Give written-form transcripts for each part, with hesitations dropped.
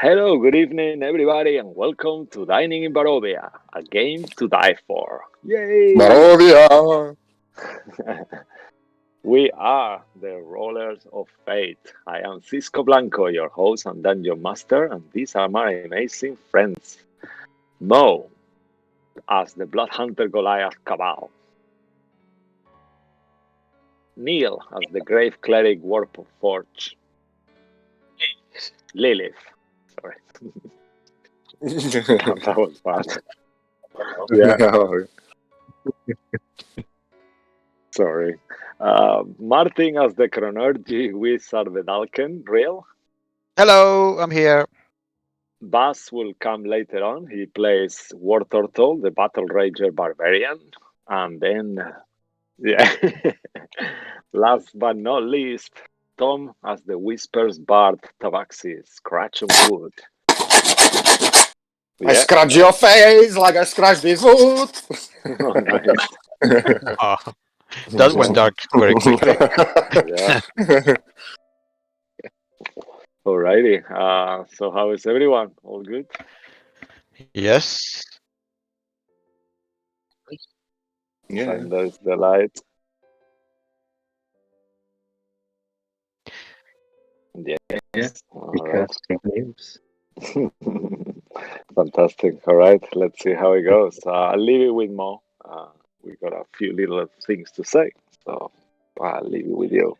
Hello, good evening, everybody, and welcome to Dining in Barovia, a game to die for. Yay! Barovia! We are the Rollers of Fate. I am Cisco Blanco, your host and dungeon master, and these are my amazing friends. Mo, as the Blood Hunter Goliath Cabal. Neil, as the Grave Cleric Warforge. Lilith. Sorry. That was bad. Sorry. Martin as the Chronergy Wizard Vedalken. Real. Hello, I'm here. Bas will come later on. He plays War Turtle, the Battle Rager Barbarian. And then, last but not least, Tom as the Whispers Bard Tabaxi, Scratch on Wood. I scratch your face like I scratch this wood. Oh, nice. That went dark very quickly. Yeah. Alrighty. So how is everyone? All good? Yes. And there's the light. Yes. Because names. Fantastic. All right. Let's see how it goes. I'll leave it with Mo. We got a few little things to say. So I'll leave it with you.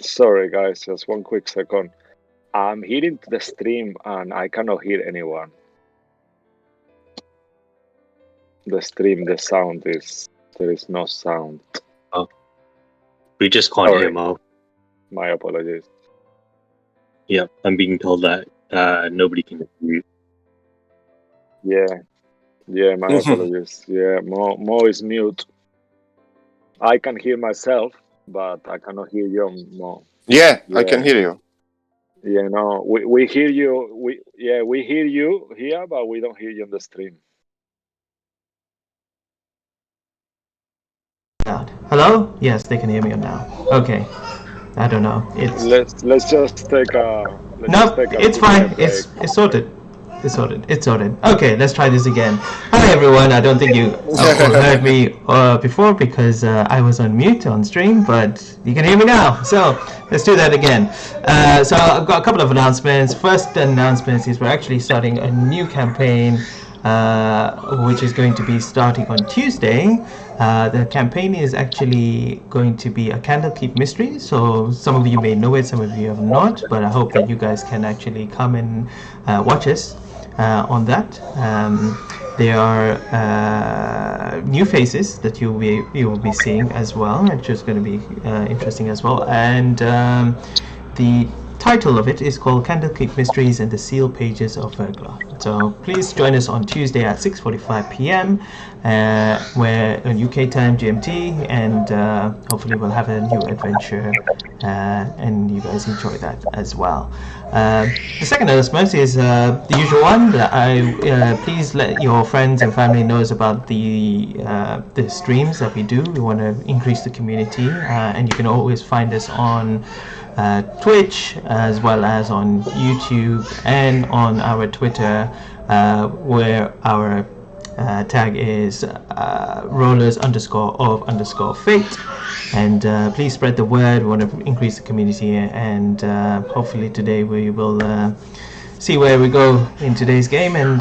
Sorry, guys. Just one quick second. I'm hearing the stream and I cannot hear anyone. The stream, the sound is... There is no sound. We just can't hear Mo. My apologies. Yeah, I'm being told that nobody can hear you. Yeah, my apologies. Yeah, Mo is mute. I can hear myself, but I cannot hear you, Mo. Yeah, I can hear you. Yeah, no, we hear you. We hear you here, but we don't hear you on the stream. Hello? Yes, they can hear me now. Okay. I don't know. Let's just take a. It's fine. It's sorted. It's sorted. Okay, let's try this again. Hi everyone. I don't think you heard me before because I was on mute on stream, but you can hear me now. So let's do that again. So I've got a couple of announcements. First announcement is we're actually starting a new campaign, which is going to be starting on Tuesday. The campaign is actually going to be a Candlekeep mystery, so some of you may know it, some of you have not, but I hope that you guys can actually come and watch us on that. There are new faces that you will be seeing as well, which is going to be interesting as well. And the title of it is called Candlekeep Mysteries and the Sealed Pages of Vergla. So please join us on Tuesday at 6:45 p.m. Where on UK time GMT, and hopefully we'll have a new adventure and you guys enjoy that as well. The second announcement is the usual one that please let your friends and family knows about the streams that we do. We want to increase the community, and you can always find us on Twitch as well as on YouTube and on our Twitter, where our tag is rollers_of_fate, and please spread the word. We want to increase the community, and hopefully today we will see where we go in today's game, and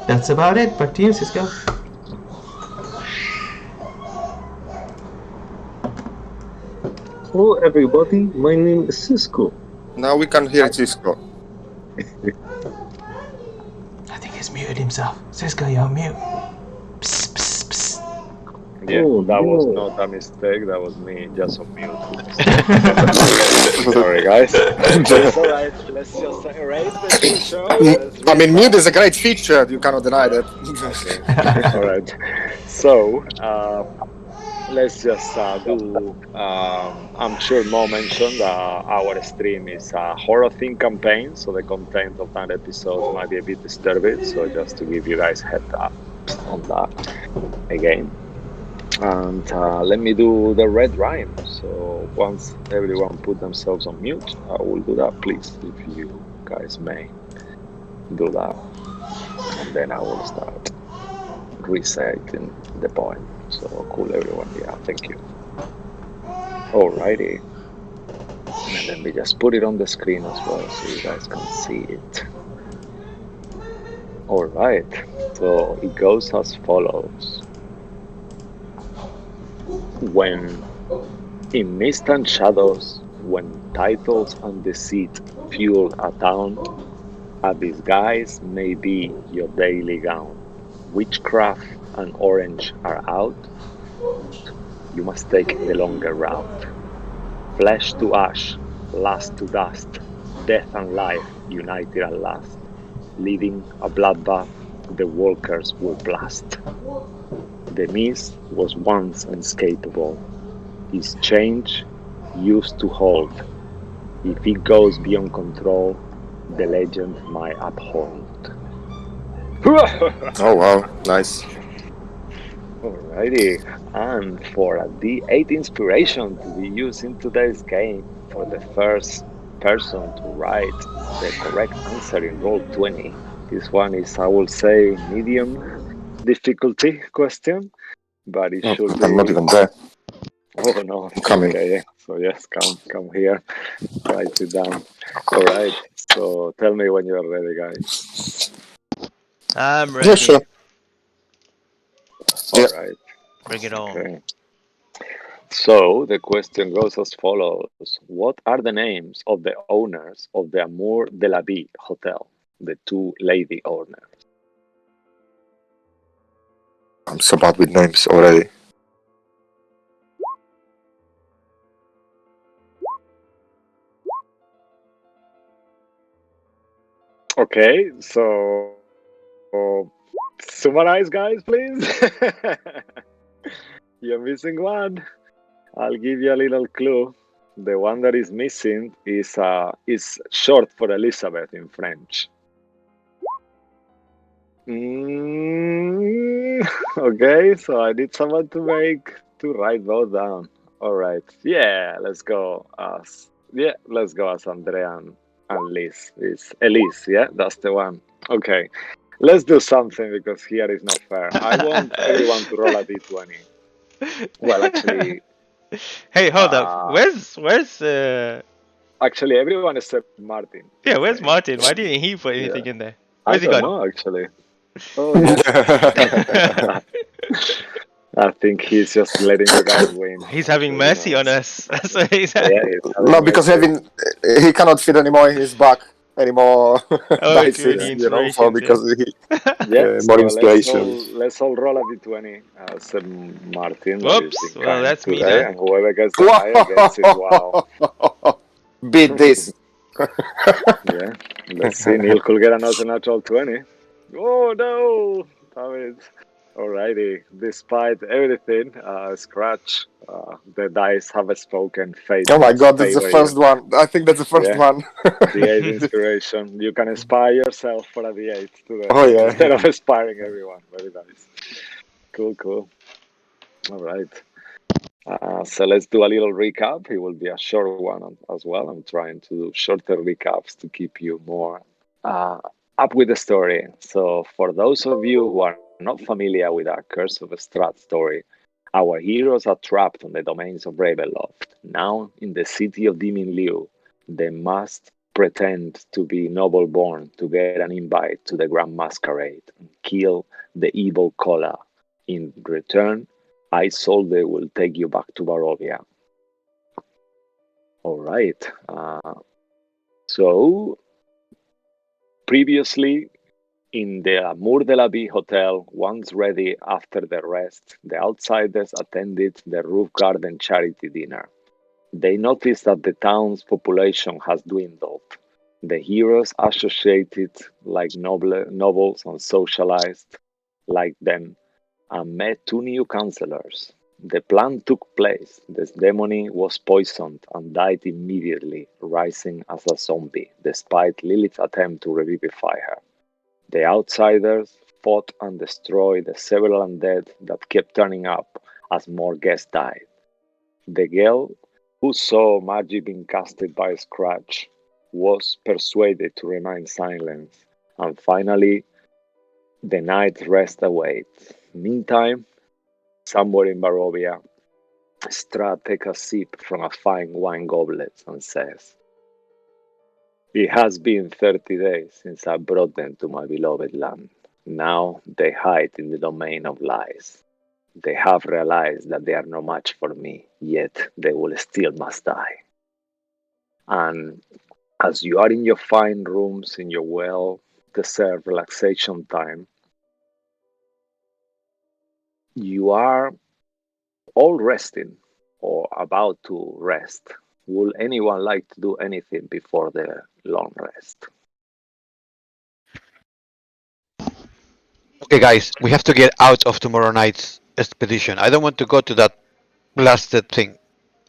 that's about it. Back to you, Cisco. Hello everybody, my name is Cisco. Now we can hear Cisco. I think he's muted himself. Cisco, you're on mute. Psst, psst, psst. Yeah, Oh, that was no. not a mistake. That was me just on mute. Sorry, guys. It's all right. Let's just erase the full show. I mean, mute is a great feature. You cannot deny that. Okay. All right. So let's just do. I'm sure Mo mentioned our stream is a horror theme campaign, so the content of that episode might be a bit disturbing. So just to give you guys heads up on that again. And let me do the red rhyme. So once everyone put themselves on mute, I will do that, please, if you guys may do that. And then I will start resetting the point. So cool, everyone. Yeah, thank you. Alrighty. And let me just put it on the screen as well so you guys can see it. Alright. So it goes as follows. When in mist and shadows, when titles and deceit fuel a town, a disguise may be your daily gown. Witchcraft and orange are out, you must take the longer route. Flesh to ash, lust to dust, death and life united at last. Leading a bloodbath, the walkers will blast. The mist was once unescapable. Its change used to hold. If it goes beyond control, the legend might uphold. Oh wow, nice. Alrighty, and for a D8 inspiration to be used in today's game for the first person to write the correct answer in Roll20. This one is, I will say, medium difficulty question, but it should be. I'm not even there. Oh no, I'm coming. okay. So yes, come here, write it down. All right. So tell me when you're ready, guys. I'm ready. Yeah, sure. All Yeah. right. Bring it on. Okay. So the question goes as follows: what are the names of the owners of the Amour de la Vie Hotel, the two lady owners? I'm so bad with names already. Okay, so summarize, guys, please. You're missing one. I'll give you a little clue. The one that is missing is short for Elizabeth in French. Okay, so I need someone to write those down. All right. Yeah, let's go as Andrea and Liz. It's Elise, yeah? That's the one. Okay. Let's do something because here is not fair. I want everyone to roll a d20. Well, actually, Hey, hold up. Where's actually everyone except Martin. Yeah, where's Okay. Martin? Why didn't he put anything in there? I Where's he don't gone? know, actually. Oh, yes. I think he's just letting you guys win. He's having mercy on us. That's what he's Yeah, having. he's having No, because mercy. he cannot fit anymore in his back anymore. Oh, Dice too many it, for inspirations, because he Yeah, more so inspiration. let's all roll a d20 as Martin that is Whoops. being Well, kind that's me today, then. and whoever gets the higher gets it. Wow. Beat this. Yeah, let's see. Neil could get another natural 20. Oh no! Damn it. Alrighty. Despite everything, Scratch, the dice have spoken. Fate Oh my does god, that's the favor first you. one. I think that's the first Yeah. one. D8 inspiration. You can inspire yourself for a D8 today Oh yeah. instead of inspiring everyone. Very nice. Cool. All right. So let's do a little recap. It will be a short one as well. I'm trying to do shorter recaps to keep you more up with the story. So for those of you who are not familiar with our Curse of Strahd story, our heroes are trapped on the domains of Ravenloft. Now in the city of Demon Liu, they must pretend to be noble born to get an invite to the Grand Masquerade and kill the evil Kola. In return, Isolde will take you back to Barovia. All right. So, previously in the Amour de la Vie hotel, once ready after the rest, the outsiders attended the roof garden charity dinner. They noticed that the town's population has dwindled. The heroes associated like nobles and socialized like them and met two new counselors. The plan took place. Desdemony was poisoned and died immediately, rising as a zombie, despite Lilith's attempt to revivify her. The outsiders fought and destroyed the several undead that kept turning up as more guests died. The girl who saw magic being casted by Scratch was persuaded to remain silent, and finally, the night's rest awaits. Meantime, somewhere in Barovia, Strahd takes a sip from a fine wine goblet and says, "It has been 30 days since I brought them to my beloved land. Now they hide in the domain of lies. They have realized that they are no match for me, yet they will still must die. And as you are in your fine rooms in your well-deserved relaxation time, you are all resting or about to rest. Will anyone like to do anything before the long rest?" Okay, guys, we have to get out of tomorrow night's expedition. I don't want to go to that blasted thing.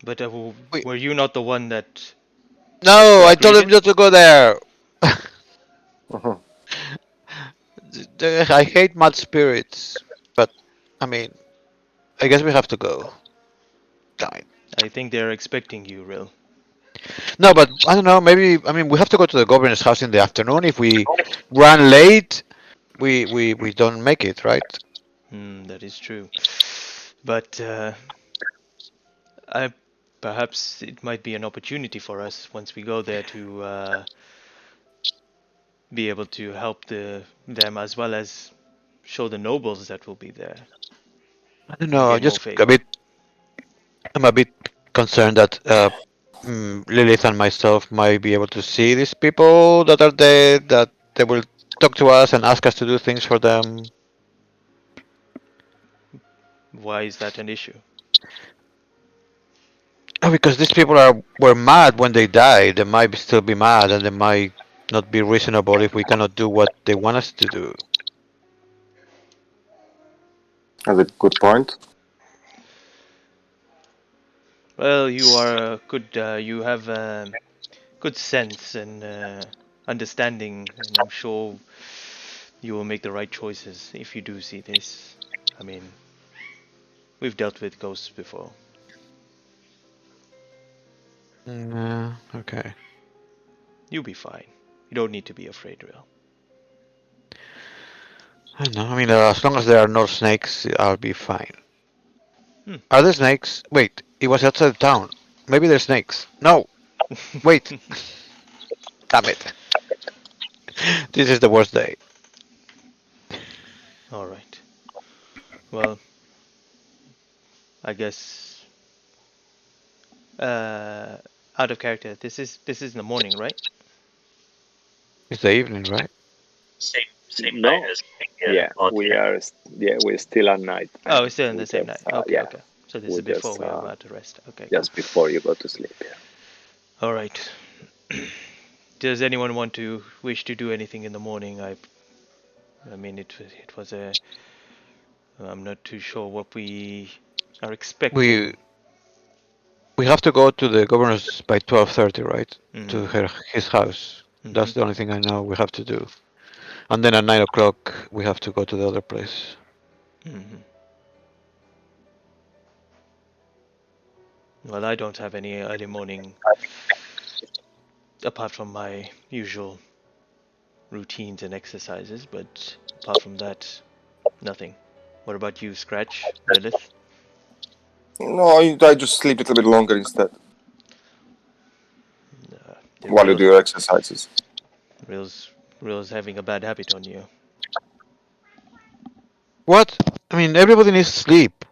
But Wait. were you not the one that No, I told him agreed not to go there. Mhm. I hate mad spirits, but I mean, I guess we have to go. Fine. I think they're expecting you, Rill. No, but I don't know. Maybe I mean we have to go to the governor's house in the afternoon. If we run late, we don't make it, right? That is true. But I perhaps it might be an opportunity for us once we go there to be able to help them as well as show the nobles that will be there I don't and know. get more Just a favor. bit. I'm a bit concerned that Lilith and myself might be able to see these people that are dead. That they will talk to us and ask us to do things for them. Why is that an issue? Oh, because these people were mad when they died. They might still be mad, and they might not be reasonable if we cannot do what they want us to do. That's a good point. Well, you are good. You have good sense and understanding, and I'm sure you will make the right choices if you do see this. I mean, we've dealt with ghosts before. Okay. You'll be fine. You don't need to be afraid, Real. I don't know. I mean, as long as there are no snakes, I'll be fine. Hmm. Are there snakes? Wait, it was outside town. Maybe there's snakes. No, wait. Damn it. This is the worst day. All right. Well, I guess uh, out of character. This is in the morning, right? It's the evening, right? Same No. night as Yeah, we're still at night. Oh, it's still in We the same just, night. Okay, yeah, okay. So this we is before just we are about to rest. Okay, cool. just before you go to sleep. Yeah. All right. Does anyone want to wish to do anything in the morning? I mean, it was a. I'm not too sure what we are We expecting. we have to go to the governor's by 12:30, right? To Mm-hmm. his house. Mm-hmm. That's the only thing I know we have to do. And then at 9 o'clock we have to go to the other place. Mm-hmm. Well, I don't have any early morning apart from my usual routines and exercises, but apart from that, nothing. What about you, Scratch, Lilith? No, I just sleep a little bit longer instead The while you real, do your exercises. real's, real's having a bad habit on you. What? I mean, everybody needs sleep.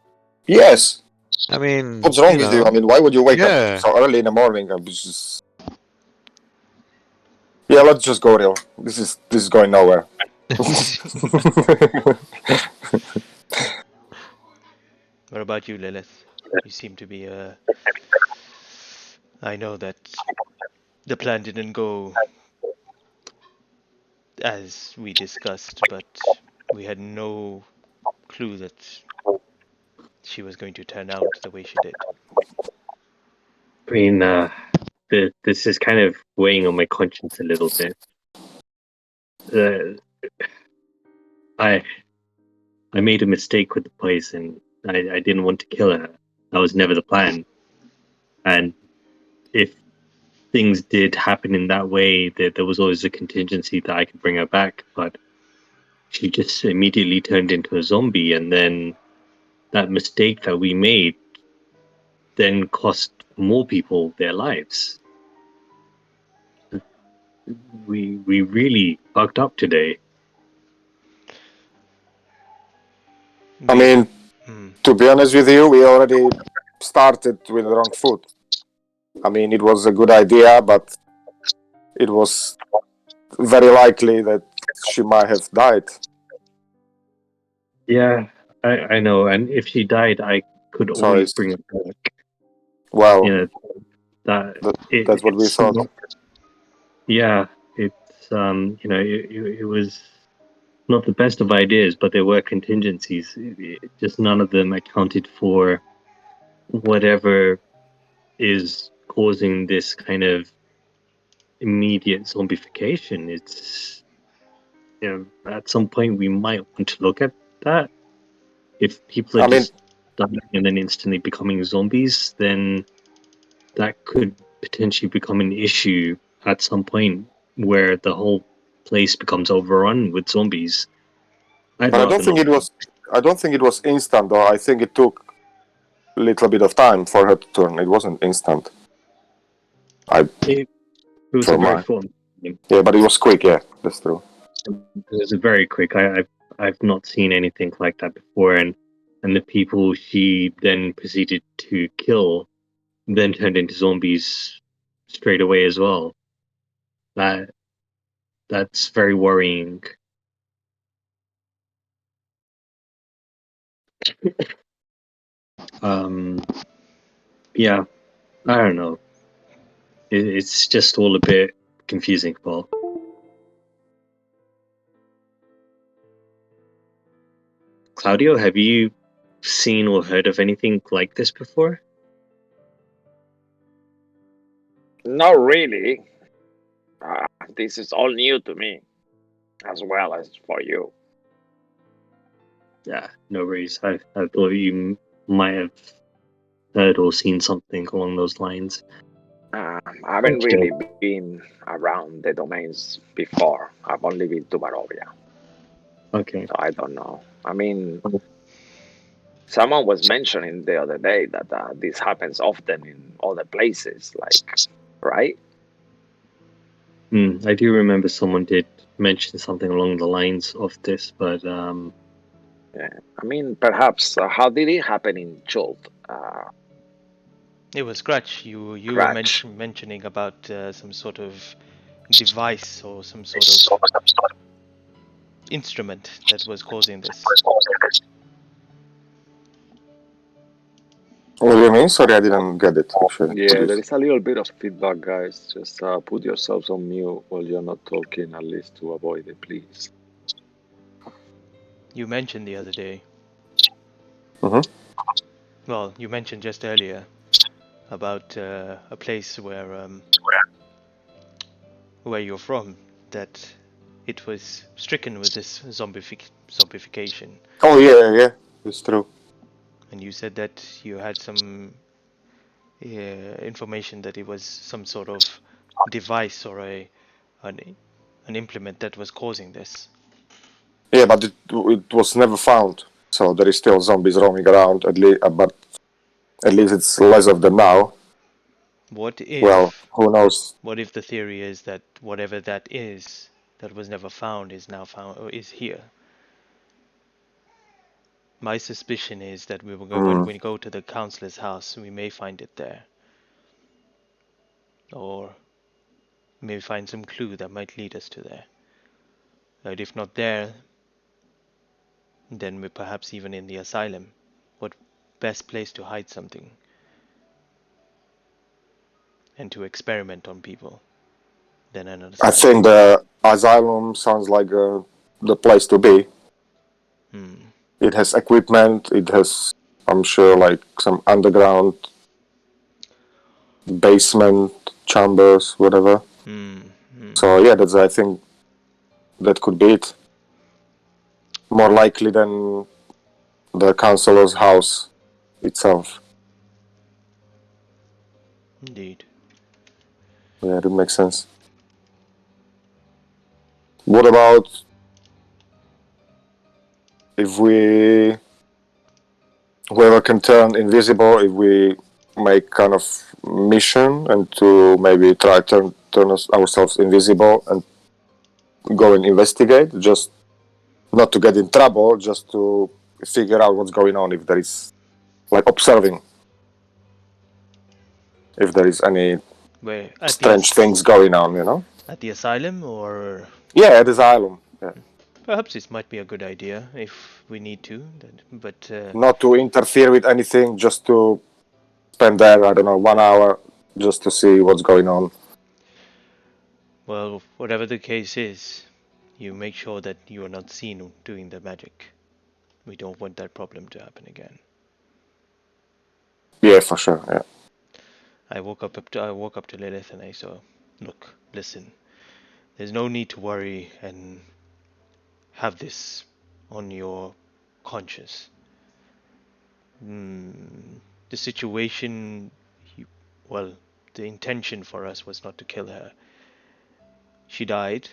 Yes, I mean, What's wrong you with you? know, I mean, why would you wake yeah. up so early in the morning? I'm just... Yeah, let's just go, real. This is going nowhere. What about you, Lilith? You seem to be I know that the plan didn't go as we discussed, but we had no clue that she was going to turn out the way she did. I mean, this is kind of weighing on my conscience a little bit. I made a mistake with the poison. I didn't want to kill her. That was never the plan. And if things did happen in that way, there was always a contingency that I could bring her back. But she just immediately turned into a zombie, and then that mistake that we made then cost more people their lives. We really fucked up today. I mean, Hmm. to be honest with you, we already started with the wrong foot. I mean, it was a good idea, but it was very likely that she might have died. Yeah, I know. And if she died, I could So always it's, bring her back. well, You know, that's what we it's thought. yeah, it's it was not the best of ideas, but there were contingencies. Just none of them accounted for whatever is causing this kind of immediate zombification. It's at some point we might want to look at that. If people are I mean, just dying and then instantly becoming zombies, then that could potentially become an issue at some point where the whole place becomes overrun with zombies. I'd but rather not. I don't think it was instant, though. I think it took a little bit of time for her to turn. It wasn't instant. It was For a very mine. fun game. Yeah, but it was quick, yeah, that's true. It was a very quick. I've not seen anything like that before, and the people she then proceeded to kill then turned into zombies straight away as well. That's very worrying. Yeah, I don't know. It's just all a bit confusing, Paul. Claudio, have you seen or heard of anything like this before? Not really. This is all new to me, as well as for you. Yeah, no worries. I thought you might have heard or seen something along those lines. I haven't really been around the domains before. I've only been to Barovia, Okay. so I don't know. I mean, someone was mentioning the other day that this happens often in other places, like, right? I do remember someone did mention something along the lines of this, but Yeah. I mean, perhaps. How did it happen in Chult? It was Scratch. You were Ratch. mentioning about some sort of device or some sort of instrument that was causing this. What do you mean? Sorry, I didn't get it, actually. Yeah, there is a little bit of feedback, guys. Just put yourselves on mute while you're not talking, at least to avoid it, please. You mentioned the other day. Mhm. Well, you mentioned just earlier about a place where you're from, that it was stricken with this zombification. Oh, yeah, it's true. And you said that you had some information that it was some sort of device or an implement that was causing this. Yeah, but it was never found. So there is still zombies roaming around, but at least it's less of them now. What Well, if who knows? what if the theory is that whatever that is that was never found is now found or is here? My suspicion is that Mm. when we go to the counselor's house, we may find it there. Or may find some clue that might lead us to there. But if not there, then we're perhaps even in the asylum. What best place to hide something and to experiment on people than an I asylum? think the asylum sounds like the place to be. It has equipment. It has, I'm sure, like some underground basement chambers, whatever. So yeah, that's I think that could be it. More likely than the counselor's house itself. Indeed. Yeah, that makes sense. What about if whoever can turn invisible, if we make kind of mission and to maybe try turn ourselves invisible and go and investigate, just not to get in trouble, just to figure out what's going on, if there is like observing, if there is any Where strange things going on, you know? at the asylum, or Yeah, at the asylum. Yeah. perhaps this might be a good idea if we need to. But Not to interfere with anything, just to spend there, I don't know, 1 hour just to see what's going on. well, whatever the case is, you make sure that you are not seen doing the magic. We don't want that problem to happen again. Yeah, for sure. Yeah. I woke up to Lilith and I said, "Look, listen. There's no need to worry and have this on your conscience. The situation, well, the intention for us was not to kill her. She died,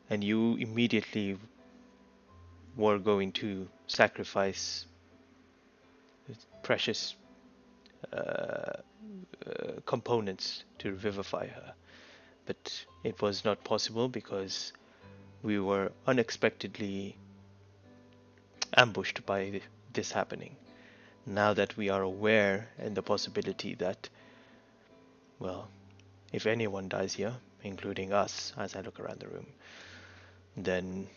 and you immediately were going to sacrifice precious components to revivify her. But it was not possible because we were unexpectedly ambushed by this happening. Now that we are aware and the possibility that, well, if anyone dies here, including us, as I look around the room, then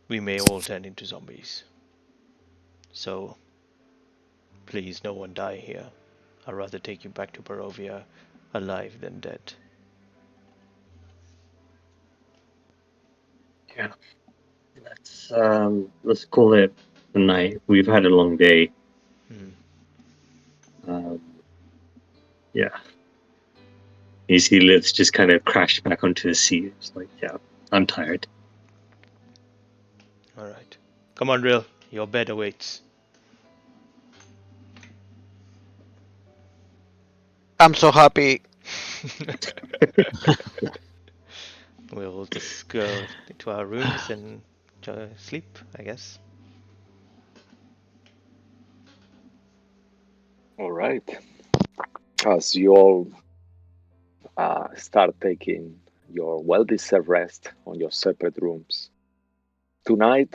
we may all turn into zombies. So, please, no one die here. I'd rather take you back to Barovia alive than dead." Yeah. Let's call it a night. We've had a long day. Yeah. You see Liv's just kind of crashed back onto the seat. It's like, yeah, I'm tired. Alright. Come on, Rill. Your bed awaits. I'm so happy. We'll just go to our rooms and sleep, I guess. All right. As you all start taking your well-deserved rest on your separate rooms, tonight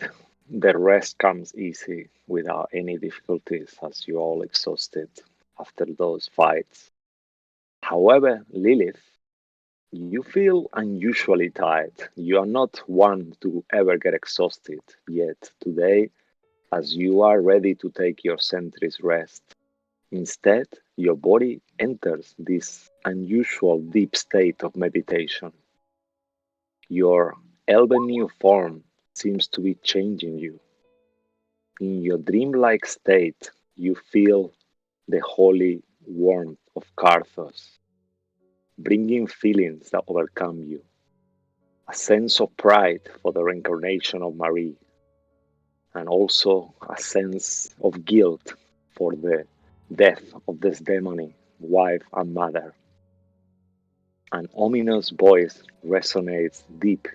the rest comes easy without any difficulties as you're all exhausted after those fights. However, Lilith, you feel unusually tired. You are not one to ever get exhausted, yet today, as you are ready to take your century's rest, instead, your body enters this unusual deep state of meditation. Your elven new form seems to be changing you. In your dreamlike state, you feel the holy warmth of Karthos, bringing feelings that overcome you. A sense of pride for the reincarnation of Marie, and also a sense of guilt for the death of Desdemony, wife and mother. An ominous voice resonates deep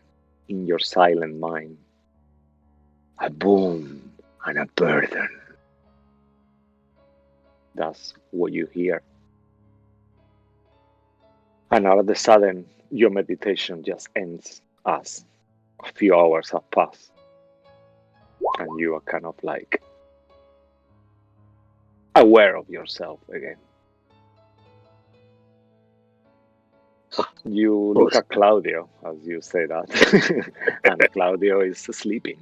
in your silent mind. A boom and a burden. That's what you hear. And all of a sudden, your meditation just ends as a few hours have passed. and you are kind of like aware of yourself again. You look at Claudio as you say that, and Claudio is sleeping,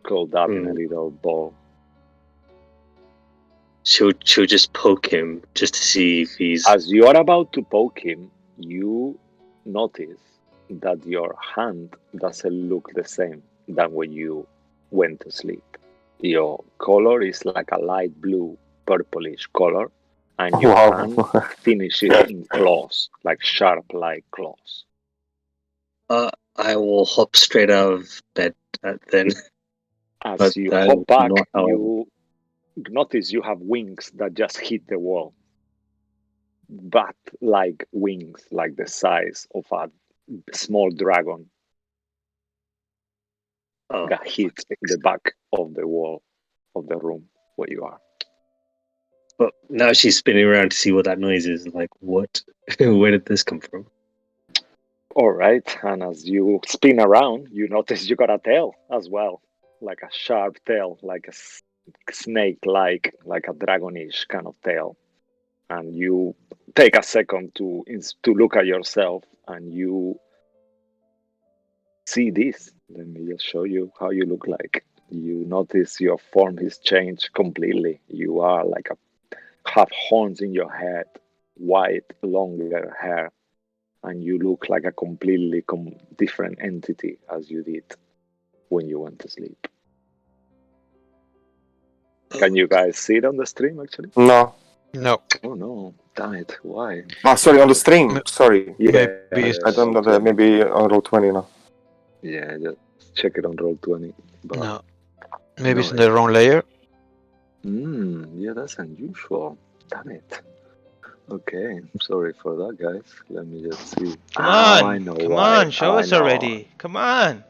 curled up in a little ball. She'll just poke him just to see if he's. As you are about to poke him, you notice that your hand doesn't look the same than when you went to sleep. Your color is like a light blue, purplish color, and your Wow. hand finishes in claws, like sharp-like claws. I will hop straight out of bed then. As But you that hop is back, not how- you notice you have wings that just hit the wall. Bat-like wings, like the size of a small dragon, Oh, that hit the back of the wall of the room where you are. but now she's spinning around to see what that noise is. Like, what? Where did this come from? All right, and as you spin around, you notice you got a tail as well, like a sharp tail, like a snake-like, like a dragonish kind of tail. And you take a second to look at yourself, and you see this. Let me just show you how you look like. You notice your form has changed completely. You are like have horns in your head, white, longer hair, and you look like a completely different entity as you did when you went to sleep. Can you guys see it on the stream, actually? No. No. Oh, no. Damn it. Why? Sorry, on the stream. Sorry. Yeah. Maybe I don't know that. Maybe on Roll20 now. Yeah, just check it on Roll20. But No. Maybe no, it's in the wrong layer. Yeah, that's unusual. Damn it. Okay, sorry for that, guys. Let me just see. Come I on, know come why. on, show us I know. already. Come on.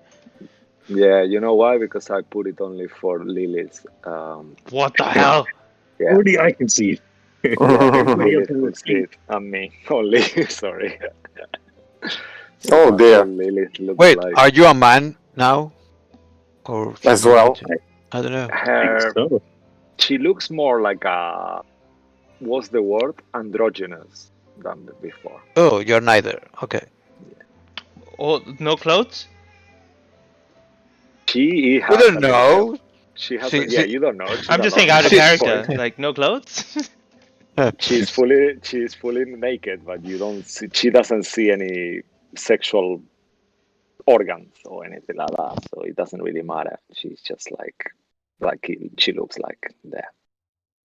Yeah, you know why? Because I put it only for Lilith. What the hell? Yeah. Only I can see it. Lilith else could see it, and me only. Sorry. So Oh, that's dear. what Lilith looks Wait, like. are you a man now? Or As well. I don't know. Her, So, she looks more like a, what's the word? Androgynous than before. Oh, you're neither. Okay. Oh, no clothes? She has We don't a little know. bit. She has See, a, yeah, see, you don't know. She's I'm a just lot saying out of at this character. point. Like, no clothes? She's fully naked, but you don't see, she doesn't see any sexual organs or anything like that, so it doesn't really matter. She's just like she looks like there.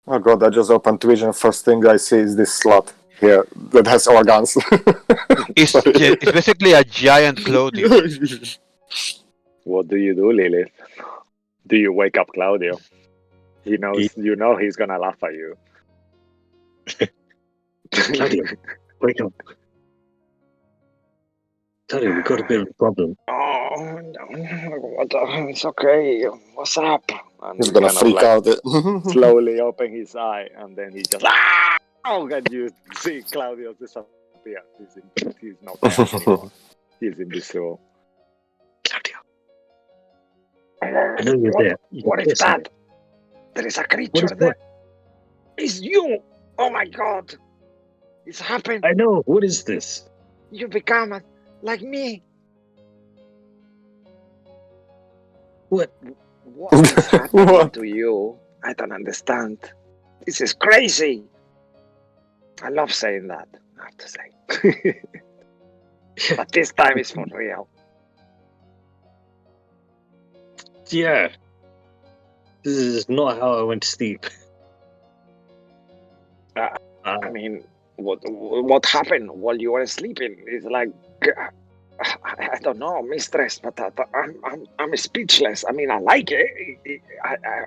Oh god, I just opened Twitch and first thing I see is this slut here that has organs. it's basically a giant Claudio. What do you do, Lilith? Do you wake up Claudio? He knows, you know he's gonna laugh at you. Claudio, wake up. Claudio, we got a bit of a problem. Oh, no, it's okay. What's up? And He's he gonna kind of freak like out. slowly open his eye, and then he just oh, and you see Claudio disappear. He's not there anymore. He's invisible. Claudio, I know you're there. What is that? There is a creature there. It's you! Oh my god! It's happened. I know. What is this? You become like me. What? What is happening What? to you? I don't understand. This is crazy. I love saying that, I have to say. But this time it's for real. Yeah. This is not how I went to sleep. I mean, what happened while you were sleeping? It's like I don't know, mistress, but I'm speechless. I mean, I like it.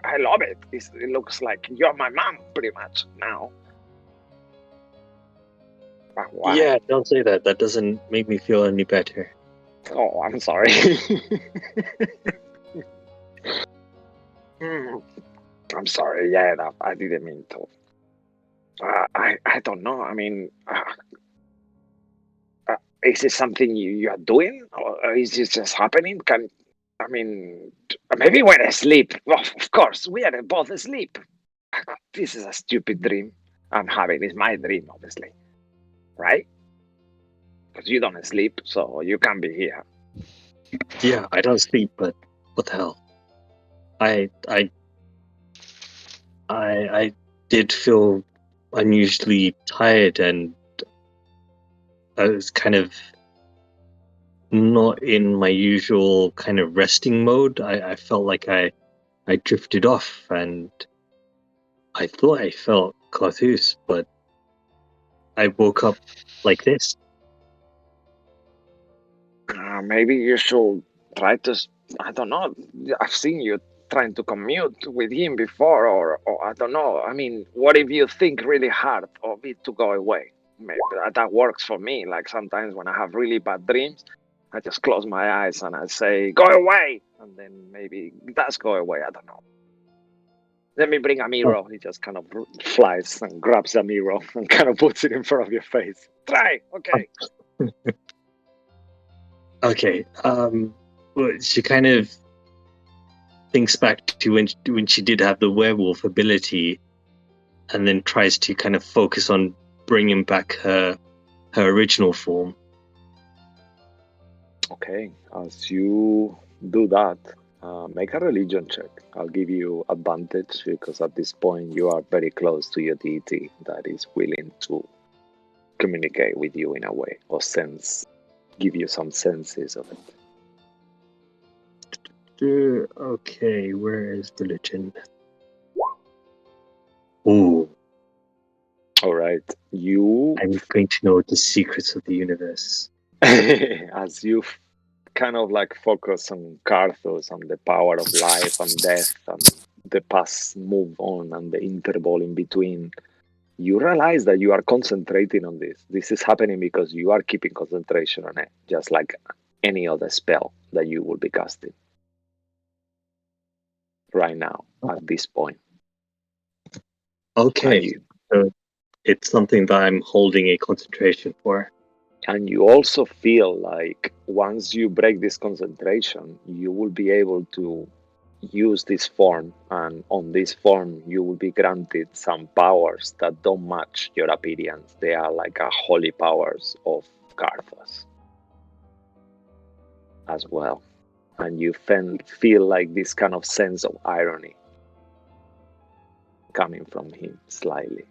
I love it. It looks like you're my mom, pretty much now. But why? Yeah, don't say that. That doesn't make me feel any better. Oh, I'm sorry. I'm sorry. Yeah, I didn't mean to. I don't know. I mean, is it something you are doing, or is it just happening? Maybe we're asleep. Well, of course, we are both asleep. This is a stupid dream I'm having. It's my dream, obviously, right? Because you don't sleep, so you can't be here. Yeah, I don't sleep, but what the hell? I did feel unusually tired, and I was kind of not in my usual kind of resting mode. I felt like I drifted off, and I thought I felt Carthus, but I woke up like this. Maybe you should try to. I don't know. I've seen you trying to commute with him before, or I don't know. I mean, what if you think really hard of it to go away? Maybe that works for me. Like sometimes when I have really bad dreams, I just close my eyes and I say, "Go away," and then maybe it does go away. I don't know. Let me bring a mirror. He just kind of flies and grabs a mirror and kind of puts it in front of your face. Try, okay. Okay. Well, she kind of thinks back to when she did have the werewolf ability, and then tries to kind of focus on bringing back her original form. Okay, as you do that, make a religion check. I'll give you advantage because at this point you are very close to your deity that is willing to communicate with you in a way or give you some senses of it. Okay, where is religion? Ooh, All right, you I'm going to know the secrets of the universe. as you kind of like focus on Carthus, on the power of life and death, and the past move on and the interval in between, you realize that you are concentrating on this. This is happening because you are keeping concentration on it, just like any other spell that you will be casting right now at this point. Okay, so it's something that I'm holding a concentration for. And you also feel like once you break this concentration, you will be able to use this form, and on this form you will be granted some powers that don't match your appearance. They are like a holy powers of Carthus as well, and you feel like this kind of sense of irony coming from him slightly,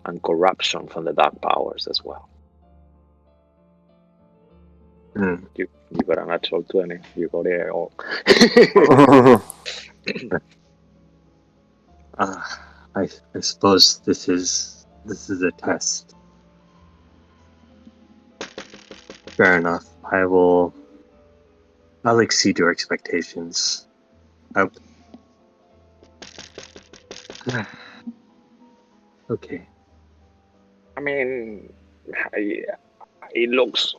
and corruption from the dark powers as well. You got a natural 20. You got it all. I suppose this is a test. Fair enough. I'll exceed your expectations. Okay. I mean, it looks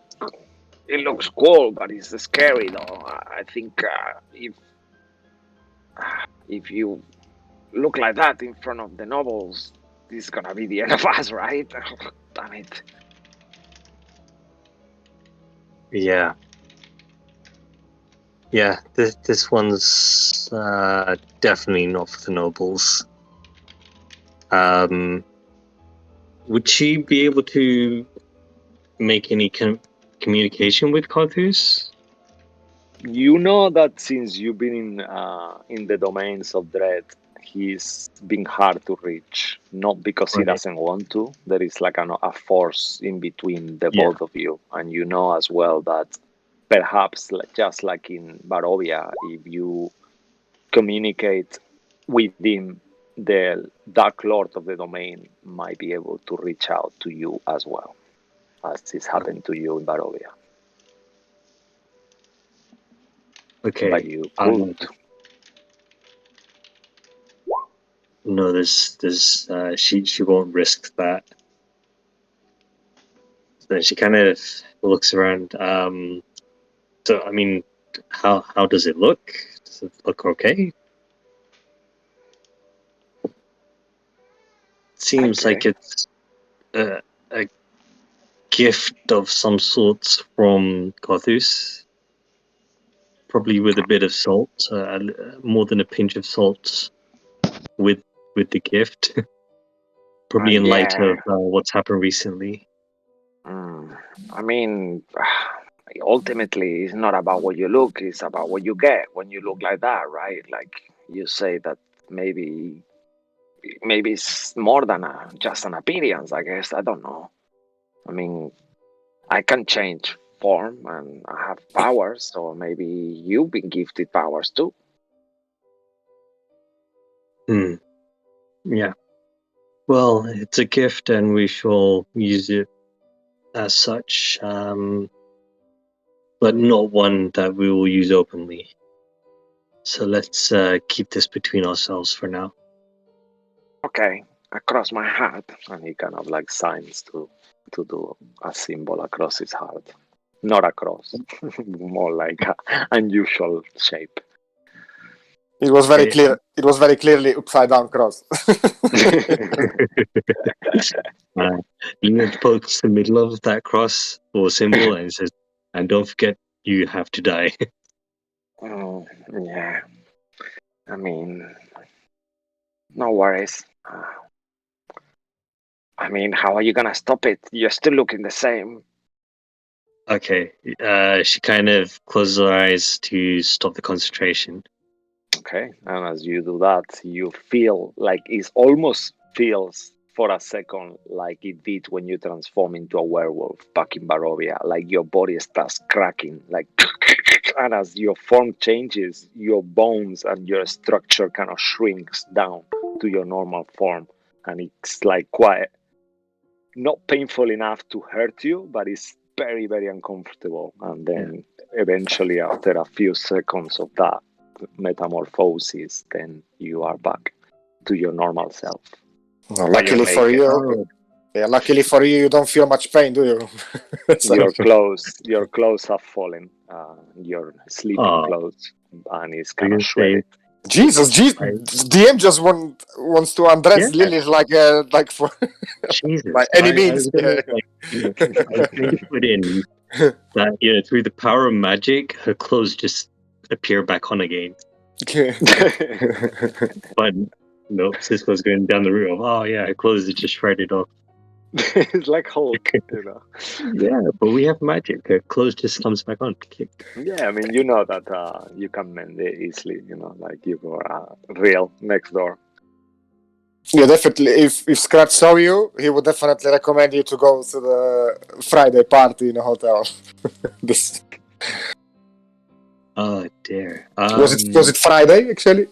cool, but it's scary though. I think if you look like that in front of the nobles, this is gonna be the end of us, right? Damn it. Yeah. Yeah, this one's definitely not for the nobles. Would she be able to make any communication with Carthus? You know that since you've been in the domains of dread, he's been hard to reach. Not because he doesn't want to. There is like a force in between the both of you, and you know as well that perhaps just like in Barovia, if you communicate with him, the Dark Lord of the domain might be able to reach out to you as well, as this happened to you in Barovia. Okay. But you could. No, she won't risk that. Then she kind of looks around. So I mean, how does it look? Does it look okay? Seems like it's a gift of some sorts from Gothus. Probably with a bit of salt, more than a pinch of salt with the gift. Probably in light of what's happened recently. I mean, ultimately, it's not about what you look; it's about what you get when you look like that, right? Like you say that maybe it's more than just an appearance. I guess I don't know. I mean, I can change form and I have powers, so maybe you've been gifted powers too. Yeah. Well, it's a gift, and we shall use it as such, but not one that we will use openly. So let's keep this between ourselves for now. Okay, I cross my heart, and he kind of like signs to do a symbol across his heart. Not a cross, more like an unusual shape. It was very clear. It was very clearly upside down cross. Lilith pokes the middle of that cross or symbol and says, "And don't forget, you have to die." Oh, yeah. I mean, no worries. I mean, how are you gonna stop it? You're still looking the same. Okay. She kind of closes her eyes to stop the concentration. Okay, and as you do that, you feel like it almost feels for a second like it did when you transform into a werewolf back in Barovia. Like your body starts cracking, like, and as your form changes, your bones and your structure kind of shrinks down to your normal form, and it's like quite not painful enough to hurt you, but it's very, very uncomfortable. And then eventually, after a few seconds of that metamorphosis, then you are back to your normal self. No, luckily for you, luckily for you, you don't feel much pain, do you? Your clothes have fallen. Your sleeping clothes, and it's kind of shredded. Jesus, DM just wants to undress Lilith like for Jesus, by any means. I was going to put in that through the power of magic, her clothes just appear back on again. But no, Cisco's going down the route of her clothes are just shredded off. It's like Hulk, Yeah, but we have magic. Her clothes just comes back on. Yeah, I mean, you know that you can mend it easily. Like you go real next door. Yeah, definitely. If Scratch saw you, he would definitely recommend you to go to the Friday party in a hotel. Oh dear. Was it Friday actually?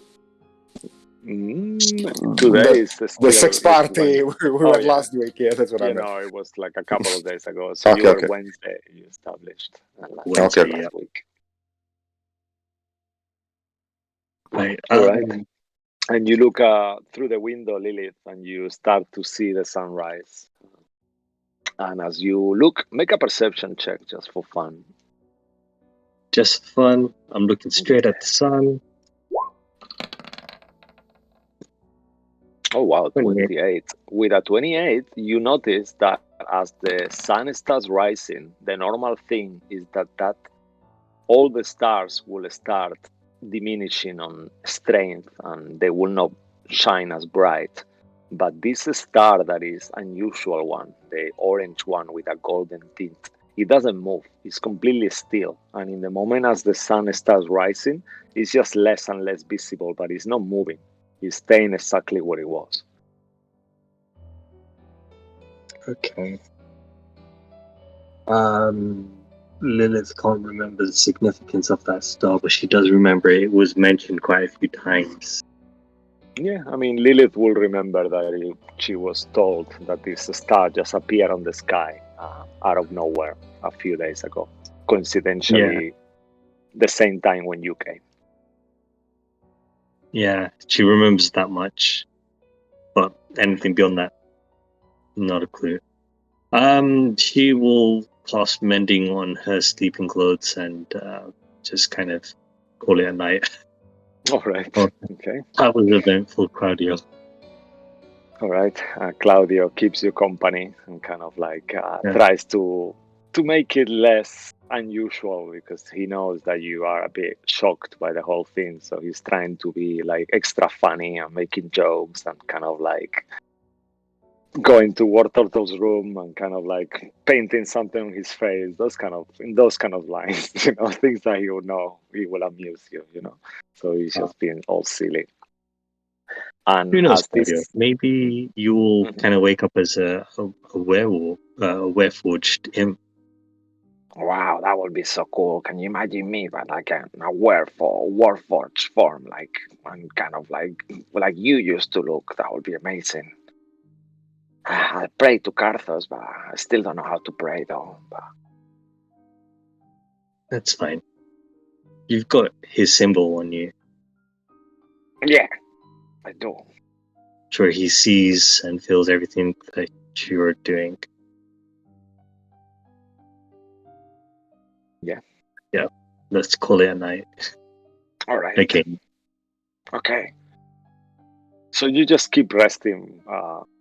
Today is still the sex party we went last week. Yeah, that's what I meant. It was like a couple of days ago. So you were Wednesday. You established Wednesday last week. Right. And you look through the window, Lilith, and you start to see the sunrise. And as you look, make a perception check just for fun. Just fun. I'm looking straight at the sun. Oh, wow, 28. With a 28, you notice that as the sun starts rising, the normal thing is that all the stars will start diminishing on strength and they will not shine as bright. But this star that is unusual one, the orange one with a golden tint, it doesn't move. It's completely still. And in the moment as the sun starts rising, it's just less and less visible, but it's not moving. It's staying exactly where it was. Okay. Lilith can't remember the significance of that star, but she does remember it was mentioned quite a few times. Yeah, I mean, Lilith will remember that she was told that this star just appeared on the sky out of nowhere a few days ago. Coincidentally, the same time when you came. Yeah, she remembers that much. But anything beyond that, not a clue. She will cast mending on her sleeping clothes and just kind of call it a night. All right. Okay. That was eventful, Claudio. All right. Claudio keeps you company and kind of like Yeah. tries to make it less unusual because he knows that you are a bit shocked by the whole thing. So he's trying to be like extra funny and making jokes and kind of like going to War Turtle's room and kind of like painting something on his face. Those kind of lines, things that he will know he will amuse you. So he's just being all silly. And Who knows, as this, Claudio? Maybe you'll kind of wake up as a werewolf, a werewolfed imp. wow, that would be so cool. Can you imagine me, but like a warforged form, like and kind of like you used to look? That would be amazing. I pray to Carthos, but I still don't know how to pray though. But That's fine. You've got his symbol on you. yeah, I do. Sure, he sees and feels everything that you're doing. Yeah. Yeah. Let's call it a night. All right. Okay. So you just keep resting,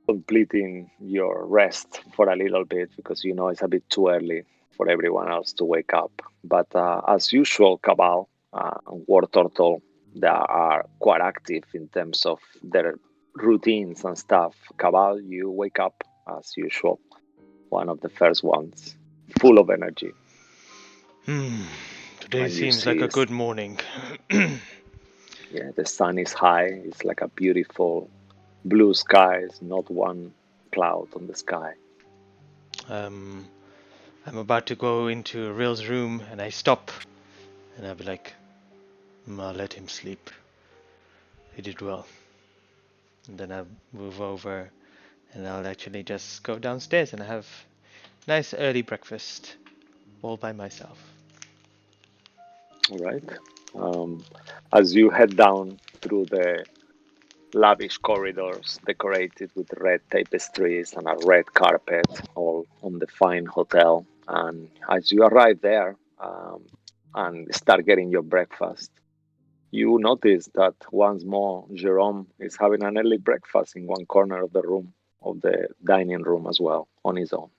completing your rest for a little bit because it's a bit too early for everyone else to wake up. But as usual, Cabal and War Turtle, they are quite active in terms of their routines and stuff. Cabal, you wake up as usual, one of the first ones, full of energy. Today And you seems like a see good morning. Yeah, the sun is high. It's like a beautiful blue skies, not one cloud on the sky. I'm about to go into Rill's room and I stop and I'll be like, I'll let him sleep. He did well. And then I'll move over and I'll actually just go downstairs and have nice early breakfast all by myself. All right. As you head down through the lavish corridors decorated with red tapestries and a red carpet, all on the fine hotel, and as you arrive there and start getting your breakfast, you notice that once more Jerome is having an early breakfast in one corner of the room, of the dining room as well, on his own.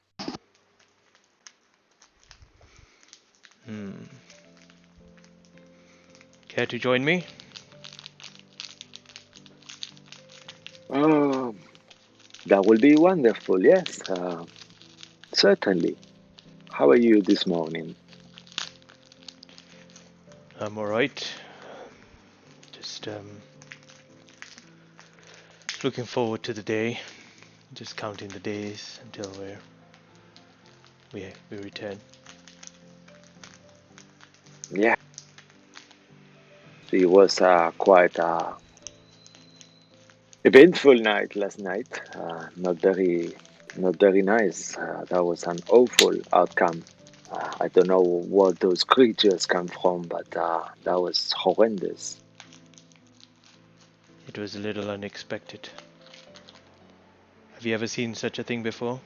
Care to join me? That will be wonderful, yes. Certainly. How are you this morning? I'm alright. Just looking forward to the day. Just counting the days until we return. Yeah. It was quite a eventful night last night. Not very nice. That was an awful outcome. I don't know where those creatures come from, but that was horrendous. It was a little unexpected. Have you ever seen such a thing before?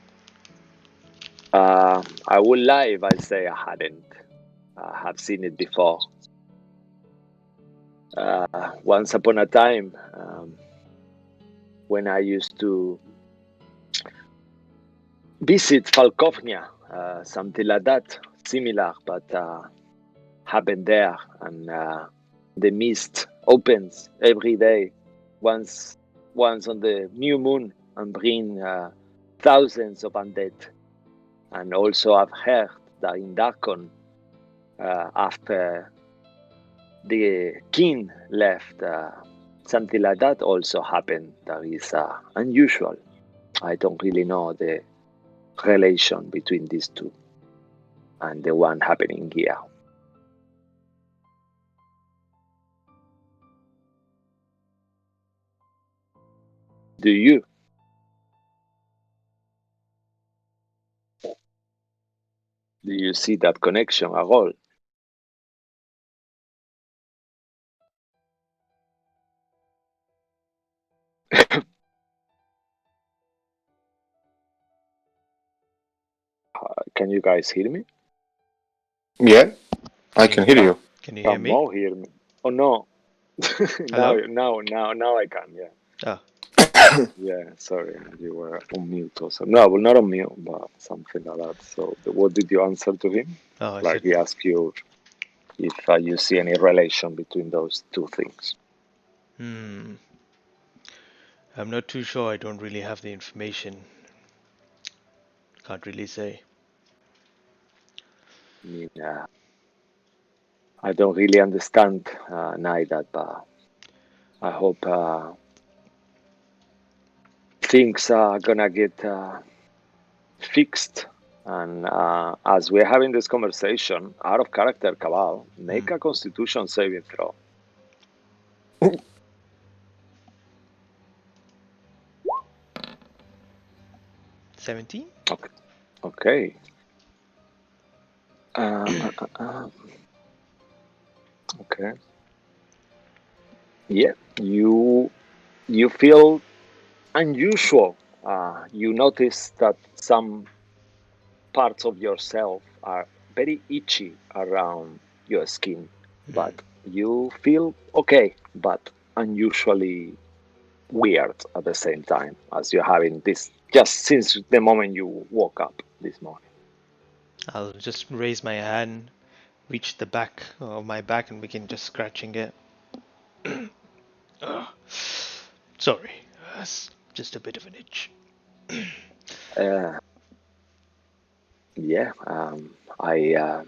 I would lie if I say I hadn't. I have seen it before. Once upon a time, when I used to visit Falkovnia, something like that, similar, but happened there, and the mist opens every day, once on the new moon, and bring thousands of undead. And also, I've heard that in Darkon, after the king left, something like that also happened. That is unusual. I don't really know the relation between these two and the one happening here. Do you? Do you see that connection at all? Can you guys hear me? Yeah, I can hear you. Can you hear me? Hear me? Oh no! Hello? now I can. Yeah. Oh. Yeah, sorry, you were on mute or something. No, well, not on mute, but something like that. So, what did you answer to him? Oh, I Like said, he asked you if you see any relation between those two things. I'm not too sure. I don't really have the information. Can't really say. I mean, I don't really understand neither, but I hope things are gonna get fixed. And as we're having this conversation, out of character, Cabal, make a Constitution saving throw. 17? Okay. Okay. Yeah, you feel unusual. You notice that some parts of yourself are very itchy around your skin, but you feel okay, but unusually weird at the same time as you're having this just since the moment you woke up this morning. I'll just raise my hand, reach the back of my back, and begin just scratching it. Sorry, that's just a bit of an itch. Uh, yeah, I.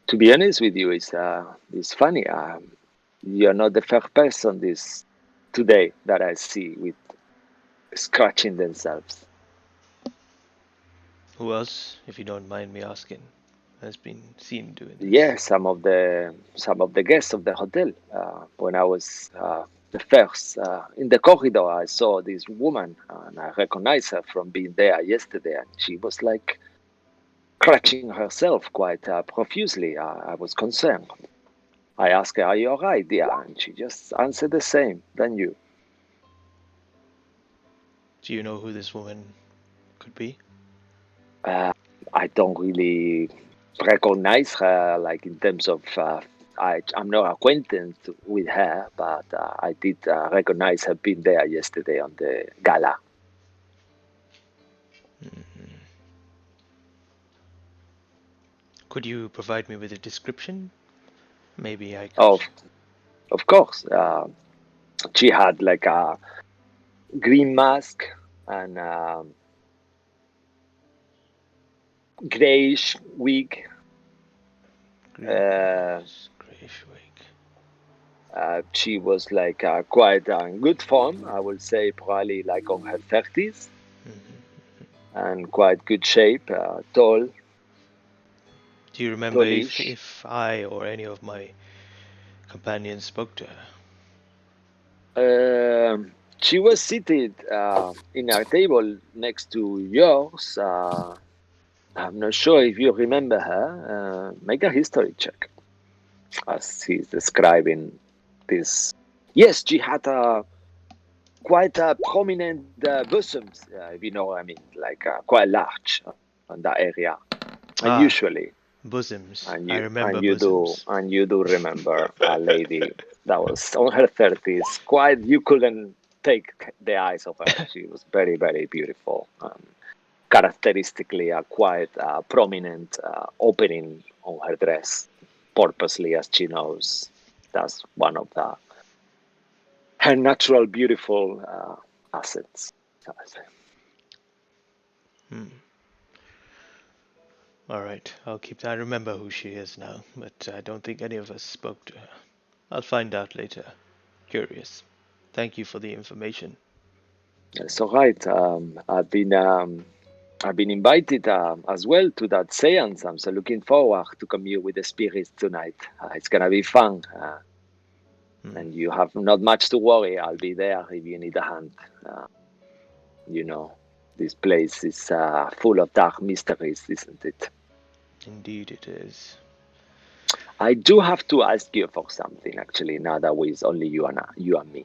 To be honest with you, it's funny. You're not the first person this today that I see with scratching themselves. Who else, if you don't mind me asking, has been seen doing this? Yeah, some of the guests of the hotel. When I was the first in the corridor, I saw this woman, and I recognized her from being there yesterday. And she was like scratching herself quite profusely. I was concerned. I asked her, "Are you all right, dear?" And she just answered the same than you. Do you know who this woman could be? I don't really recognize her, like in terms of I'm not acquainted with her, but I did recognize her being there yesterday on the gala. Could you provide me with a description? Maybe I could. Of course, she had like a green mask and grayish wig. Grayish wig. She was like quite in good form. I would say probably like on her 30s, and quite good shape, tall. Do you remember Tallish. if I or any of my companions spoke to her? She was seated in a table next to yours. I'm not sure if you remember her. Make a history check as he's describing this. Yes, she had quite a prominent bosoms, if you know what I mean, like quite large on that area. Unusually, Bosoms. and I you remember bosoms. do remember a lady that was on her 30s. Quite, you couldn't take the eyes of her. She was very, very beautiful. Characteristically, a quite prominent opening on her dress, purposely, as she knows. That's one of her natural, beautiful assets. shall I say. All right, I'll keep that. I remember who she is now, but I don't think any of us spoke to her. I'll find out later. Curious. Thank you for the information. It's all right. I've been invited as well to that seance. I'm so looking forward to commune with the spirits tonight. It's gonna be fun, and you have not much to worry. I'll be there if you need a hand. You know, this place is full of dark mysteries, isn't it? Indeed, it is. I do have to ask you for something, actually. Now that it's only you and me,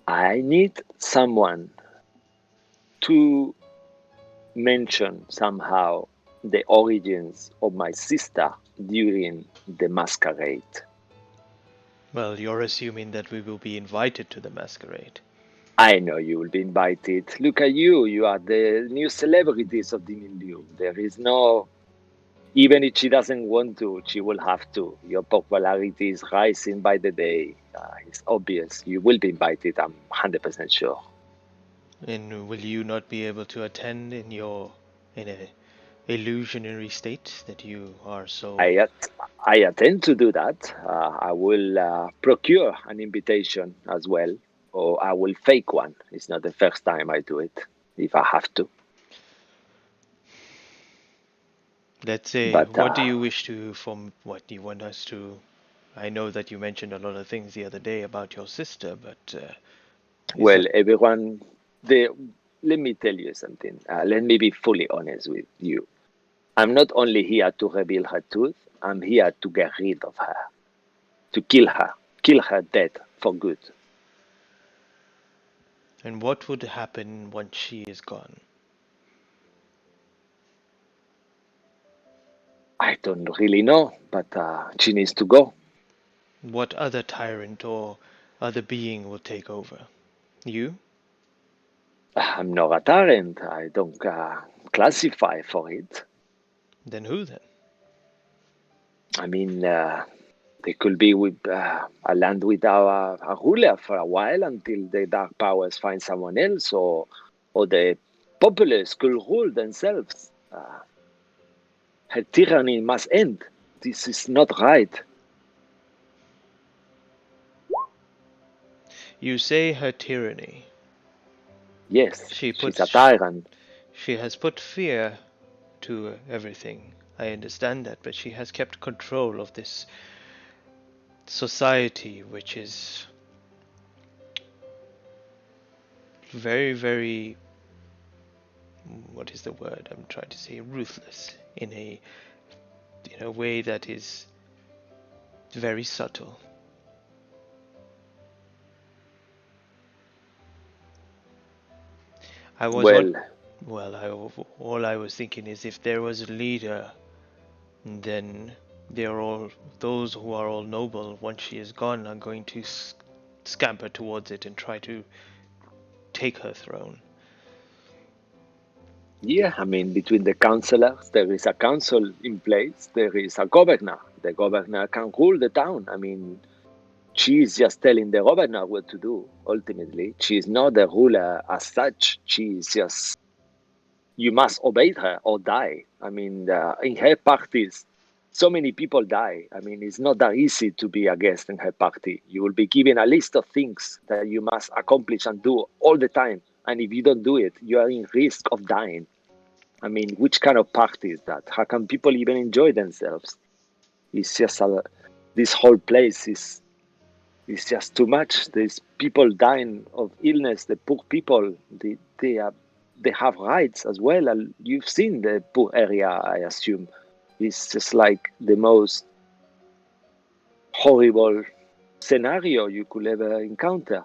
I need someone to mention somehow the origins of my sister during the masquerade. Well, you're assuming that we will be invited to the masquerade. I know you will be invited. Look at you. You are the new celebrities of the milieu. There is no, even if she doesn't want to, she will have to. Your popularity is rising by the day. It's obvious. You will be invited, I'm 100% sure. And will you not be able to attend in a illusionary state that you are so? I intend to do that. I will procure an invitation as well, or I will fake one. It's not the first time I do it, if I have to. Let's say, But what do you wish to? From what do you want us to? I know that you mentioned a lot of things the other day about your sister, but is well, it? everyone, let me tell you something. Let me be fully honest with you. I'm not only here to reveal her truth. I'm here to get rid of her, to kill her dead for good. And what would happen once she is gone? I don't really know, but she needs to go. What other tyrant or other being will take over? You? I'm not a tyrant. I don't classify for it. Then who then? I mean, they could be with a land without a ruler for a while until the dark powers find someone else, or the populace could rule themselves. Her tyranny must end. This is not right. You say her tyranny. Yes, She she's a puts. tyrant. She has put fear to everything. I understand that, but she has kept control of this society, which is very, very. What is the word I'm trying to say? Ruthless in a way that is very subtle. I was what? Well, Well, all I was thinking is if there was a leader, then they're all those who are all noble. Once she is gone, are going to scamper towards it and try to take her throne. yeah, I mean, between the councillors, there is a council in place, there is a governor. The governor can rule the town. I mean, she is just telling the governor what to do, ultimately. She is not the ruler as such. She is just, you must obey her or die. I mean, in her parties, so many people die. I mean, it's not that easy to be a guest in her party. You will be given a list of things that you must accomplish and do all the time. And if you don't do it, you are in risk of dying. I mean, which kind of party is that? How can people even enjoy themselves? It's just this whole place is just too much. There's people dying of illness. The poor people, they have rights as well. And you've seen the poor area, I assume. It's just like the most horrible scenario you could ever encounter.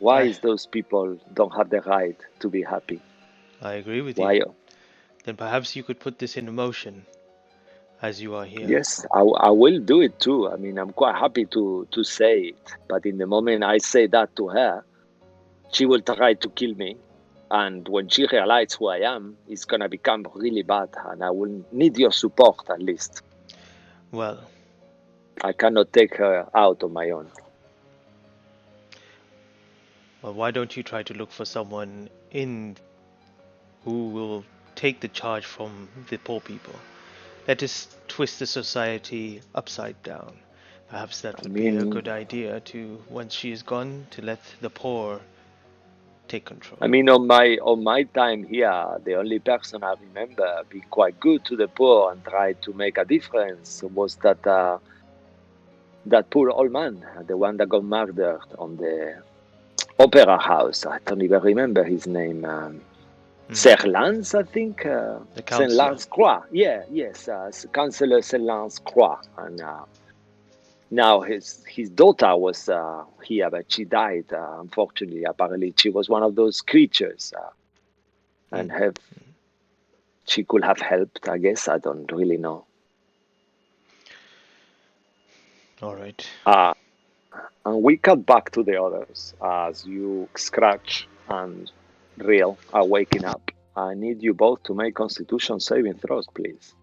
Why is those people don't have the right to be happy? I agree with you. Why? Then perhaps you could put this into motion as you are here. Yes, I will do it too. I mean, I'm quite happy to say it. But in the moment I say that to her, she will try to kill me. And when she realizes who I am, it's going to become really bad. And I will need your support at least. Well, I cannot take her out on my own. why don't you try to look for someone in who will take the charge from the poor people? Let us twist the society upside down. Perhaps that I would be a mean, good idea to, once she is gone, to let the poor take control. on my time here, the only person I remember being quite good to the poor and tried to make a difference was that poor old man, the one that got murdered on the opera house. I don't even remember his name. Saint Lance, I think. The Saint counselor. Lance Croix. Yeah, yes. Councillor Saint Lance Croix. And now his daughter was here, but she died, unfortunately. Apparently, she was one of those creatures. And she could have helped, I guess. I don't really know. All right. And we cut back to the others as you, Scratch and Real, are waking up. I need you both to make Constitution saving throws, please.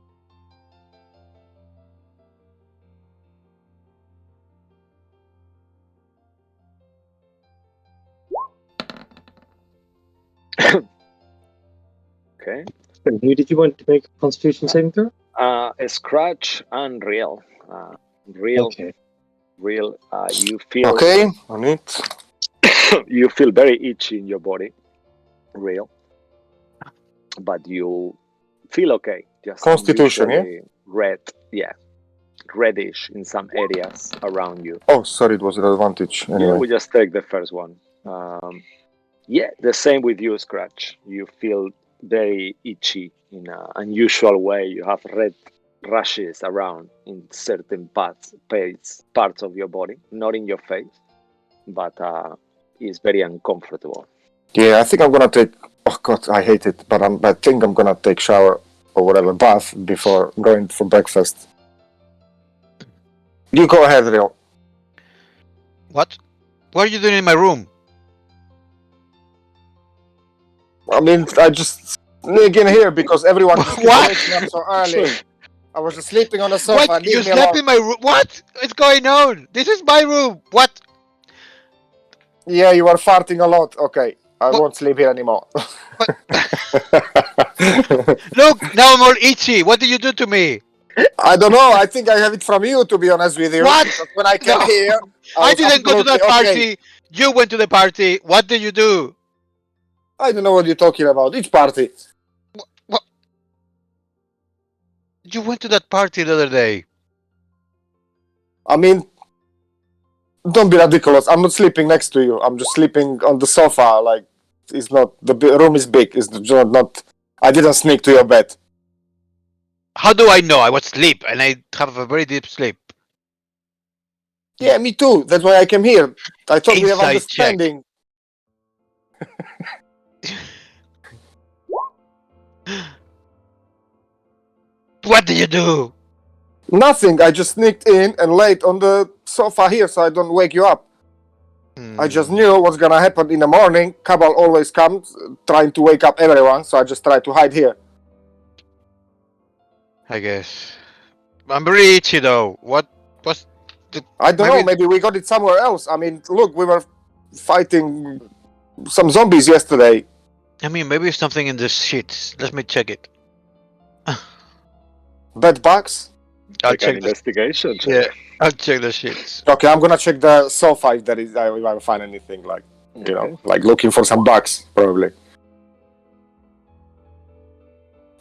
Okay. And who did you want to make a Constitution saving throw? Scratch and Real. Real, Okay. Real. You feel Okay, on it. you feel very itchy in your body, Real, but you feel okay. Just Constitution, yeah? unusually red, reddish in some areas around you. Oh, sorry, it was an advantage. Yeah, Anyway. we just take the first one. The same with you, Scratch. You feel very itchy in an unusual way. You have red rashes around in certain parts of your body, not in your face, but it's very uncomfortable. Yeah, I think I'm gonna take. Oh God, I hate it, but I think I'm gonna take shower or whatever bath before going for breakfast. You go ahead, Real. What? What are you doing in my room? I mean, I just sneak in here because everyone just keeps What? waking up so early. I was just sleeping on the sofa. What? Leave You me slept alone. in my room? What? What's going on? This is my room. What? Yeah, you are farting a lot. Okay, I What? won't sleep here anymore. What? Look, now I'm all itchy. What did you do to me? I don't know. I think I have it from you, to be honest with you. What? Because when I came No. here, I was didn't go to that absolutely party. okay. You went to the party. What did you do? I don't know what you're talking about. Which party? What? You went to that party the other day. I mean, don't be ridiculous. I'm not sleeping next to you. I'm just sleeping on the sofa. Like, it's not, the room is big. It's not, I didn't sneak to your bed. How do I know? I was asleep and I have a very deep sleep. Yeah, me too. That's why I came here. I thought we have Inside check. understanding. What did you do? Nothing. I just sneaked in and laid on the sofa here so I don't wake you up. I just knew what's gonna happen in the morning. Cabal always comes trying to wake up everyone, so I just tried to hide here. I guess. I'm very itchy though. What was the... I don't know, maybe we got it somewhere else. I mean, look, we were fighting some zombies yesterday. I mean, maybe it's something in the sheets. Let me check it. Bed bugs? I'll Like an check the... investigation. Yeah, I'll check the sheets. Okay, I'm gonna check the sofa if there is, if I find anything, like, you know, like looking for some bugs, probably.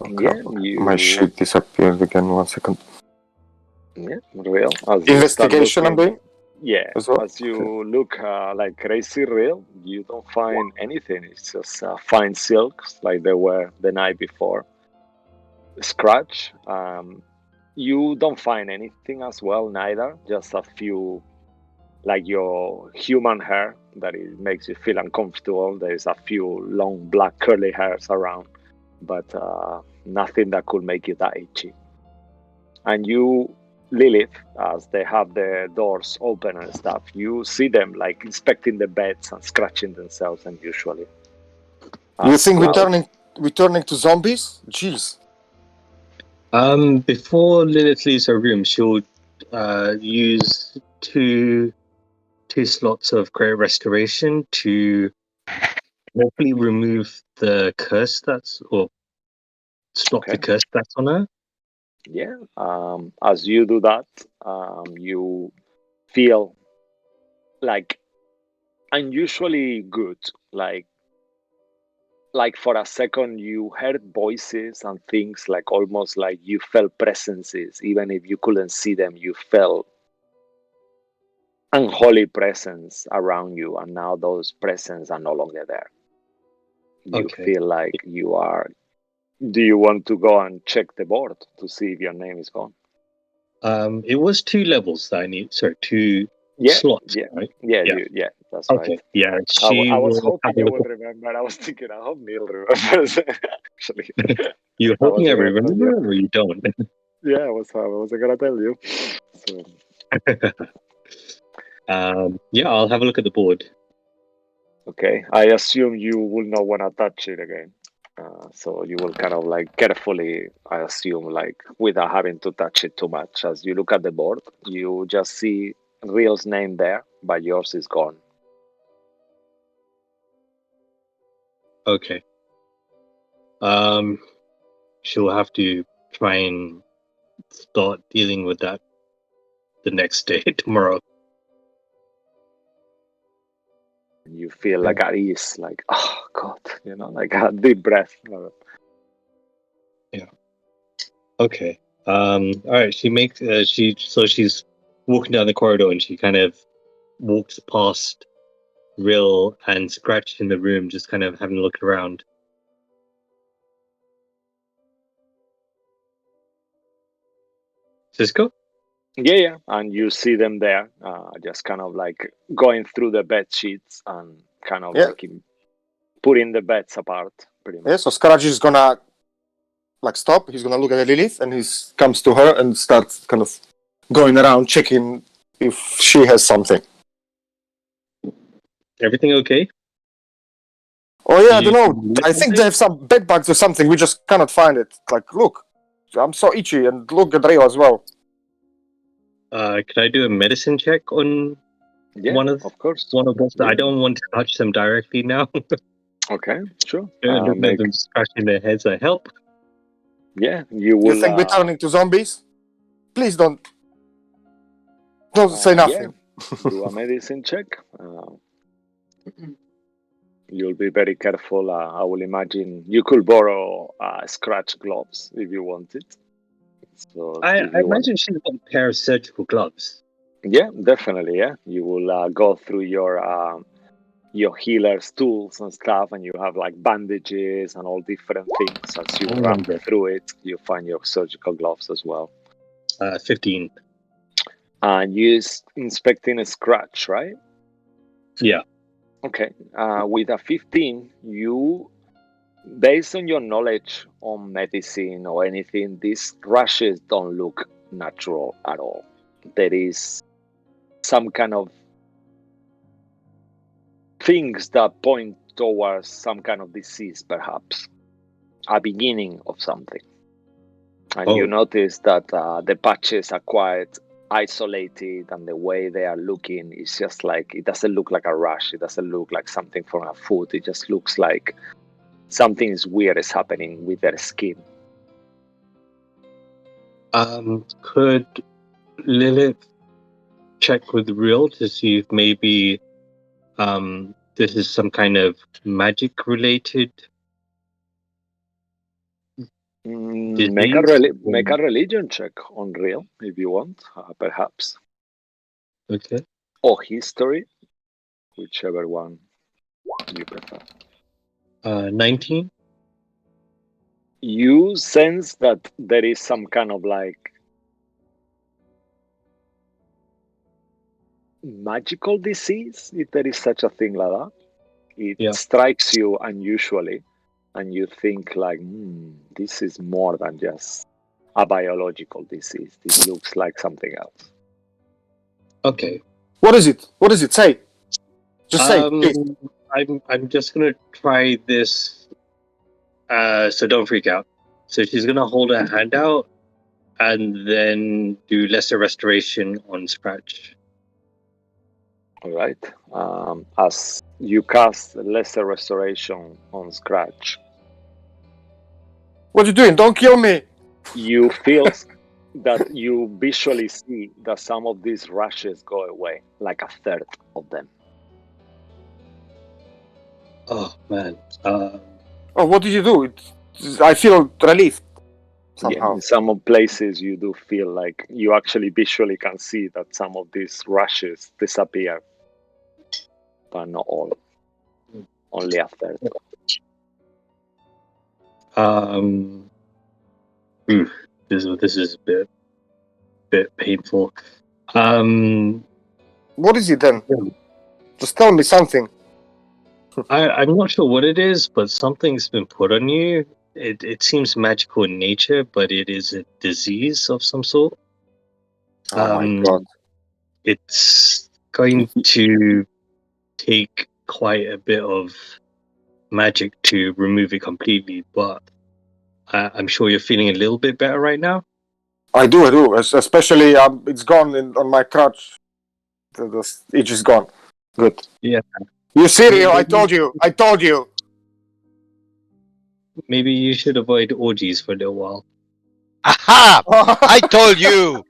Okay. Yeah, My sheet disappeared again, 1 second. Yeah, Real. As you Investigation, I'm start looking, doing? yeah, as well? as you look like crazy, Real, you don't find anything. It's just fine silks like they were the night before. Scratch. You don't find anything as well, neither. Just a few, like your human hair that it makes you feel uncomfortable. There's a few long black curly hairs around, but nothing that could make you that itchy. And you, Lilith, as they have the doors open and stuff, you see them like inspecting the beds and scratching themselves unusually. You think Cloud. we're turning to zombies? Jeez. Before Lilith leaves her room, she'll use two slots of Great Restoration to hopefully remove the curse or stop the curse that's on her. Yeah. As you do that, you feel like unusually good. Like for a second you heard voices and things, like almost like you felt presences, even if you couldn't see them. You felt unholy presence around you, and now those presence are no longer there. You feel like you are. Do you want to go and check the board to see if your name is gone? It was 2 levels that I need. Sorry, 2 slots. Yeah, right? yeah, that's Okay. right. Yeah, I was will hoping you would remember. I was thinking, I hope Neil remembers. Actually, you're hoping I remember, or you don't? Yeah, I was gonna tell you. So, Yeah, I'll have a look at the board. Okay, I assume you will not want to touch it again. So you will kind of like carefully, I assume, like without having to touch it too much. As you look at the board, you just see Real's name there, but yours is gone. Okay. She'll have to try and start dealing with that the next day, tomorrow. You feel like at ease, like, oh God, like a deep breath. Okay. All right. She's walking down the corridor and she kind of walks past Rill and Scratch in the room, just kind of having a look around. Cisco? Yeah, and you see them there, just kind of like going through the bed sheets and kind of like putting the beds apart, pretty much. Yeah, so Scratch is gonna like stop. He's gonna look at Lilith, and he comes to her and starts kind of going around checking if she has something. Everything okay? Oh yeah, I don't know. I think they have some bed bugs or something. We just cannot find it. Like, look, I'm so itchy, and look at Rio as well. Could I do a medicine check on one of course. us? I don't want to touch them directly now. Okay, sure. Looking at them scratching their heads, I help. Yeah, you will. You think we're turning to zombies? Please don't say nothing. Yeah. Do a medicine check. You'll be very careful. I will imagine you could borrow Scratch gloves if you wanted. So I imagine she's got a pair of surgical gloves. Yeah, definitely. Yeah, you will go through your healer's tools and stuff, and you have like bandages and all different things. As you run through it, you find your surgical gloves as well. 15. And you inspecting a Scratch, right? Yeah. Okay. With a 15, you, based on your knowledge on medicine or anything, these rashes don't look natural at all. There is some kind of things that point towards some kind of disease, perhaps a beginning of something. And you notice that the patches are quite isolated, and the way they are looking is just like, it doesn't look like a rash, it doesn't look like something from a foot, it just looks like something weird is happening with their skin. Could Lilith check with Real to see if maybe this is some kind of magic related Make a religion check on Real if you want, perhaps. Okay. Or history, whichever one you prefer. 19. You sense that there is some kind of like magical disease, if there is such a thing like that. It strikes you unusually, and you think like, this is more than just a biological disease. This looks like something else. Okay. What is it? What does it say? Just say, please. I'm just gonna try this. So don't freak out. So she's gonna hold her hand out and then do lesser restoration on Scratch. All right. As you cast lesser restoration on Scratch, what are you doing? Don't kill me. You feel that you visually see that some of these rashes go away, like a third of them. Oh man. What did you do? I feel relieved somehow. Yeah, in some places you do feel like you actually visually can see that some of these rashes disappear, but not all. Only a third. This is a bit painful. What is it then? Just tell me something. I'm not sure what it is, but something's been put on you. It seems magical in nature, but it is a disease of some sort. Oh my god. it's going to take quite a bit of magic to remove it completely, but I'm sure you're feeling a little bit better right now. I do. Especially, it's gone on my crutch. The itch is gone. Good. Yeah. You see, Rio, I told you. Maybe you should avoid orgies for a little while. Aha! I told you.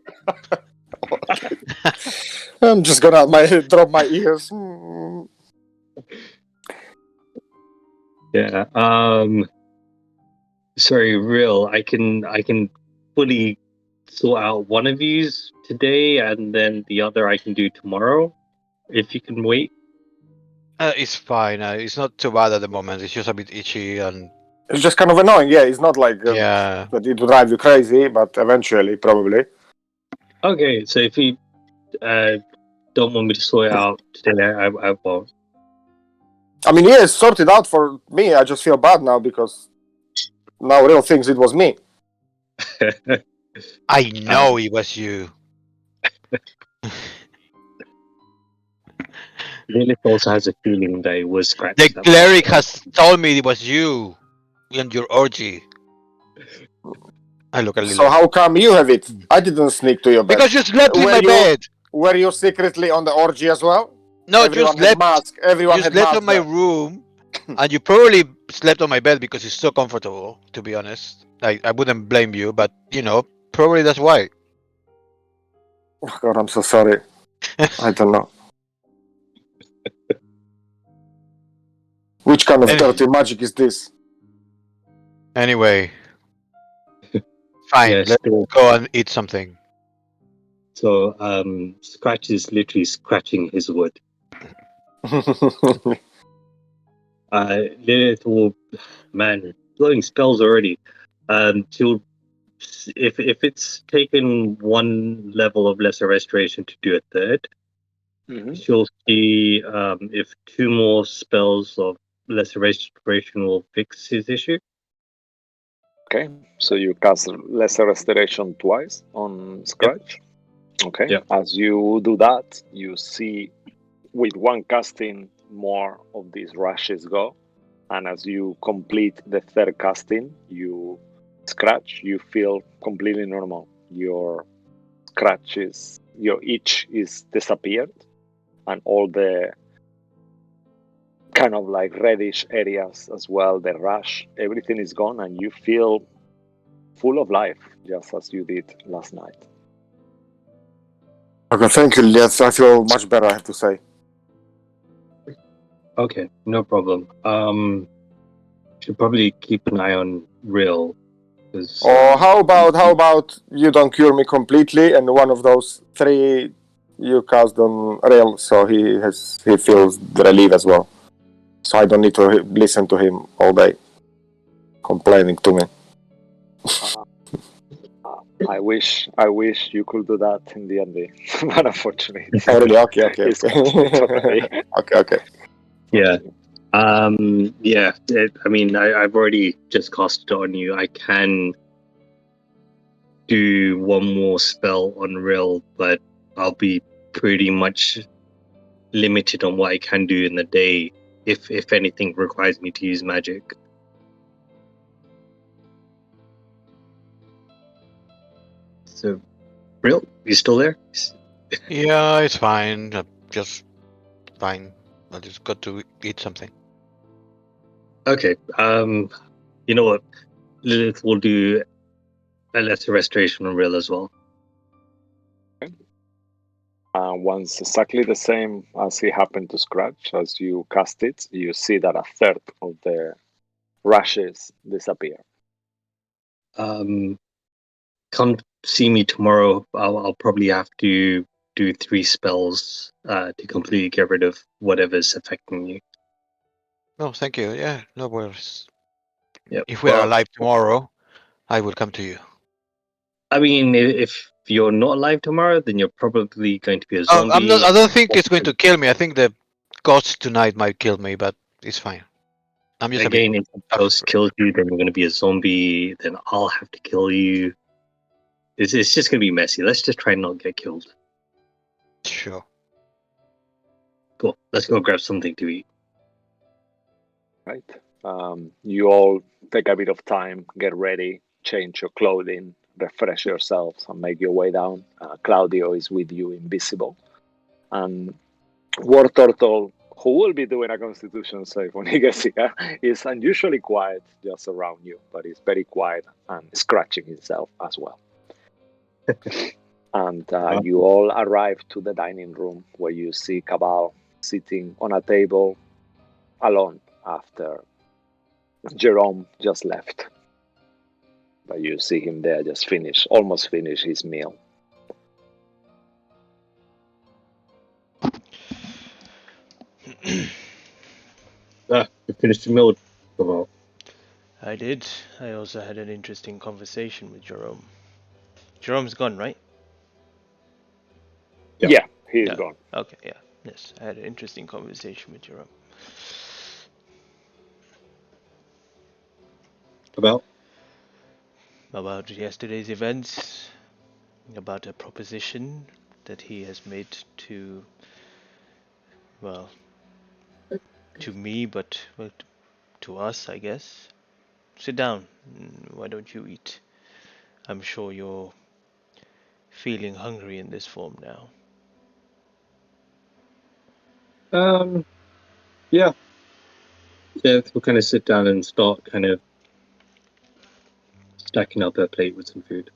I'm just gonna drop my ears. Yeah. Sorry, real. I can fully sort out one of these today, and then the other I can do tomorrow. If you can wait. It's fine. It's not too bad at the moment. It's just a bit itchy and It's just kind of annoying. Yeah, it's not like yeah. that it would drive you crazy, but eventually, probably. Okay, so if you don't want me to sort it out today, I won't. I mean, yeah, it's sorted out for me. I just feel bad now because now Real thinks it was me. I know it was you. Lilith also has a feeling that it was scratched. The cleric has told me it was you and your orgy. I look at Lilith. So how come you have it? I didn't sneak to your bed. Because you slept in my bed. Were you secretly on the orgy as well? No, Everyone you had mask. Everyone you had slept mask on my there. room, and you probably slept on my bed because it's so comfortable. To be honest, I wouldn't blame you, but probably that's why. Oh God, I'm so sorry. I don't know. Which kind of dirty magic is this? Anyway, fine. Yes, Let's go and eat something. So, Scratch is literally scratching his wood. Lilith will, man, blowing spells already. She'll, if it's taken one level of lesser restoration to do a third, she'll see if two more spells of lesser restoration will fix his issue. Okay, so you cast lesser restoration twice on Scratch. Yep. Okay, yep. As you do that, you see with one casting more of these rashes go, and as you complete the third casting, you feel completely normal. Your scratches, your itch is disappeared, and all the kind of like reddish areas as well, the rash, everything is gone, and you feel full of life, just as you did last night. Okay, thank you, Lilith. I feel much better, I have to say. Okay, no problem. Should probably keep an eye on Real. Or how about you don't cure me completely, and one of those three you cast on Real, so he feels the relief as well. So I don't need to listen to him all day complaining to me. I wish you could do that in D&D, but unfortunately. Oh, really? Okay. Okay. Yeah. Yeah. I mean, I've already just cast it on you. I can do one more spell on Real, but I'll be pretty much limited on what I can do in the day if anything requires me to use magic. So, Real, you still there? Yeah, it's fine. Just fine. I just got to eat something. Okay. You know what? Lilith will do a lesser restoration on Real as well. Okay. Once exactly the same as it happened to Scratch, as you cast it, you see that a third of the rashes disappear. Come see me tomorrow. I'll probably have to do 3 spells to completely get rid of whatever's affecting you. No, thank you. Yeah, no worries. Yep. If we are alive tomorrow, I will come to you. I mean, if you're not alive tomorrow, then you're probably going to be a zombie. I don't think it's going to kill me. I think the ghost tonight might kill me, but it's fine. I'm just again, if the ghost kills you, then you're going to be a zombie. Then I'll have to kill you. It's just going to be messy. Let's just try and not get killed. Sure. Cool. Let's go grab something to eat. Right. You all take a bit of time, get ready, change your clothing, refresh yourselves, and make your way down. Claudio is with you, invisible. And War Turtle, who will be doing a constitution save when he gets here, is unusually quiet just around you, but he's very quiet and scratching himself as well. And you all arrive to the dining room where you see Cabal sitting on a table alone after Jerome just left. But you see him there just almost finish his meal. You finished the meal. Well, I did. I also had an interesting conversation with Jerome. Jerome's gone, right? Yeah, he's Yeah. gone. Okay, yeah. Yes, I had an interesting conversation with Jerome. About yesterday's events, about a proposition that he has made to, well, to me, but to us, I guess. Sit down. Why don't you eat? I'm sure you're feeling hungry in this form now. Yeah. We'll kind of sit down and start kind of stacking up a plate with some food.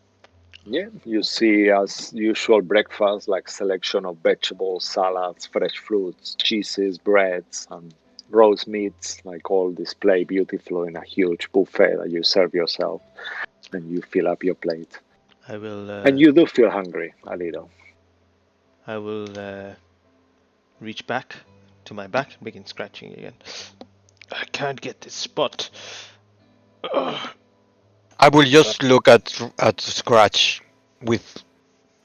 Yeah, you see as usual breakfast, like selection of vegetables, salads, fresh fruits, cheeses, breads, and roast meats, like all displayed beautifully in a huge buffet that you serve yourself, and you fill up your plate. I will. And you do feel hungry a little. I will reach back to my back and begin scratching again. I can't get this spot. Ugh. I will just look at Scratch with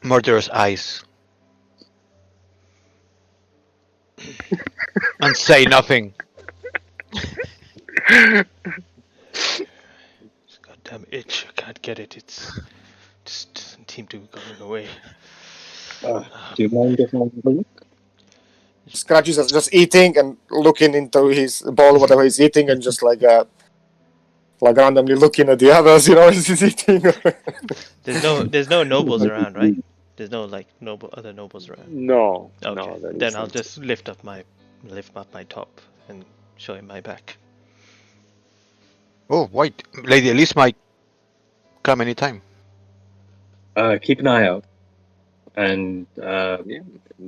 murderous eyes and say nothing. This goddamn itch. I can't get it. It just doesn't seem to be going away. Do you mind if I have a look? Scratch is just eating and looking into his bowl, whatever he's eating, and just like randomly looking at the others, as he's eating. There's no nobles around, right? There's no other nobles around. No, Okay. no, there Then I'll isn't. just lift up my top and show him my back. Oh, wait. Lady Elise might come anytime. Keep an eye out. And Yeah,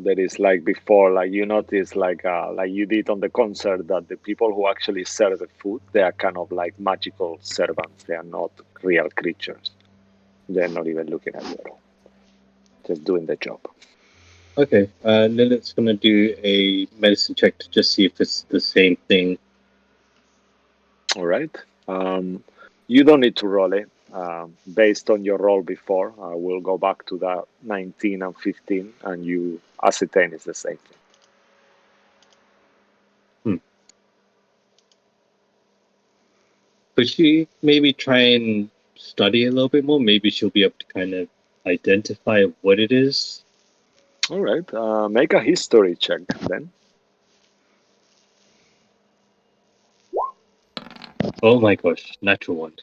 that is like before, like you notice, like you did on the concert, that the people who actually serve the food, they are kind of like magical servants. They are not real creatures. They're not even looking at you at all. Just doing the job. okay, Lilith's gonna do a medicine check to just see if it's the same thing. All right. You don't need to roll it. Based on your roll before, we'll go back to that 19 and 15, and you ascertain it's the same thing. Could she maybe try and study a little bit more? Maybe she'll be able to kind of identify what it is. All right. Make a history check then. Oh my gosh, natural one.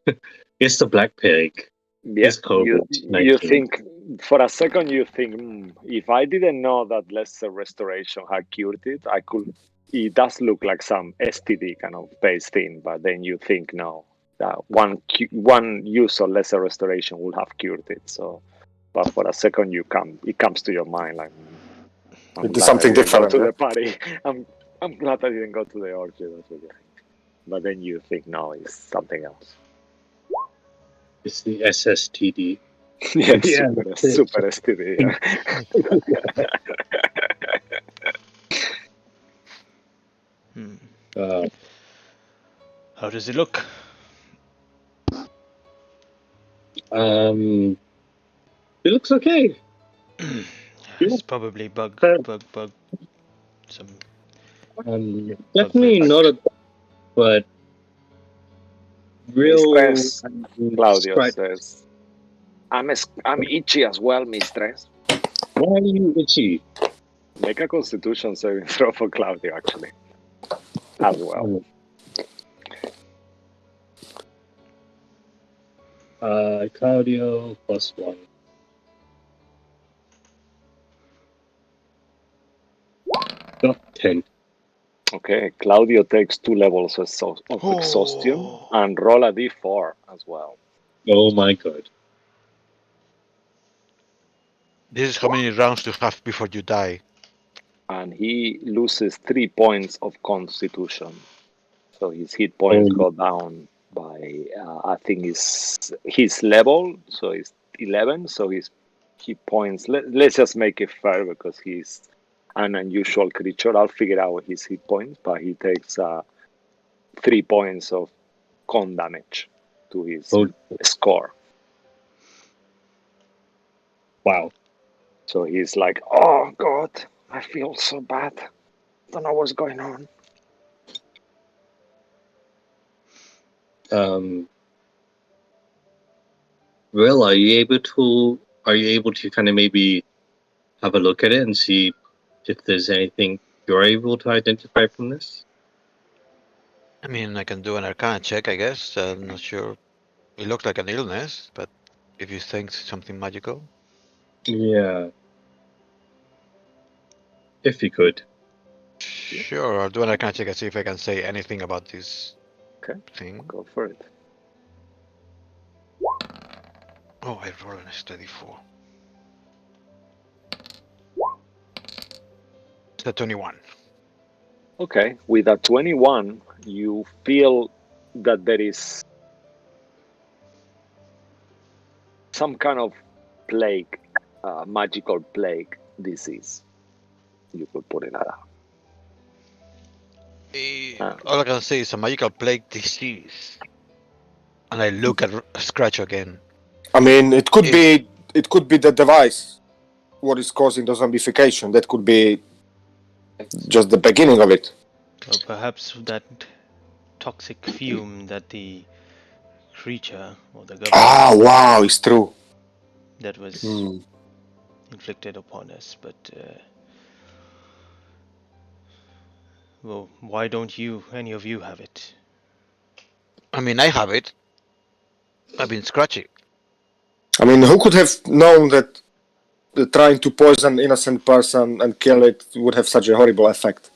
It's the black pig. Yes, It's COVID. you think for a second, you think, if I didn't know that lesser restoration had cured it, I could. It does look like some STD kind of based thing, but then you think no, that one use of lesser restoration would have cured it. So, but for a second, it comes to your mind like, I'm It is glad something I didn't different, go to yeah? the party. I'm glad I didn't go to the orgy. That's what you think. But then you think no, it's something else. It's the SSTD. Yeah, Yeah, super STD. Yeah. How does it look? It looks okay. It's probably bug. Some. Definitely not a, but real. Mistress, Claudio Scratch. says, I'm itchy as well, mistress. Why are you itchy? Make a Constitution saving throw for Claudio, actually, as well. Claudio +1. Got 10. Okay, Claudio takes 2 levels of exhaustion and roll a d4 as well. Oh my god. This is how many rounds you have before you die. And he loses 3 points of Constitution. So his hit points go down by, I think, his level, so it's 11. So his hit points, let's just make it fair because he's an unusual creature. I'll figure out his hit points, but he takes 3 points of con damage to his score. Wow. So he's like, oh god, I feel so bad. Don't know what's going on. Will, are you able to kind of maybe have a look at it and see if there's anything you're able to identify from this? I mean, I can do an Arcana check, I guess. I'm not sure. It looks like an illness, but if you think something magical. Yeah. If you could. Sure, I'll do an Arcana check and see if I can say anything about this thing. Go for it. Oh, I rolled a steady 4. It's a 21. Okay, with a 21, you feel that there is some kind of plague, magical plague disease. You could put it like that. All I can say is a magical plague disease. And I look at Scratch again. I mean, it could be the device what is causing the zombification. That could be just the beginning of it. Or perhaps that toxic fume that the creature or the government. Ah, wow, it's true. That was inflicted upon us, but well, why don't any of you have it? I mean, I have it. I've been scratchy. I mean, who could have known that trying to poison an innocent person and kill it would have such a horrible effect?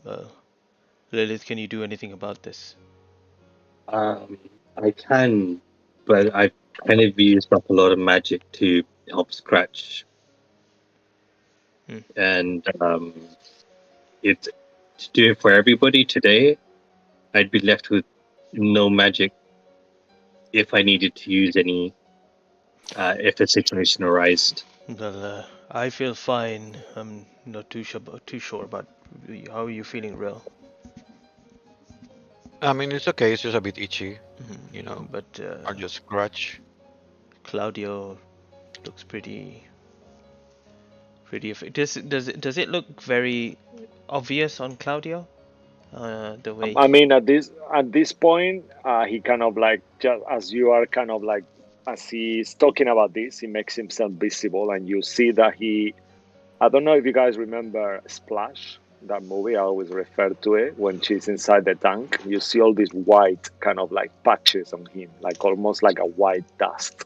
Well, Lilith, can you do anything about this? I can, but I've kind of used up a lot of magic to help Scratch. And to do it for everybody today, I'd be left with no magic if I needed to use any, if the situation arises. Well, I feel fine. I'm not too sure about how are you feeling, Real. I mean, it's okay. It's just a bit itchy, you know. But I'll just scratch. Claudio looks pretty. Does it look very obvious on Claudio? The way. I mean, at this point, he kind of like, just as you are kind of like, as he's talking about this, he makes himself visible, and you see that I don't know if you guys remember Splash, that movie. I always refer to it when she's inside the tank. You see all these white kind of like patches on him, like almost like a white dust,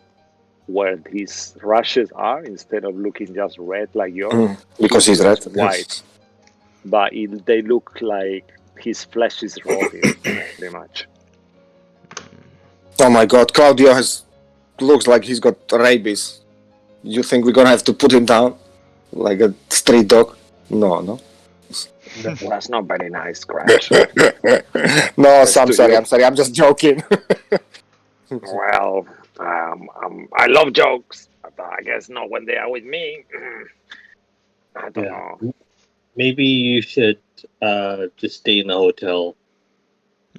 where his rashes are, instead of looking just red like yours. Because he's red. White. But they look like his flesh is rotting, pretty much. Oh my god, Claudio looks like he's got rabies. You think we're gonna have to put him down? Like a street dog? No. That's not very nice, Scratch. No, I'm sorry, I'm just joking. Well, I love jokes, but I guess not when they are with me. I don't know. Maybe you should just stay in the hotel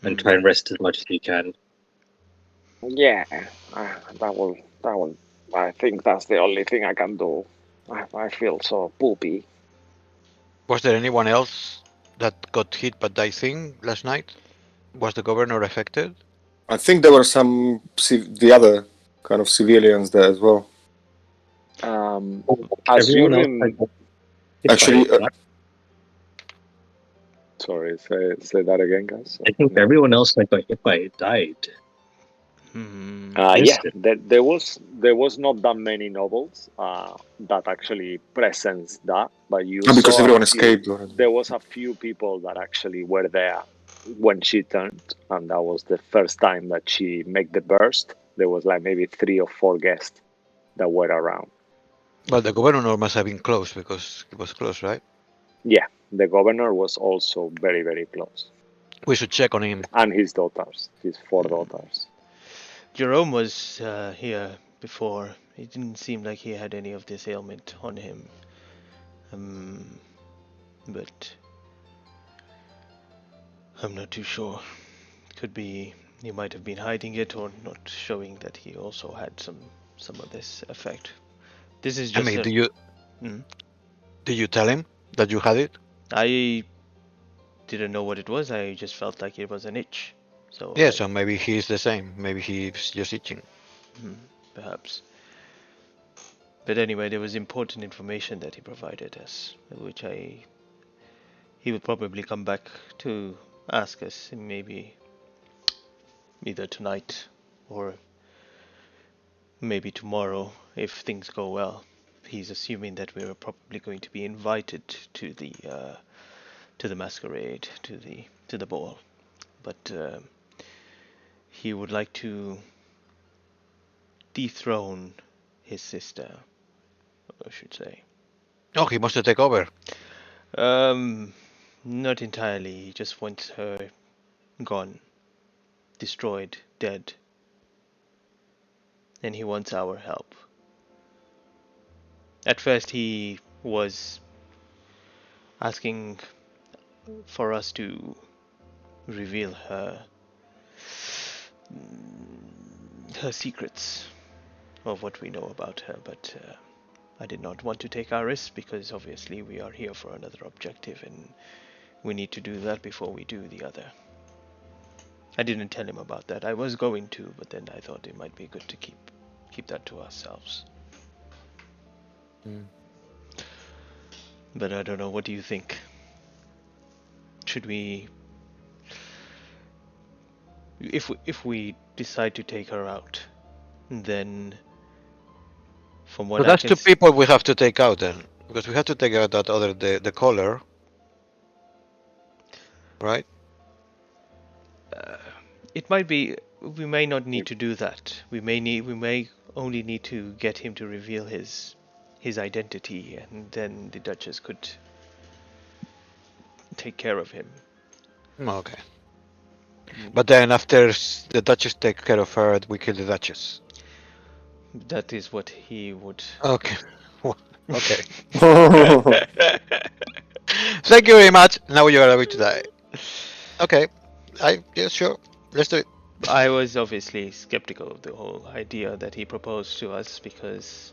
and try and rest as much as you can. Yeah, that will. I think that's the only thing I can do. I feel so poopy. Was there anyone else that got hit by that thing last night? Was the governor affected? I think there were some the other kind of civilians there as well. Everyone else Assuming, got hit Actually, by it. sorry, say that again, guys. I think everyone else that got hit by it died. Hmm. Yeah, Instant. there was not that many novels that actually presents that, but you because saw everyone a few. escaped already. There was a few people that actually were there when she turned, and that was the first time that she made the burst. There was like maybe 3 or 4 guests that were around. But the governor must have been close because it was close, right? Yeah, the governor was also very, very close, We should check on him. and his daughters, his 4 daughters. Jerome was here before. It didn't seem like he had any of this ailment on him. But I'm not too sure. Could be he might have been hiding it or not showing that he also had some of this effect. This is I just mean, a. did you tell him that you had it? I didn't know what it was. I just felt like it was an itch. So Yeah, so maybe he's the same. Maybe he's just itching. perhaps. But anyway, there was important information that he provided us, which he would probably come back to ask us maybe either tonight or maybe tomorrow if things go well. He's assuming that we're probably going to be invited to the masquerade, to the ball, but he would like to dethrone his sister, I should say. Oh, he wants to take over. Not entirely. He just wants her gone, destroyed, dead, and he wants our help. At first, he was asking for us to reveal her secrets of what we know about her, but I did not want to take our risks because obviously we are here for another objective and we need to do that before we do the other. I didn't tell him about that. I was going to, but then I thought it might be good to keep that to ourselves. But I don't know. What do you think? Should we, if we decide to take her out, then from what But I that's can two people we have to take out then, because we have to take out that other the caller, right? it might be we may not need to do that. We may only need to get him to reveal his identity, and then the Duchess could take care of him. Okay. But then after the Duchess take care of her, we kill the Duchess. That is what he would. Okay. Okay. Thank you very much. Now you are ready to die. Okay. Yeah, sure. Let's do it. I was obviously skeptical of the whole idea that he proposed to us because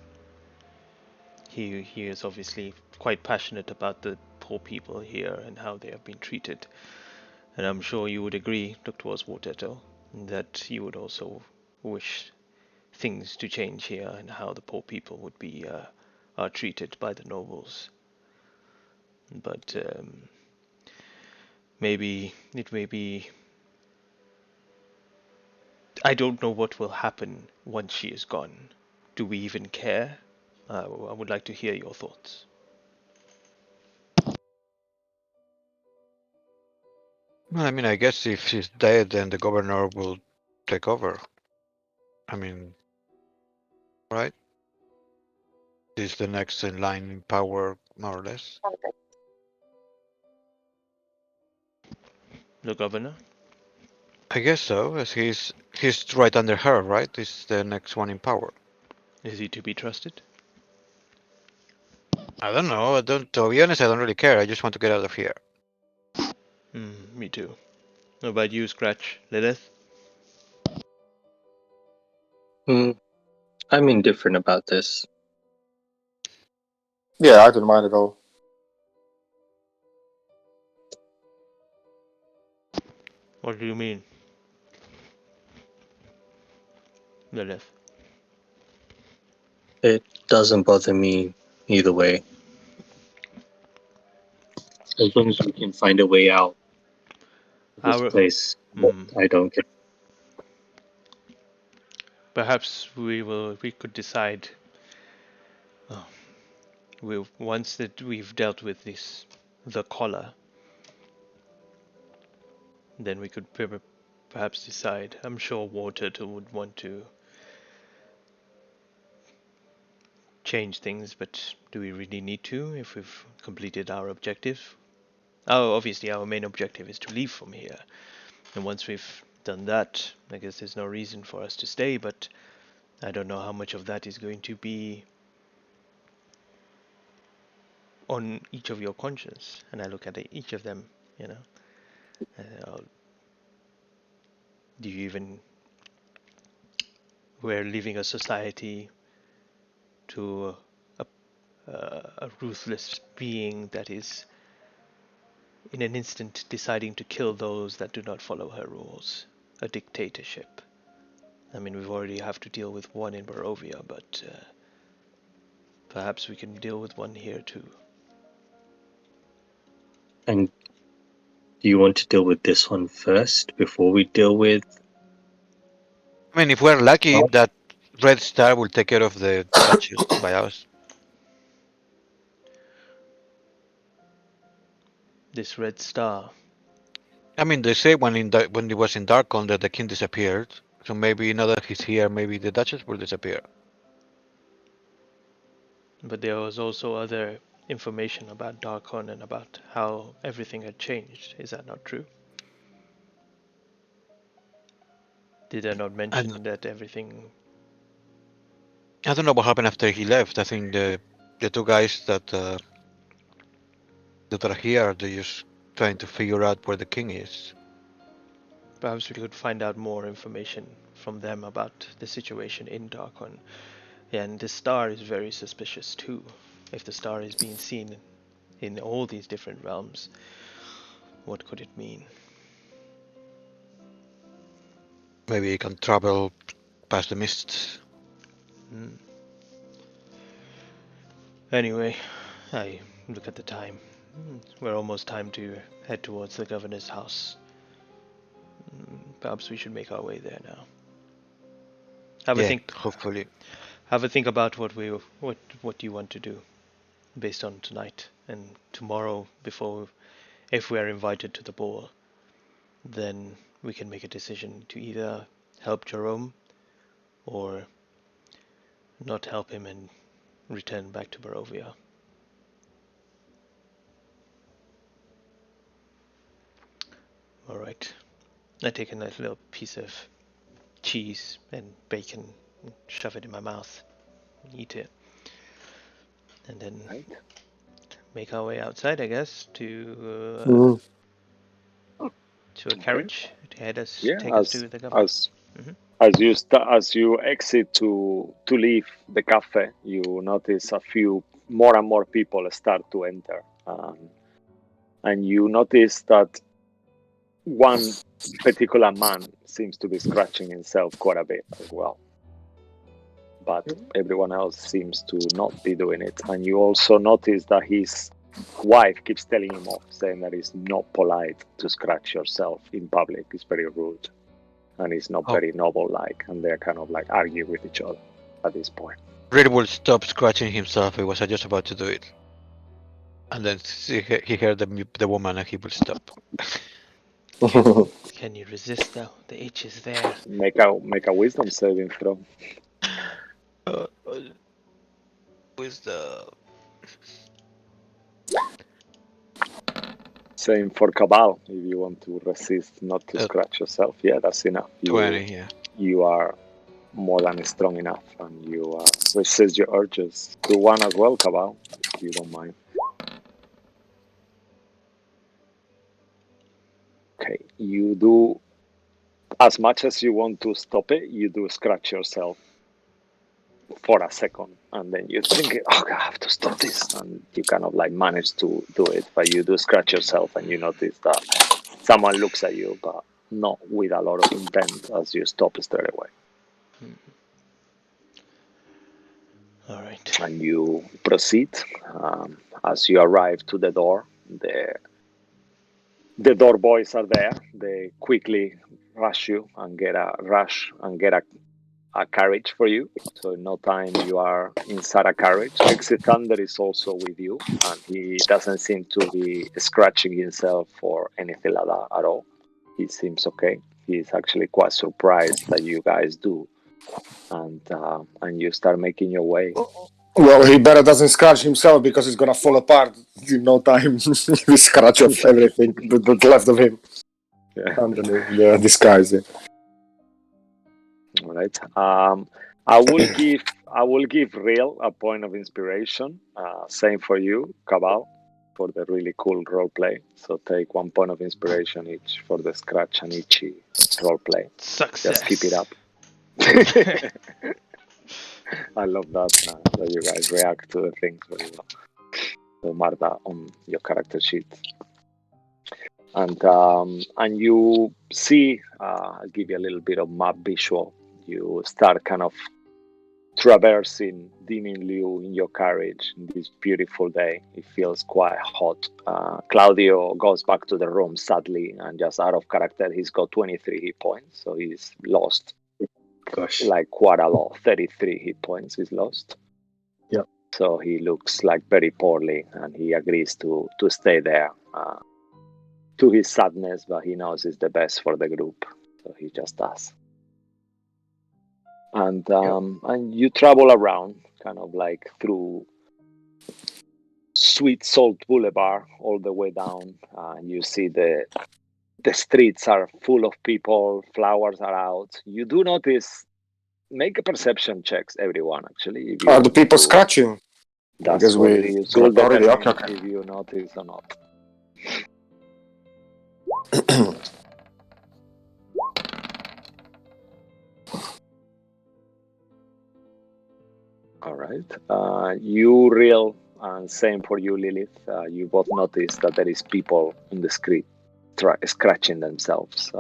he is obviously quite passionate about the poor people here and how they have been treated. And I'm sure you would agree, Dr. Oswald, that you would also wish things to change here and how the poor people would be are treated by the nobles. But maybe it may be. I don't know what will happen once she is gone. Do we even care? I would like to hear your thoughts. Well, I mean, I guess if she's dead, then the governor will take over. I mean, right? He's the next in line in power, more or less. The governor? I guess so, as he's right under her, right? He's the next one in power. Is he to be trusted? I don't know. I don't. To be honest, I don't really care. I just want to get out of here. Me too. What about you, Scratch? Lilith? I'm indifferent about this. Yeah, I don't mind at all. What do you mean? Lilith? It doesn't bother me either way. As long as we can find a way out of this Our place, I don't care. perhaps we could decide. Once that we've dealt with the collar, then we could perhaps decide. I'm sure Waterton would want to change things, but do we really need to if we've completed our objective? Oh, obviously our main objective is to leave from here. And once we've done that, I guess there's no reason for us to stay, but I don't know how much of that is going to be on each of your conscience. And I look at each of them, you know. Do you even... We're leaving a society to a ruthless being that is in an instant deciding to kill those that do not follow her rules. A dictatorship. I mean, we've already have to deal with one in Barovia, but perhaps we can deal with one here too. And do you want to deal with this one first before we deal with... I mean, if we're lucky, that Red Star will take care of the Duchess by us. This red star. I mean, they say when it was in Darkon that the king disappeared. So maybe now that he's here, maybe the Duchess will disappear. But there was also other information about Darkon and about how everything had changed. Is that not true? Did I not mention that everything... I don't know what happened after he left. I think the two guys that are here, they're just trying to figure out where the king is. Perhaps we could find out more information from them about the situation in Darkon. And the star is very suspicious too. If the star is being seen in all these different realms, what could it mean? Maybe he can travel past the mists. Anyway, I look at the time. We're almost time to head towards the governor's house. Perhaps we should make our way there now. Have a think. Hopefully. Have a think about what you want to do, based on tonight and tomorrow. If we are invited to the ball, then we can make a decision to either help Jerome or not help him and return back to Barovia. Alright. I take a nice little piece of cheese and bacon and shove it in my mouth and eat it. And then make our way outside, I guess, to a carriage to take us to the governor. As you exit to leave the cafe, you notice a few more and more people start to enter, and you notice that one particular man seems to be scratching himself quite a bit as well, but everyone else seems to not be doing it. And you also notice that his wife keeps telling him off, saying that it's not polite to scratch yourself in public. It's very rude. And it's not very noble-like, and they're kind of like arguing with each other at this point. Reed will stop scratching himself. He was just about to do it, and then he heard the woman, and he will stop. Can you resist though? The itch is there. Make a wisdom saving throw. Wisdom. Same for Cabal, if you want to resist not to scratch yourself. Yeah, that's enough. 20, yeah. You are more than strong enough, and you resist your urges. Do one as well, Cabal, if you don't mind. Okay, you do as much as you want to stop it. You do scratch yourself for a second, and then you think, oh, I have to stop this, and you kind of like manage to do it, but you do scratch yourself, and you notice that someone looks at you, but not with a lot of intent, as you stop straight away. All right. And you proceed. As you arrive to the door, the door boys are there. They quickly rush and get a carriage for you. So in no time you are inside a carriage. Exit Thunder is also with you, and he doesn't seem to be scratching himself or anything like that at all. He seems okay. He's actually quite surprised that you guys do, and you start making your way. Well, he better doesn't scratch himself because he's gonna fall apart in no time. We scratch off everything that's left of him Yeah. underneath the disguise. Yeah. All right. I will give Real a point of inspiration. Same for you, Cabal, for the really cool role play. So take 1 point of inspiration each for the Scratch and Itchy role play. Success. Just keep it up. I love that you guys react to the things very well. So Marta on your character sheet. And you see, I'll give you a little bit of map visual. You start kind of traversing Dimming Liu in your carriage in this beautiful day. It feels quite hot. Claudio goes back to the room sadly and just out of character. He's got 23 hit points, so he's lost. Gosh. Like quite a lot. 33 hit points he's lost. Yep. So he looks like very poorly, and he agrees to stay there. To his sadness, but he knows it's the best for the group, so he just does. And you travel around, kind of like through Sweet Salt Boulevard all the way down. You see the streets are full of people, flowers are out. You do notice. Make a perception checks, everyone. Actually, if you Are the want people to. scratching? That's Because what we you scratched will already. determine Okay. if you notice or not. All right. You, Real, and same for you, Lilith. You both notice that there is people in the street scratching themselves.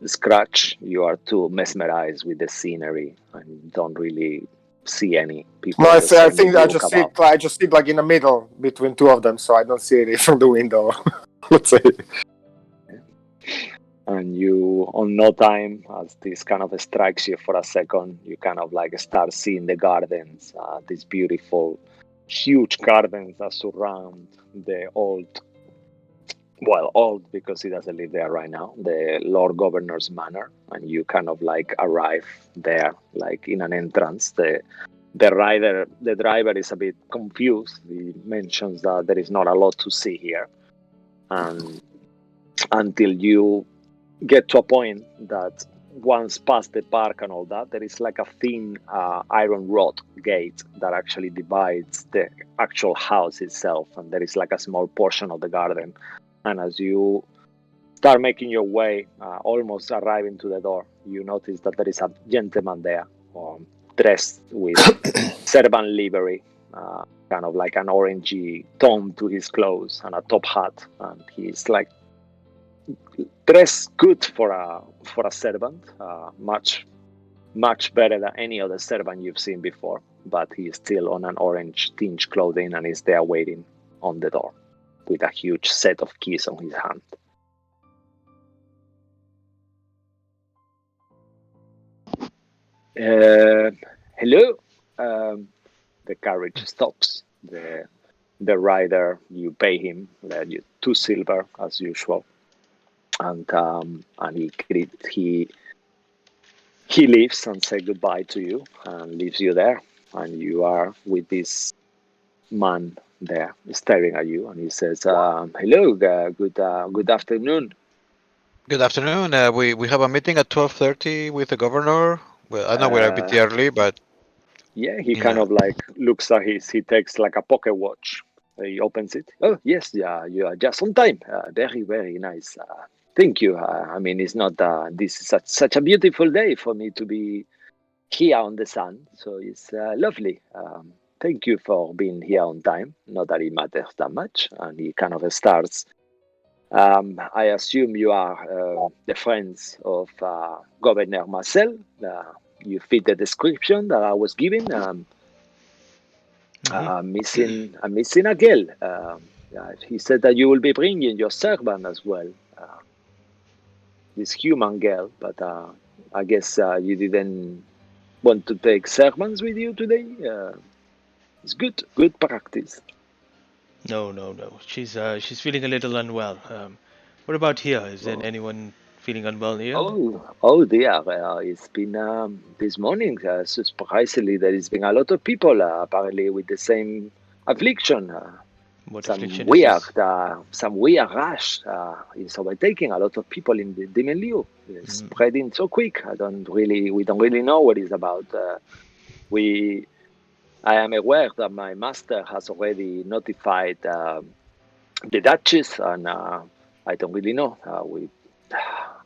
Scratch, you are too mesmerized with the scenery and don't really see any people. No, I the same think with I you, just Cabal. sit like in the middle between two of them, so I don't see it from the window. Let's say. And you, on no time, as this kind of strikes you for a second, you kind of like start seeing the gardens, these beautiful, huge gardens that surround the old because he doesn't live there right now, the Lord Governor's Manor, and you kind of like arrive there, like in an entrance. The driver is a bit confused. He mentions that there is not a lot to see here, and until you get to a point that once past the park and all that, there is like a thin iron rod gate that actually divides the actual house itself, and there is like a small portion of the garden. And as you start making your way, almost arriving to the door, you notice that there is a gentleman there, dressed with servant livery, kind of like an orangey tone to his clothes and a top hat, and he's like dressed good for a servant, much better than any other servant you've seen before. But he's still on an orange tinge clothing and is there waiting on the door with a huge set of keys on his hand. Hello. The carriage stops. The rider, you pay him you 2 silver as usual, and he leaves and say goodbye to you and leaves you there, and you are with this man there staring at you, and he says, "Hello, good afternoon." Good afternoon. We have a meeting at 12:30 with the governor. Well, I know we're a bit Uh, early, but yeah, he you kind know. of like looks at he takes like a pocket watch. He opens it. Oh yes, yeah, you are just on time. Very very nice. Thank you. I mean, it's not. This is such a beautiful day for me to be here on the sun, so it's lovely. Thank you for being here on time. Not that it matters that much. And he kind of starts. I assume you are the friends of Governor Marcel. You fit the description that I was giving. I'm missing a girl. He said that you will be bringing your servant as well, this human girl. But I guess you didn't want to take servants with you today. It's good practice. No. She's feeling a little unwell. What about here? Is there Oh, anyone feeling unwell here? oh dear. It's been this morning. Surprisingly, there has been a lot of people apparently with the same affliction. What Some affliction is weird, this? some weird rash is overtaking a lot of people in the Demon Liu. It's spreading so quick. We don't really know what it's about. I am aware that my master has already notified the Duchess, and I don't really know.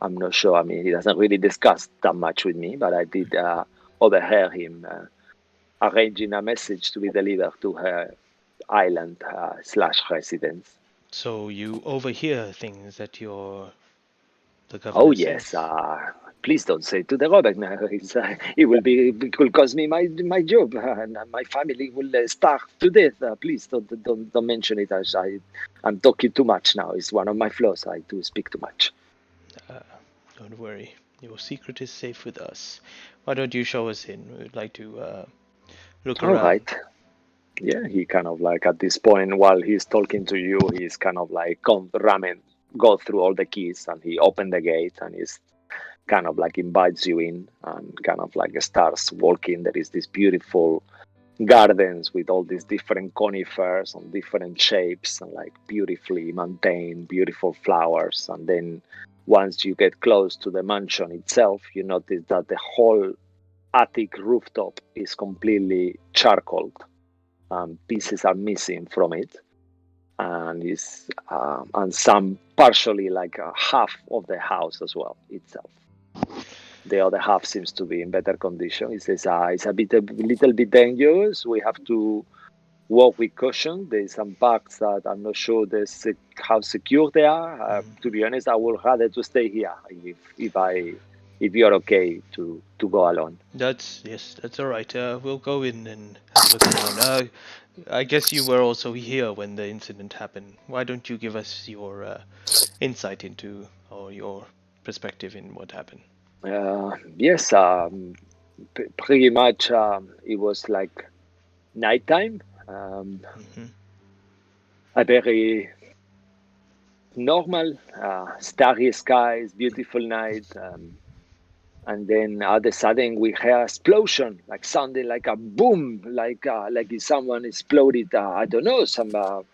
I'm not sure. I mean, he doesn't really discuss that much with me, but I did overhear him arranging a message to be delivered to her island / residence. So you overhear things that the Oh governor yes. says. Please don't say to the Robert now. It will cost me my job, and my family will starve to death. Please don't mention it. As I'm talking too much now. It's one of my flaws. I do speak too much. Don't worry, your secret is safe with us. Why don't you show us in? We would like to look All around. right. Yeah, he kind of like at this point while he's talking to you, he's kind of like go through all the keys, and he opened the gate, and he's kind of like invites you in, and kind of like starts walking. There is this beautiful gardens with all these different conifers on different shapes and like beautifully maintained, beautiful flowers. And then once you get close to the mansion itself, you notice that the whole attic rooftop is completely charcoaled. Pieces are missing from it, and some partially like half of the house as well itself. The other half seems to be in better condition. It says it's a little bit dangerous. We have to walk with caution. There's some parts that I'm not sure how secure they are. To be honest, I would rather to stay here if you're okay to go alone. That's all right. We'll go in and have a look around. I guess you were also here when the incident happened. Why don't you give us your insight into or your perspective in what happened? Yes, pretty much. It was like nighttime. A very normal, starry skies, beautiful night. And then all of a sudden we hear explosion, like sounding like a boom, like if someone exploded. I don't know, some like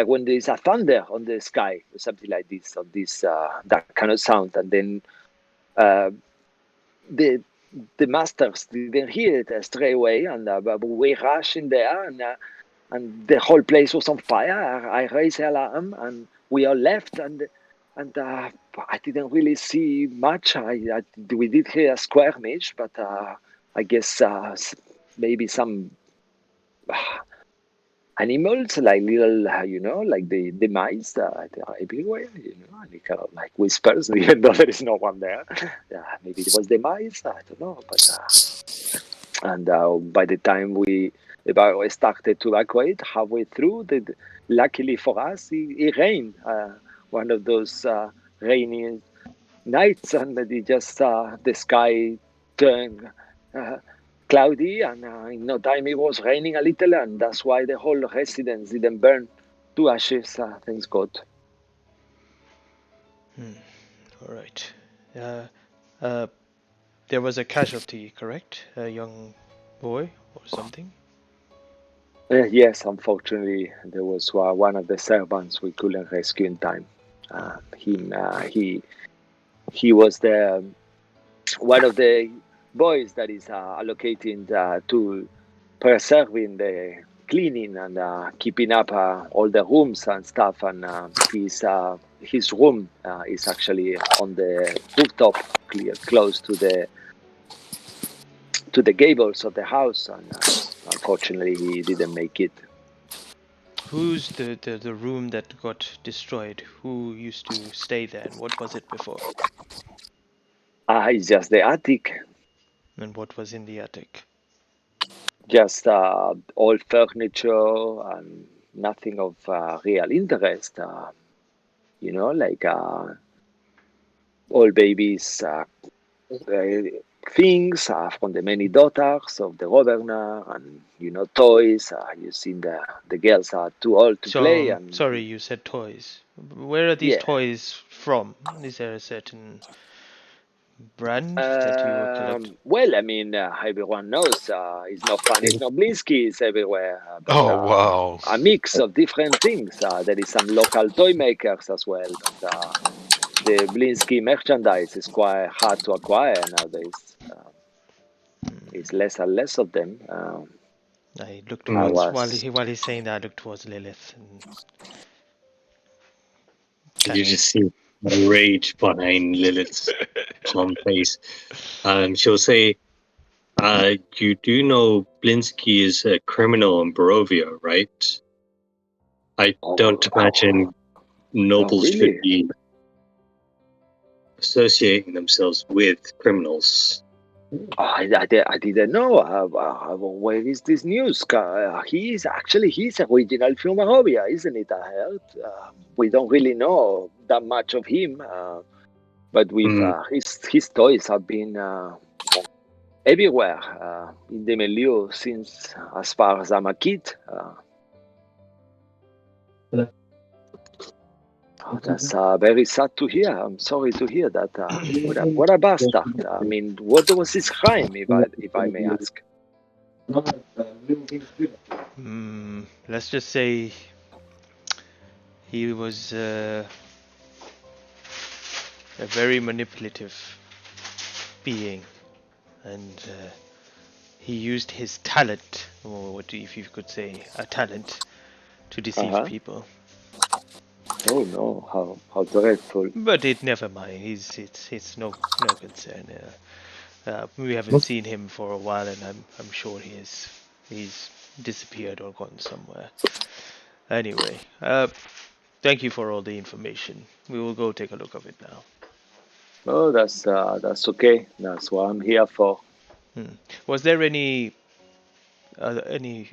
when there's a thunder on the sky or something like this, or this that kind of sound. And then uh, the the masters didn't hear it straight away, and we rushed in there, and the whole place was on fire. I raised the alarm, and we all left, and I didn't really see much. We did hear a skirmish, but I guess maybe some animals, like little, like the mice, they are everywhere, and it kind of like whispers, even though there is no one there. Maybe it was the mice, I don't know, but and by the time we started to evacuate halfway through, luckily for us, it rained. One of those rainy nights, and it just the sky turned uh, cloudy, and in no time it was raining a little, and that's why the whole residence didn't burn to ashes. Thanks God. All right. Uh, there was a casualty, correct? A young boy or something? Yes, unfortunately, there was one of the servants we couldn't rescue in time. Him, he was the one of the boys that is allocated to preserving the cleaning and keeping up all the rooms and stuff. And his room is actually on the rooftop, close to the gables of the house. And unfortunately, he didn't make it. Who's the room that got destroyed? Who used to stay there, and what was it before? It's just the attic. And what was in the attic? just old furniture and nothing of real interest. Like old babies things from the many daughters of the governor, and toys. You've seen the girls are too old to play, So, and sorry, you said toys. Where are these yeah. toys from? Is there a certain brand that you were collecting? Well, I mean, everyone knows it's not fun. It's not Blinsky. It's everywhere, but Oh wow. a mix of different things. There is some local toy makers as well, but the Blinsky merchandise is quite hard to acquire nowadays. It's less and less of them. I looked I Mm. towards was while he's saying that. I looked towards Lilith and You kind of. just see rage behind Lilith's calm face. She'll say, you do know Blinsky is a criminal in Barovia, right? I don't imagine nobles should really. be associating themselves with criminals. I didn't know. Where is this news? He's original from Barovia, isn't it? I heard. We don't really know that much of him, but with Mm. his toys have been everywhere in the milieu since as far as I'm a kid. That's very sad to hear. I'm sorry to hear that. What a bastard. I mean, what was his crime, if I may ask? Let's just say he was a very manipulative being, and he used his talent, or if you could say a talent, to deceive Uh-huh. people. Oh no, how dreadful. But never mind. It's no concern. We haven't seen him for a while, and I'm sure he's disappeared or gone somewhere. Anyway, thank you for all the information. We will go take a look of it now. Oh, that's okay. That's what I'm here for. Was there any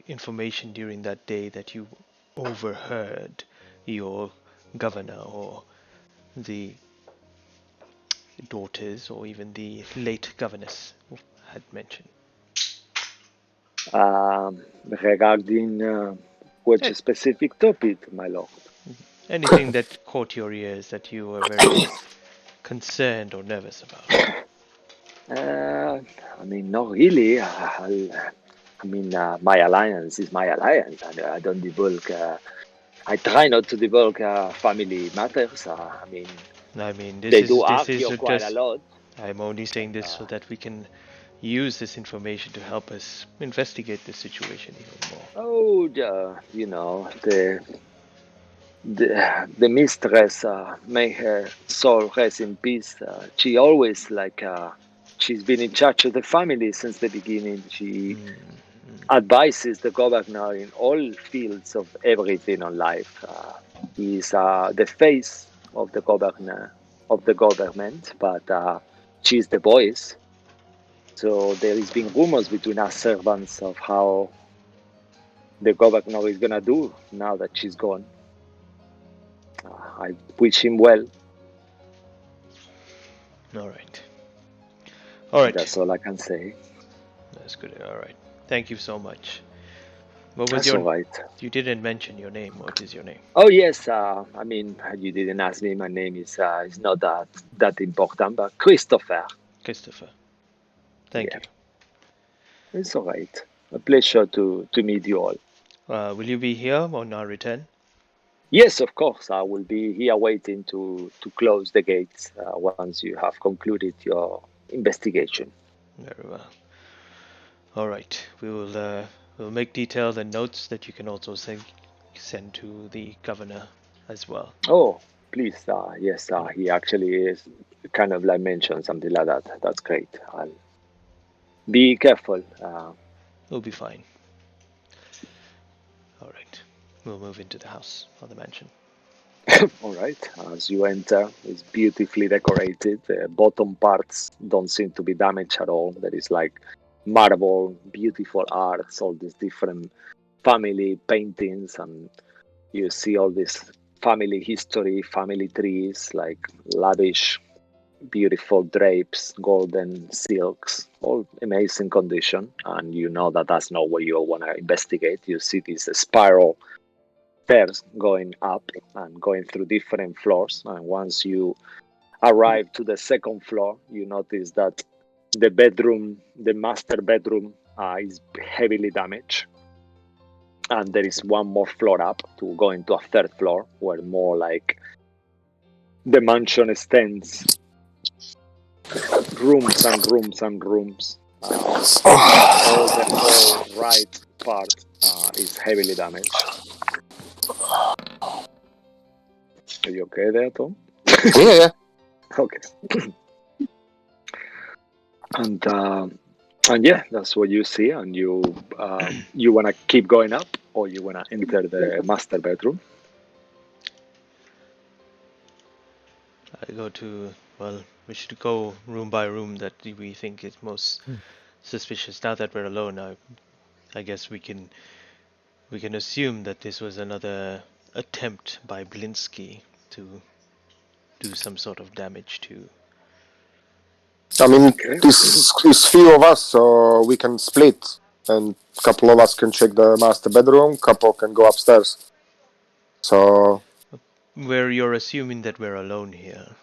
information during that day that you overheard your governor or the daughters or even the late governess had mentioned? Regarding which Eh, specific topic, my lord? Anything that caught your ears that you were very concerned or nervous about? I mean, not really. My alliance is my alliance, and I don't divulge. I try not to divulge family matters. I mean, They do argue quite a just. lot. I'm only saying this Uh, so that we can use this information to help us investigate the situation even more. oh, the mistress, may her soul rest in peace. She always she's been in charge of the family since the beginning. She advises the governor in all fields of everything on life. He's the face of the governor of the government, but she's the voice. So there has been rumors between us servants of how the governor is gonna do now that she's gone. I wish him well. All right. All right. That's all I can say. That's good. All right. Thank you so much. What was That's all your? right. You didn't mention your name. What is your name? Oh yes, you didn't ask me. My name is not that important, but Christopher. Christopher. Thank Yeah, you. it's all right. A pleasure to meet you all. Will you be here on our return? Yes, of course. I will be here waiting to close the gates once you have concluded your investigation. Very well. All right. We'll make detailed and notes that you can also send to the governor as well. Oh, please. Yes, he actually is kind of like mentioned something like that. That's great. I'll be careful. We'll be fine. All right. We'll move into the house or the mansion. All right. As you enter, it's beautifully decorated. The bottom parts don't seem to be damaged at all. There is like marble, beautiful arts, all these different family paintings, and you see all this family history, family trees, like lavish, beautiful drapes, golden silks, all amazing condition. And you know that that's not what you want to investigate. You see these spiral stairs going up and going through different floors. And once you arrive to the second floor, you notice that the bedroom, the master bedroom, is heavily damaged. And there is one more floor up to go into a third floor where more like the mansion extends rooms and rooms and rooms. All the whole right part is heavily damaged. Are you okay there, Tom? Yeah. Okay. And yeah, that's what you see. And you wanna keep going up, or you wanna enter the master bedroom? I go to, well, we should go room by room that we think is most suspicious. Now that we're alone, I guess we can assume that this was another attempt by Blinsky to do some sort of damage to. I mean, Okay. this is few of us, so we can split, and a couple of us can check the master bedroom, couple can go upstairs. So Where you're assuming that we're alone here.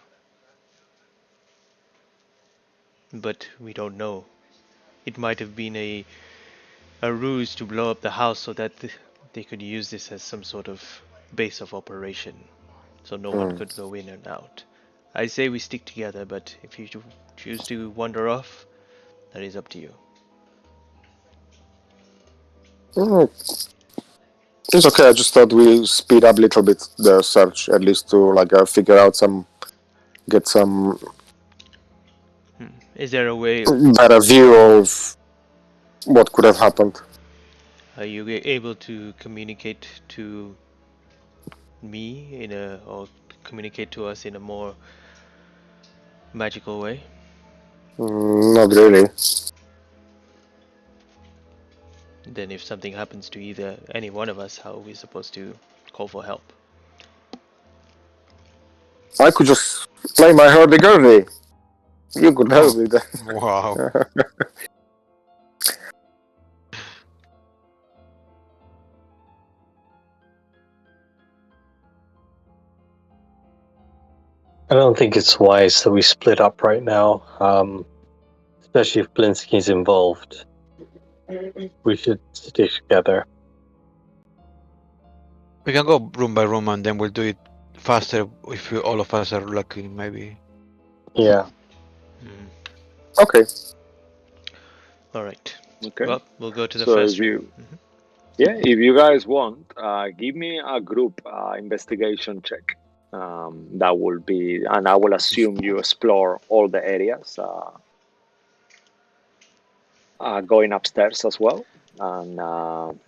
But we don't know. It might have been a ruse to blow up the house so that they could use this as some sort of base of operation, so no one could go in and out. I say we stick together, but if you choose to wander off, that is up to you. it's okay. I just thought we speed up a little bit the search, at least to like figure out get some Is there a way? better view of what could have happened. Are you able to communicate to me or communicate to us in a more magical way? Not really. Then if something happens to either any one of us, how are we supposed to call for help? I could just play my hurdy-gurdy. You could help me there. Wow. I don't think it's wise that we split up right now, especially if Blinsky's involved. We should stick together. We can go room by room and then we'll do it faster if all of us are lucky, maybe. Yeah. Okay. All right. Okay. Well, we'll go to the So first if room. you, if you guys want, give me a group investigation check. That will be, and I will assume you explore all the areas, going upstairs as well. And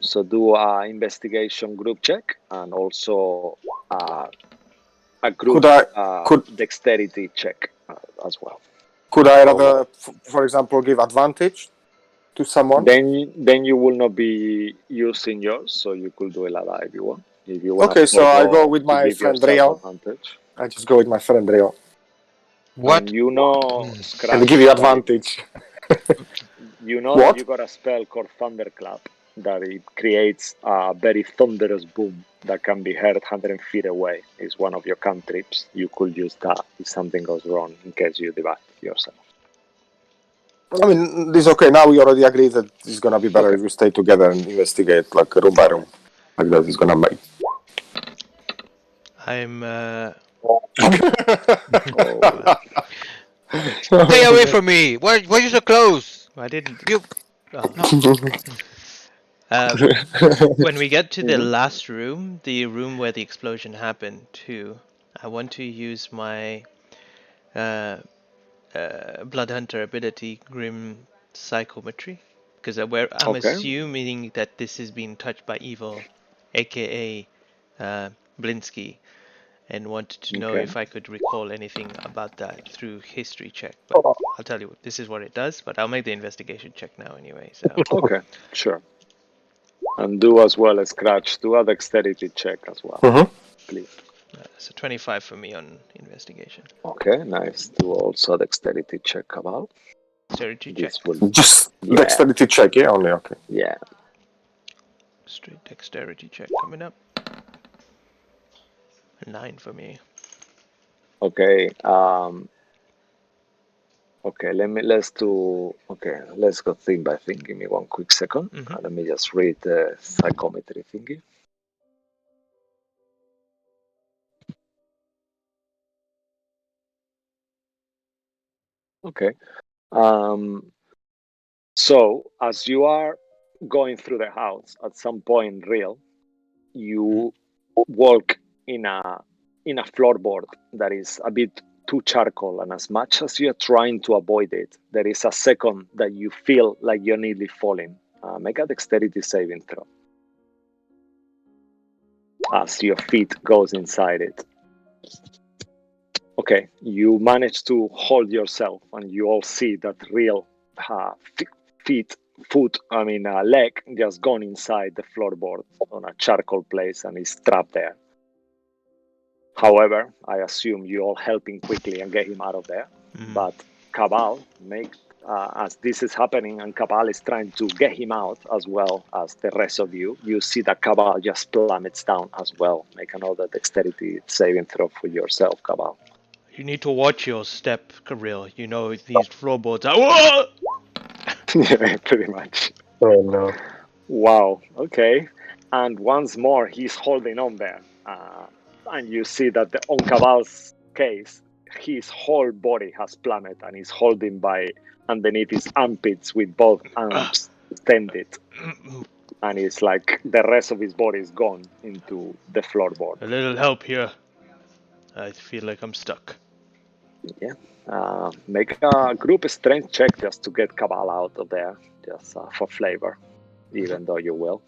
so do a investigation group check, and also a group dexterity check as well. Could I rather, for example, give advantage to someone? Then you will not be using yours, so you could do it like that if you want. If you want. Okay, so I go with my friend Real. I just go with my friend Real. What? And you know, Can I give you advantage? You know that you got a spell called Thunderclap that it creates a very thunderous boom that can be heard 100 feet away. It's one of your cantrips. You could use that if something goes wrong in case you divide yourself. I mean, this is okay. Now we already agreed that it's gonna be better if we stay together and investigate like room by room. Like that is gonna make. I'm. Stay away from me! Why are you so close? I didn't. You. When we get to the last room, the room where the explosion happened too, I want to use my Blood Hunter ability, Grim Psychometry, because I'm assuming that this is being touched by evil, aka Blinsky, and wanted to know Okay. if I could recall anything about that through history check. But I'll tell you what, this is what it does, but I'll make the investigation check now anyway. So Okay, sure. And do as well as Scratch. Do a dexterity check as well, Mhm. please. so 25 for me on investigation. Okay, nice. Do also a dexterity check, Cabal. Dexterity check. This will, Just Yeah. dexterity check, yeah, only, okay. yeah. Straight dexterity check coming up. 9 for me. Okay. Okay. Let's do. Okay. Let's go thing by thing. Give me one quick second. Mhm. Let me just read the psychometry thingy. Okay. So as you are going through the house, at some point, real, you walk in a floorboard that is a bit too charcoal, and as much as you're trying to avoid it, there is a second that you feel like you're nearly falling. Make a dexterity saving throw as your feet goes inside it. Okay, you manage to hold yourself, and you all see that real leg just gone inside the floorboard on a charcoal place and is trapped there. However, I assume you all help him quickly and get him out of there. But Cabal, as this is happening and Cabal is trying to get him out as well as the rest of you, you see that Cabal just plummets down as well. Make another dexterity saving throw for yourself, Cabal. You need to watch your step, Kirill. You know these floorboards are. Whoa! Yeah, pretty much. Oh no. Wow, okay. And once more, he's holding on there. And you see that on Cabal's case, his whole body has plummeted and he's holding by underneath his armpits with both arms extended. And it's like the rest of his body is gone into the floorboard. A little help here. I feel like I'm stuck. Yeah. Make a group strength check just to get Cabal out of there, just for flavor, even though you will.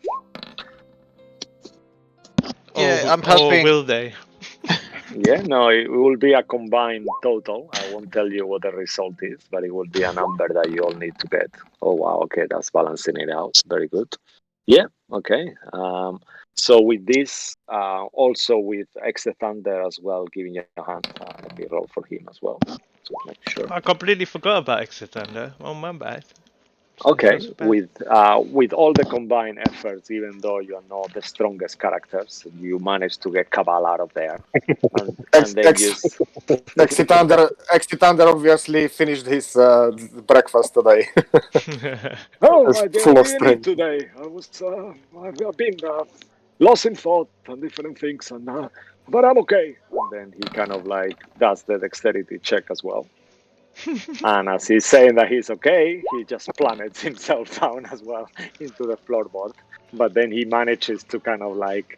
Yeah, I'm Or helping. will they? Yeah, no, it will be a combined total. I won't tell you what the result is, but it will be a number that you all need to get. Oh, wow. Okay, that's balancing it out. Very good. Yeah, okay. So with this, also with Extra Thunder as well, giving you a hand, let me roll for him as well. So make sure. I completely forgot about Exit Thunder. Oh, my bad. Okay, So bad. with all the combined efforts, even though you are not the strongest characters, you manage to get Cabal out of there, and then just Exitander obviously finished his breakfast today. oh, It's I full of didn't eat strength. today. I've been lost in thought and different things, but I'm okay. And then he kind of like does the dexterity check as well. And as he's saying that he's okay, he just plummets himself down as well into the floorboard. But then he manages to kind of like,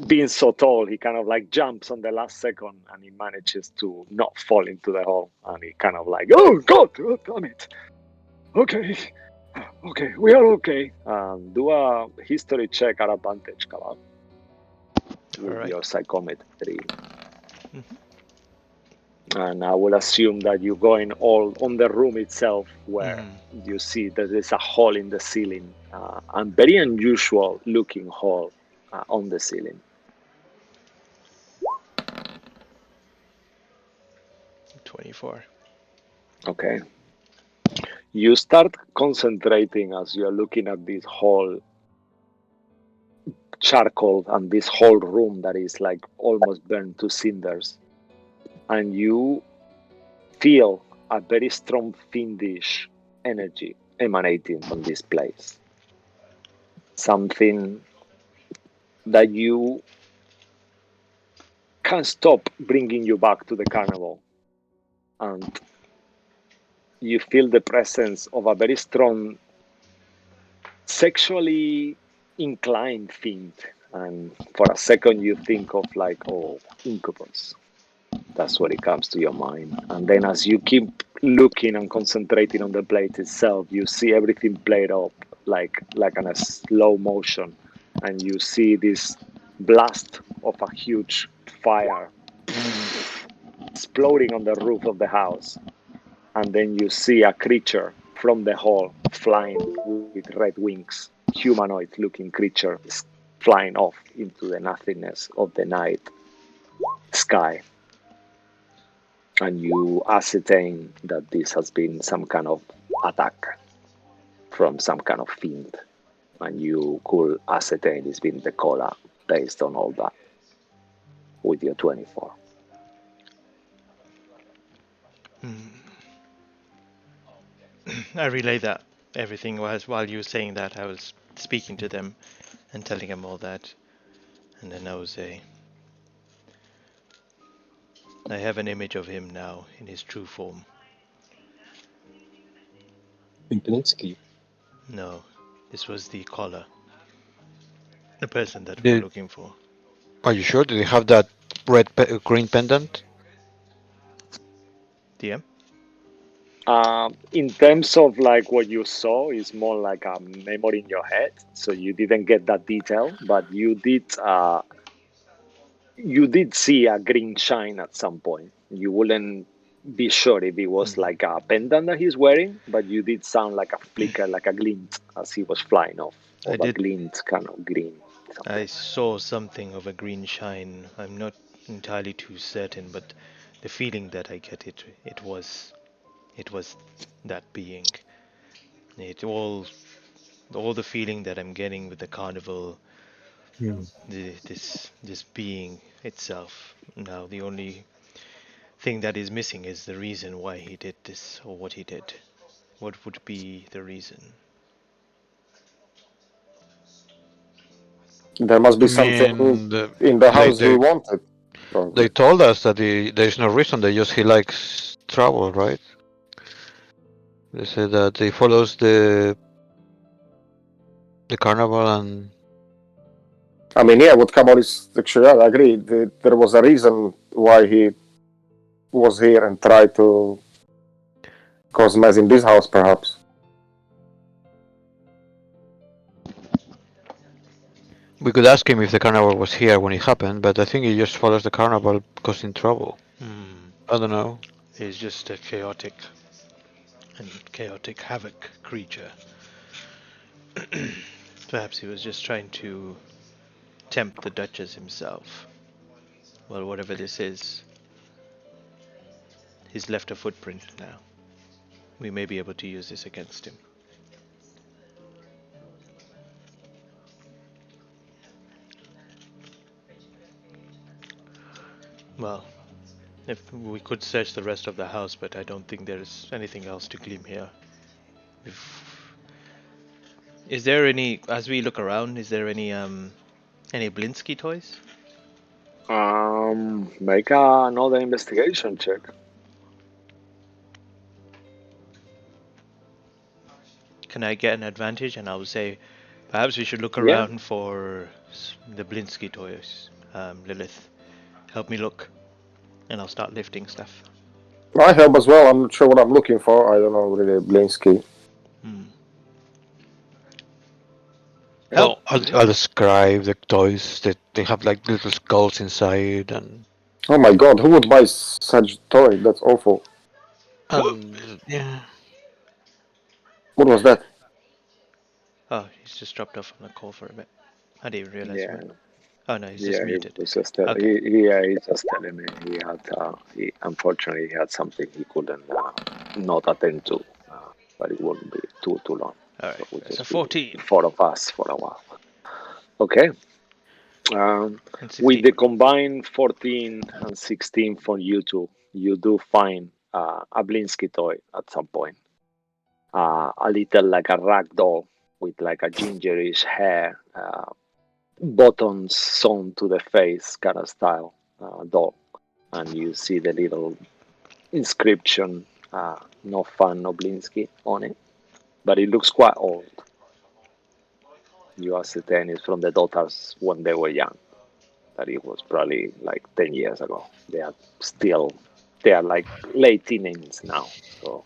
being so tall, he kind of like jumps on the last second and he manages to not fall into the hole. And he kind of like, oh God, oh, damn it. Okay, we are okay. Do a history check at advantage, Cabal, with Alright. your psychometry. And I will assume that you're going all on the room itself, where you see that there's a hole in the ceiling, and very unusual looking hole on the ceiling. 24. Okay. You start concentrating as you're looking at this whole charcoal and this whole room that is like almost burned to cinders. And you feel a very strong fiendish energy emanating from this place. Something that you can't stop bringing you back to the carnival. And you feel the presence of a very strong sexually inclined fiend. And for a second you think of like, oh, incubus. That's what it comes to your mind. And then as you keep looking and concentrating on the blade itself, you see everything played up like in a slow motion. And you see this blast of a huge fire exploding on the roof of the house. And then you see a creature from the hall flying with red wings, humanoid looking creature flying off into the nothingness of the night sky. And you ascertain that this has been some kind of attack from some kind of fiend. And you could ascertain it's been the collar based on all that with your 24. I relay that everything while you were saying that. I was speaking to them and telling them all that, and then I would say, I have an image of him now in his true form. Pimpinitsky. No, this was the collar. The person that we're Did, looking for. are you sure? Did he have that green pendant? DM? In terms of like what you saw, is more like a memory in your head, so you didn't get that detail, but you did see a green shine at some point. You wouldn't be sure if it was like a pendant that he's wearing, but you did sound like a flicker, like a glint as he was flying off, I of a did. glint, kind of green. I saw something of a green shine. I'm not entirely too certain, but the feeling that I get it was that being. It all the feeling that I'm getting with the carnival, this being itself. Now the only thing that is missing is the reason why he did this or what he did. What would be the reason? There must I be something mean, in the they house he they wanted. Probably. they told us that there's no reason. He likes travel, right? They said that he follows the carnival and I mean, yeah, what Kamor is actually, I agree. There was a reason why he was here and tried to cause mess in this house, perhaps. we could ask him if the carnival was here when it happened, but I think he just follows the carnival causing trouble. I don't know. He's just a chaotic havoc creature. Perhaps he was just trying to tempt the Duchess himself. Well, whatever this is, he's left a footprint now. We may be able to use this against him. Well, if we could search the rest of the house, but I don't think there's anything else to glean here. Is there any, as we look around, is there any Blinsky toys? Make another investigation check. Can I get an advantage? And I would say, perhaps we should look Yeah. around for the Blinsky toys. Lilith, help me look, and I'll start lifting stuff. I help as well. I'm not sure what I'm looking for. I don't know really, Blinsky. Well, I'll describe the toys that they have like little skulls inside and Oh my god, who would buy such toy? That's awful. yeah. Oh, What was that? he's just dropped off on a call for a bit. I didn't even realize Yeah. what. Oh no, he's Yeah, just he muted. was just Okay. he's just telling me he had unfortunately he had something he couldn't not attend to, but it wouldn't be too long. All right. So we'll That's a just be 14. 4 of us for a while. Okay. And With 16. the combined 14 and 16 for you two, you do find a Blinsky toy at some point. A little like a rag doll with like a gingerish hair, buttons sewn to the face kind of style doll. And you see the little inscription, no fun, no Blinsky on it. But it looks quite old. You ascertain it's from the daughters when they were young. That it was probably like 10 years ago. They are like late teenagers now. So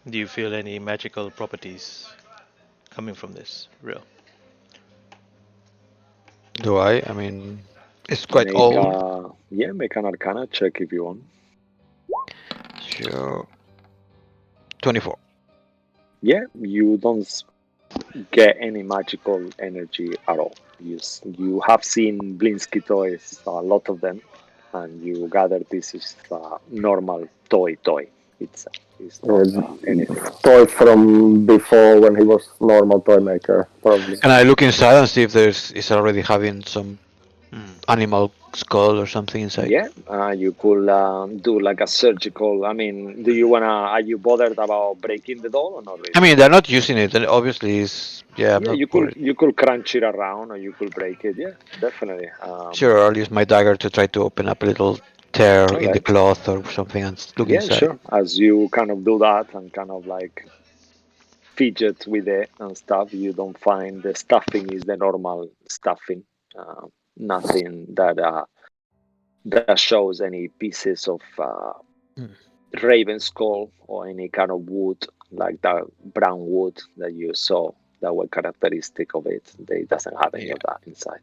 Do you feel any magical properties coming from this? Real. Do I? I mean, it's quite make old. make an Arcana check if you want. Sure. 24. Yeah, you don't get any magical energy at all. You have seen Blinsky toys, a lot of them, and you gather this is a normal toy. It's not anything else. Toy from before when he was normal toy maker, probably. Can I look inside and see if is already having some animal skull or something inside? Yeah, you could do like a surgical. I mean, do you wanna? Are you bothered about breaking the doll or not really? I mean, they're not using it, and obviously, I'm Yeah, not you worried. could crunch it around or you could break it. Yeah, definitely. Sure, I'll use my dagger to try to open up a little tear All in the right. cloth or something and look Yeah, inside. sure. As you kind of do that and kind of like fidget with it and stuff, you don't find the stuffing is the normal stuffing. Nothing that shows any pieces of raven skull or any kind of wood like that brown wood that you saw that were characteristic of it. They doesn't have any of that inside.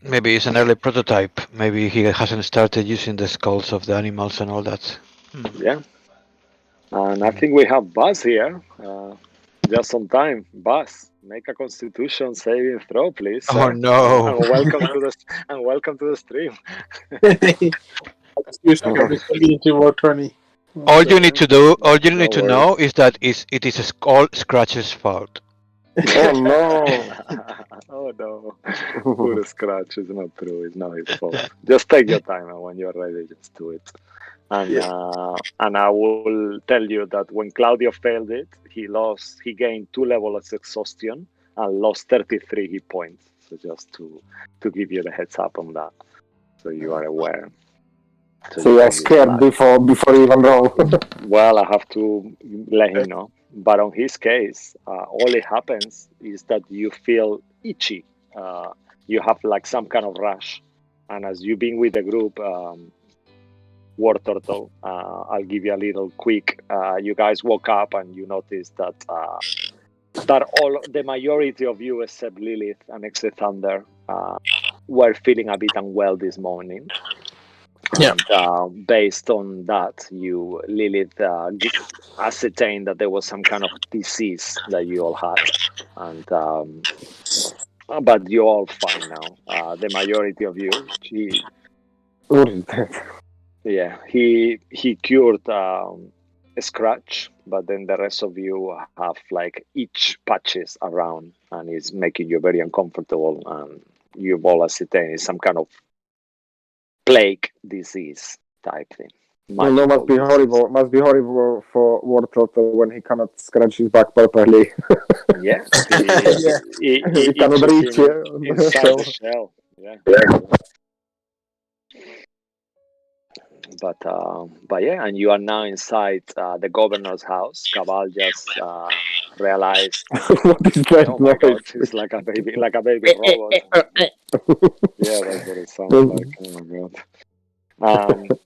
Maybe it's an early prototype. Maybe he hasn't started using the skulls of the animals and all that. Yeah. And I think we have Buzz here. Just on time. Buzz, make a Constitution saving throw, please, Oh sir. no! And welcome to the stream. Excuse me, I'm just going to more 20. All you need to do, all you No need to worries. know is that it is all Scratch's fault. Oh no! Oh no. Poor Scratch is not true. It's not his fault. Just take your time, and when you're ready, just do it. And I will tell you that when Claudio failed it, he gained 2 levels of exhaustion and lost 33 hit points. So just to give you the heads up on that, so you are aware. So you are scared before you even roll. Well, I have to let him know. But on his case, all it happens is that you feel itchy. You have like some kind of rash. And as you've been with the group, War Turtle, I'll give you a little quick. You guys woke up and you notice that the majority of you, except Lilith and except Thunder, were feeling a bit unwell this morning. Yeah. And based on that, Lilith, ascertained that there was some kind of disease that you all had, and but you're all fine now. The majority of you, he cured a scratch, but then the rest of you have like itch patches around, and it's making you very uncomfortable. And you've all ascertained some kind of plague disease type thing. No, must be horrible. Must be horrible for War Turtle when he cannot scratch his back properly. Yeah, he cannot reach inside the shell. Yeah. But yeah, and you are now inside the governor's house. Cabal just realized. What is that Oh my god, noise? it's like a baby robot. Yeah, that's what it sounds like. Oh my god.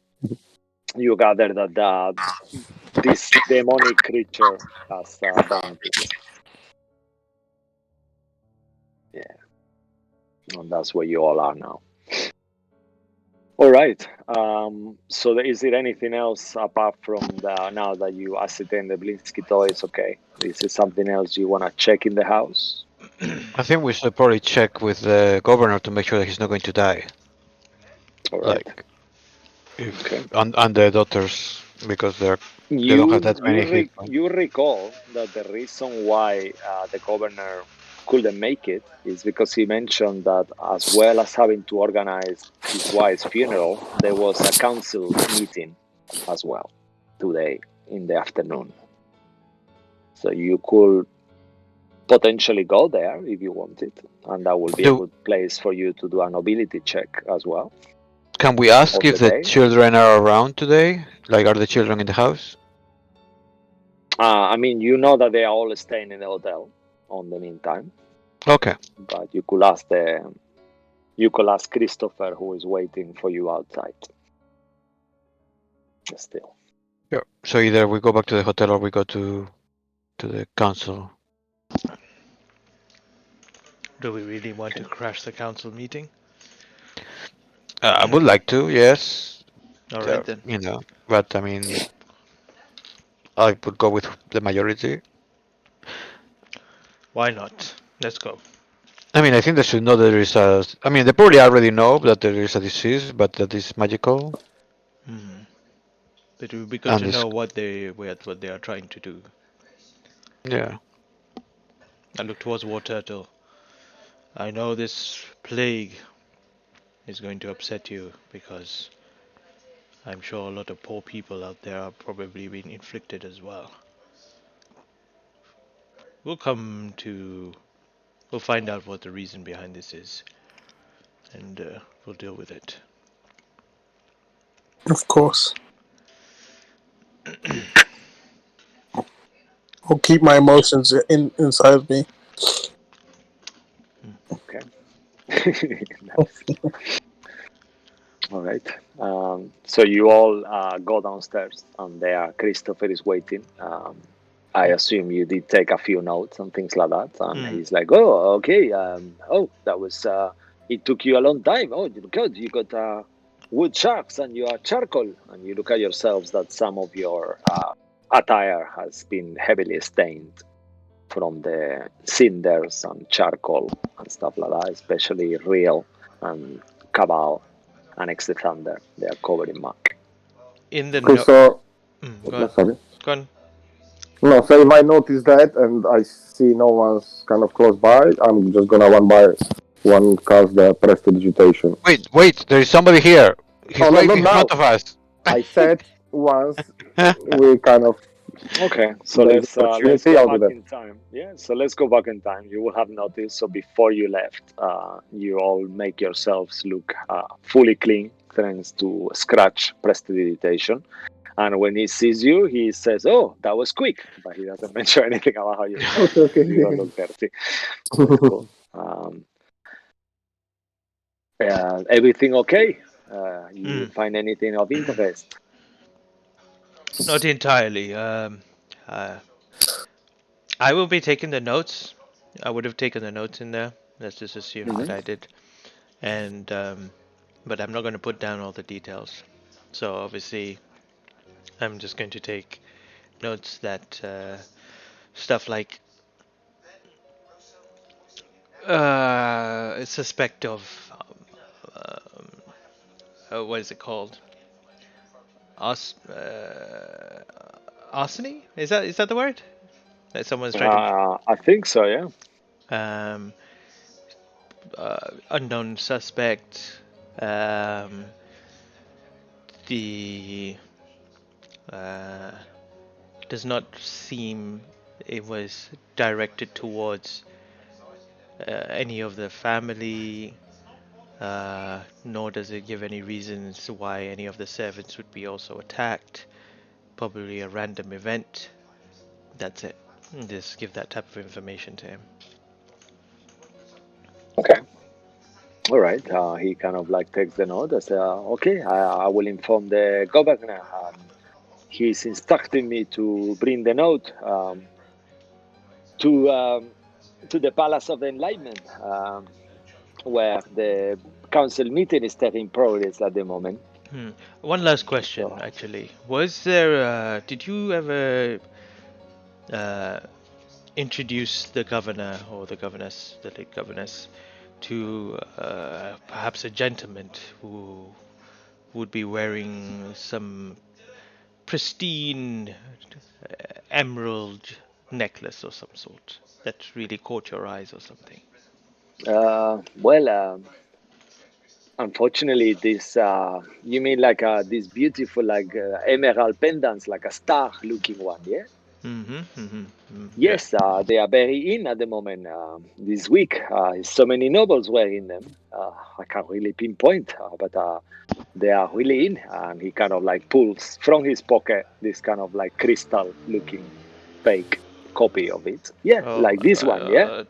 You gather that this demonic creature has vomited. Yeah, and that's where you all are now. All right. So is there anything else apart from now that you ascertain the Blinsky toys? Okay. Is there something else you want to check in the house? I think we should probably check with the governor to make sure that he's not going to die. All right. Like, and the daughters, because they You don't have that many hit points. you recall that the reason why the governor couldn't make it is because he mentioned that as well as having to organize his wife's funeral, there was a council meeting as well today in the afternoon. So you could potentially go there if you wanted, and that would be a good place for you to do a nobility check as well. Can we ask if the children are around today? Like, are the children in the house? I mean, you know that they are all staying in the hotel on the meantime. Okay. But you could ask Christopher, who is waiting for you outside. Still. Yeah. So either we go back to the hotel or we go to the council. Do we really want to crash the council meeting? I would like to, yes. All right then. You know, but I mean, I would go with the majority. Why not? Let's go. I mean, I think they should know that there is a. I mean, they probably already know that there is a disease, but that is magical. Hmm. But it would be good And to it's know what they are trying to do. yeah. I look towards War Turtle. I know this plague is going to upset you because I'm sure a lot of poor people out there are probably being inflicted as well. We'll come to. We'll find out what the reason behind this is, and we'll deal with it. Of course. I'll keep my emotions inside me. Okay. Nice. All right. So you all go downstairs, and there Christopher is waiting. I assume you did take a few notes and things like that. And he's like, "Oh, okay. That was. It took you a long time. Oh, good. You got wood sharks and you are charcoal. And you look at yourselves that some of your attire has been heavily stained from the cinders and charcoal and stuff like that, especially Real and Cabal and Ex the Thunder. They are covered in muck. In the Okay, no. so Go on. sorry. Go on. No, so if I notice that and I see no one's kind of close by, I'm just gonna one by one cast the prestidigitation. Wait! There is somebody here. He's Oh, no, right not in now. front of us. I said once we kind of Okay, so there is let's opportunity, go I'll do back that. in time. Yeah, so let's go back in time. You will have noticed. So before you left, you all make yourselves look fully clean thanks to Scratch prestidigitation. And when he sees you, he says, "Oh, that was quick," but he doesn't mention anything about how you smell. Okay. You don't look dirty. That's cool. Everything okay? You find anything of interest? Not entirely. I will be taking the notes. I would have taken the notes in there. Let's just assume that I did. And but I'm not going to put down all the details. So obviously, I'm just going to take notes that stuff like suspect of what is it called? Arsony? Is that the word? That someone's trying I think so, yeah. to unknown suspect. The does not seem it was directed towards any of the family, nor does it give any reasons why any of the servants would be also attacked. Probably a random event. That's it. Just give that type of information to him. Okay. All right. He kind of like takes the note and says, "Okay, I will inform the governor. He's instructing me to bring the note to the Palace of Enlightenment, where the council meeting is taking progress at the moment." One last question, actually. Was there? Did you ever introduce the governor or the late governess, to perhaps a gentleman who would be wearing some pristine emerald necklace or some sort that really caught your eyes or something? Unfortunately, this you mean like this beautiful like emerald pendants, like a star-looking one, yeah? Yes, they are very in at the moment. This week, so many nobles wearing them. I can't really pinpoint, but they are really in. And he kind of like pulls from his pocket this kind of like crystal-looking fake copy of it. Yeah, like this one, yeah.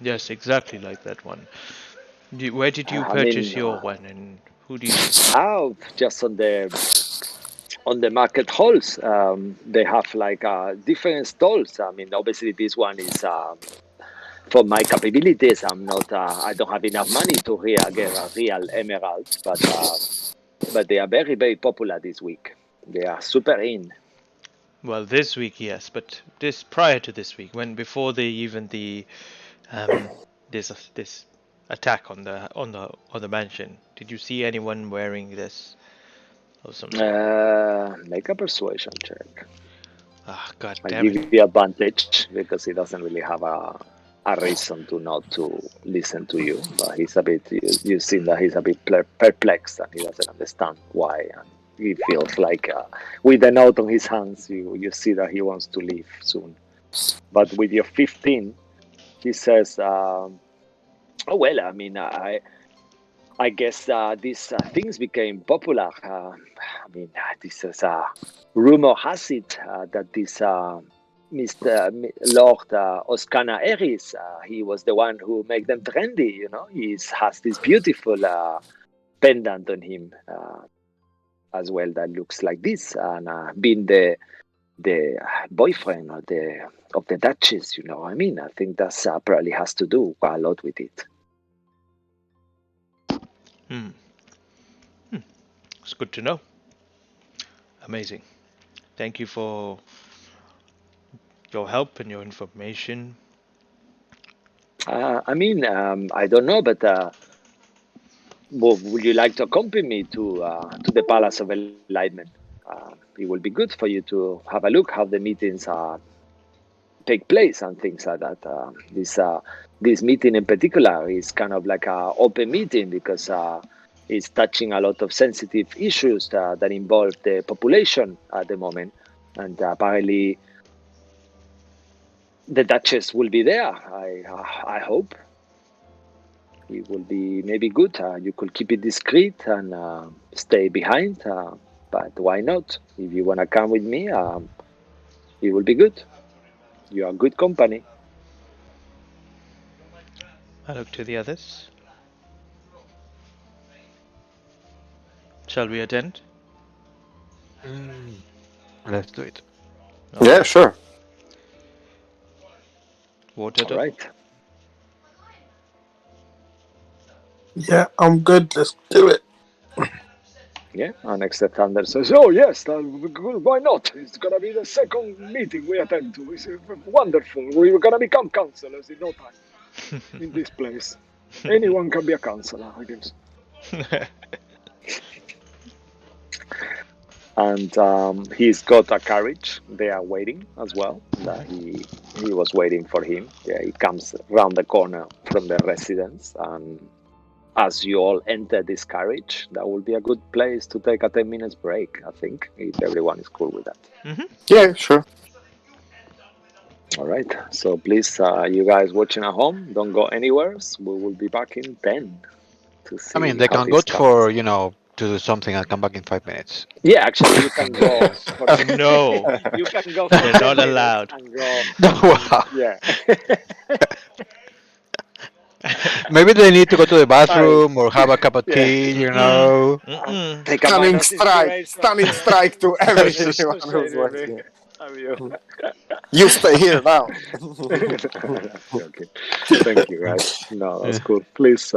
Yes, exactly like that one. Where did you I purchase mean, your one, and who do you? out just on the market halls. They have like different stalls. I mean, obviously this one is for my capabilities. I'm not. I don't have enough money to get a real emerald, but but they are very, very popular this week. They are super in. Well, this week, yes, but this prior to this week, when before the this attack on the mansion, did you see anyone wearing this or something? Make a persuasion check. Ah, god I damn give it! you advantage because he doesn't really have a reason to not to listen to you. But he's a bit. You see that he's a bit perplexed and he doesn't understand why. And he feels like with the note on his hands, you see that he wants to leave soon. But with your 15, he says, "Oh well, I mean, I guess these things became popular. This is rumor has it that this Lord Oscana Eris, he was the one who made them trendy. You know, he has this beautiful pendant on him as well that looks like this, and being the boyfriend of the Duchess. You know, I mean, I think that's probably has to do a lot with it." It's good to know. Amazing. Thank you for your help and your information. I don't know, but would you like to accompany me to the Palace of Enlightenment? It will be good for you to have a look how the meetings take place and things like that. This meeting in particular is kind of like an open meeting because it's touching a lot of sensitive issues that involve the population at the moment, and apparently the Duchess will be there. I hope. It will be maybe good. You could keep it discreet and stay behind. But why not? If you want to come with me, it will be good. You are good company. I look to the others. Shall we attend? Let's do it. Yeah, sure. Water. All right. Yeah, I'm good. Let's do it. Yeah. And Extra Thunder says, "Oh yes, why not? It's gonna be the second meeting we attend to. It's wonderful. We're gonna become counselors in no time in this place. Anyone can be a counselor, I guess." And he's got a carriage there waiting as well. That he was waiting for him. Yeah, he comes round the corner from the residence, and as you all enter this carriage, that will be a good place to take a 10 minutes break, I think, if everyone is cool with that. Yeah, sure. All right. So please, you guys watching at home, don't go anywhere. We will be back in 10 to see I mean, they how can this go comes. for, to do something and come back in 5 minutes. Yeah, actually, you can go for No. you can go for They're 10 not minutes allowed. and go. Wow. Yeah. Maybe they need to go to the I, bathroom or have a cup of yeah. tea, you know. Take a minus inspiration. Stunning strike to everyone who's watching. You stay here now. Okay. Thank you, guys. No, that's cool. Please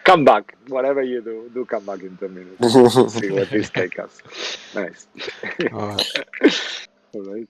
come back. Whatever you do come back in 10 minutes. See where this takes us. Nice. Uh, All right.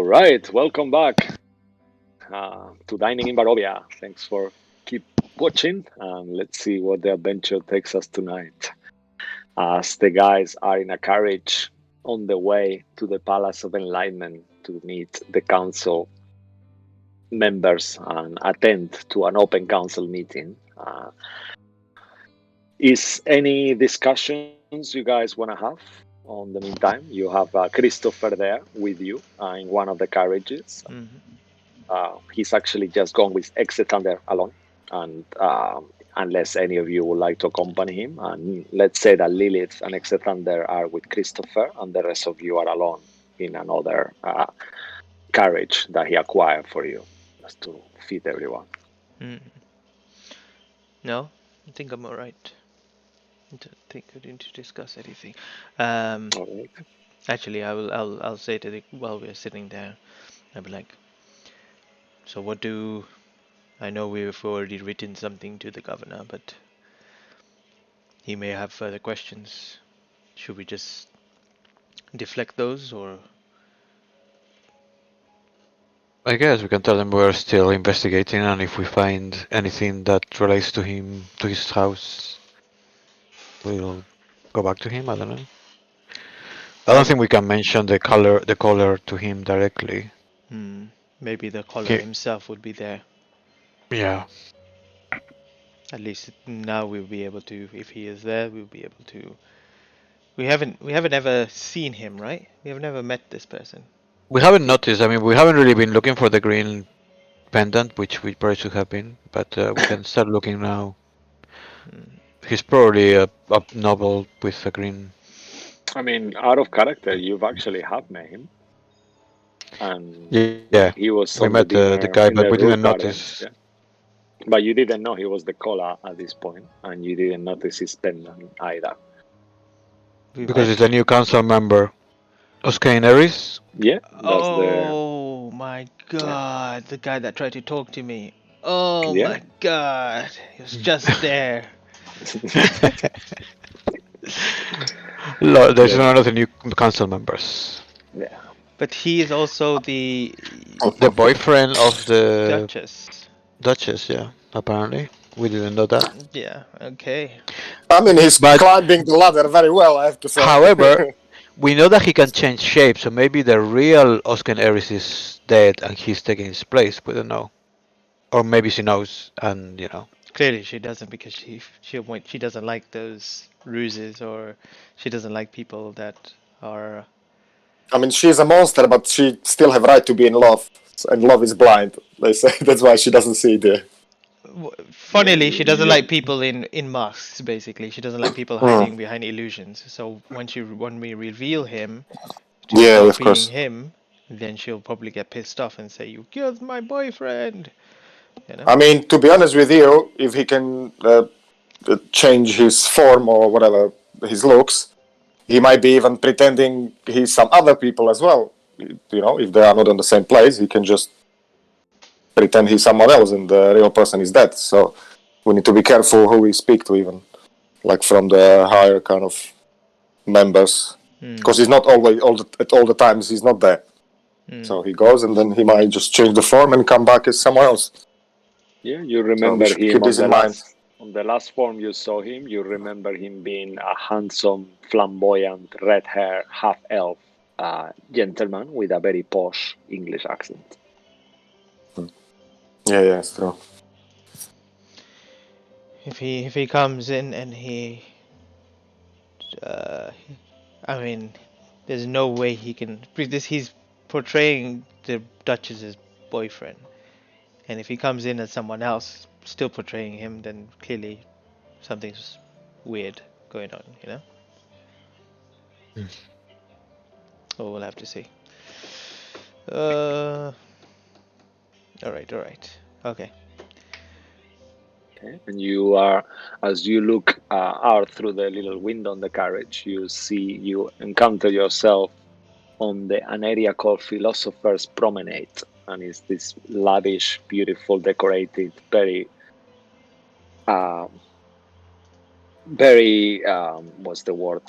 right, welcome back to Dining in Barovia. Thanks for keep watching, and let's see what the adventure takes us tonight. As the guys are in a carriage on the way to the Palace of Enlightenment to meet the council members and attend to an open council meeting. Is any discussions you guys want to have? On the meantime, you have Christopher there with you in one of the carriages. He's actually just gone with Exit Thunder alone, and unless any of you would like to accompany him, and let's say that Lilith and Exit Thunder are with Christopher, and the rest of you are alone in another carriage that he acquired for you, just to fit everyone. No, I think I'm alright. I don't think I need to discuss anything. All right. Actually, I'll say to the while we're sitting there, I'll be like, so what do I know we've already written something to the governor, but he may have further questions. Should we just deflect those, or I guess we can tell them we're still investigating, and if we find anything that relates to him, to his house, we'll go back to him. I don't know. I don't think we can mention the color to him directly. maybe the caller Okay. himself would be there. Yeah. At least now we'll be able to, if he is there, we'll be able to. We haven't ever seen him, right? We have never met this person. We haven't noticed. I mean, we haven't really been looking for the green pendant, which we probably should have been, but we can start looking now. He's probably a noble with a green. I mean, out of character, you've actually have met him, and Yeah, he was we on the met the dinner guy, in but the we roof didn't garden. notice Yeah. But you didn't know he was the caller at this point, and you didn't notice his pendant either. because he's a new council member. Oscar Eris. Yeah, that's the Oh my god, the guy that tried to talk to me. Oh yeah. my god, he was just there. There's Yeah. another new council members. Yeah. But he is also the The boyfriend of the Duchess. Duchess, yeah, apparently. We didn't know that. Yeah, okay. I mean, he's But climbing the ladder very well, I have to say. however, we know that he can change shape, so maybe the real Oscar Eris is dead and he's taking his place. We don't know. Or maybe she knows, and Clearly she doesn't, because she doesn't like those ruses, or she doesn't like people that are. I mean, she's a monster, but she still have right to be in love, and love is blind. They say that's why she doesn't see the. Funnily, she doesn't Yeah. like people in masks. Basically, she doesn't like people hiding behind illusions. So when we reveal him to Yeah, stop of being course. him, then she'll probably get pissed off and say, "You killed my boyfriend." You know. I mean, to be honest with you, if he can change his form or whatever his looks, he might be even pretending he's some other people as well. You know, if they are not in the same place, he can just pretend he's someone else, and the real person is dead. So we need to be careful who we speak to, even like from the higher kind of members, because he's not always at all the times he's not there. So he goes, and then he might just change the form and come back as someone else. Yeah, you So we remember should him keep on this the in mind. on the last form you saw him. You remember him being a handsome, flamboyant, red hair, half elf gentleman with a very posh English accent. Yeah, it's true. If he comes in and I mean, there's no way he can. Because he's portraying the Duchess's boyfriend, and if he comes in as someone else, still portraying him, then clearly something's weird going on. You know. Oh, we'll have to see. All right, okay. Okay. And you are, as you look out through the little window on the carriage, you encounter yourself on an area called Philosopher's Promenade, and it's this lavish, beautiful, decorated, very what's the word?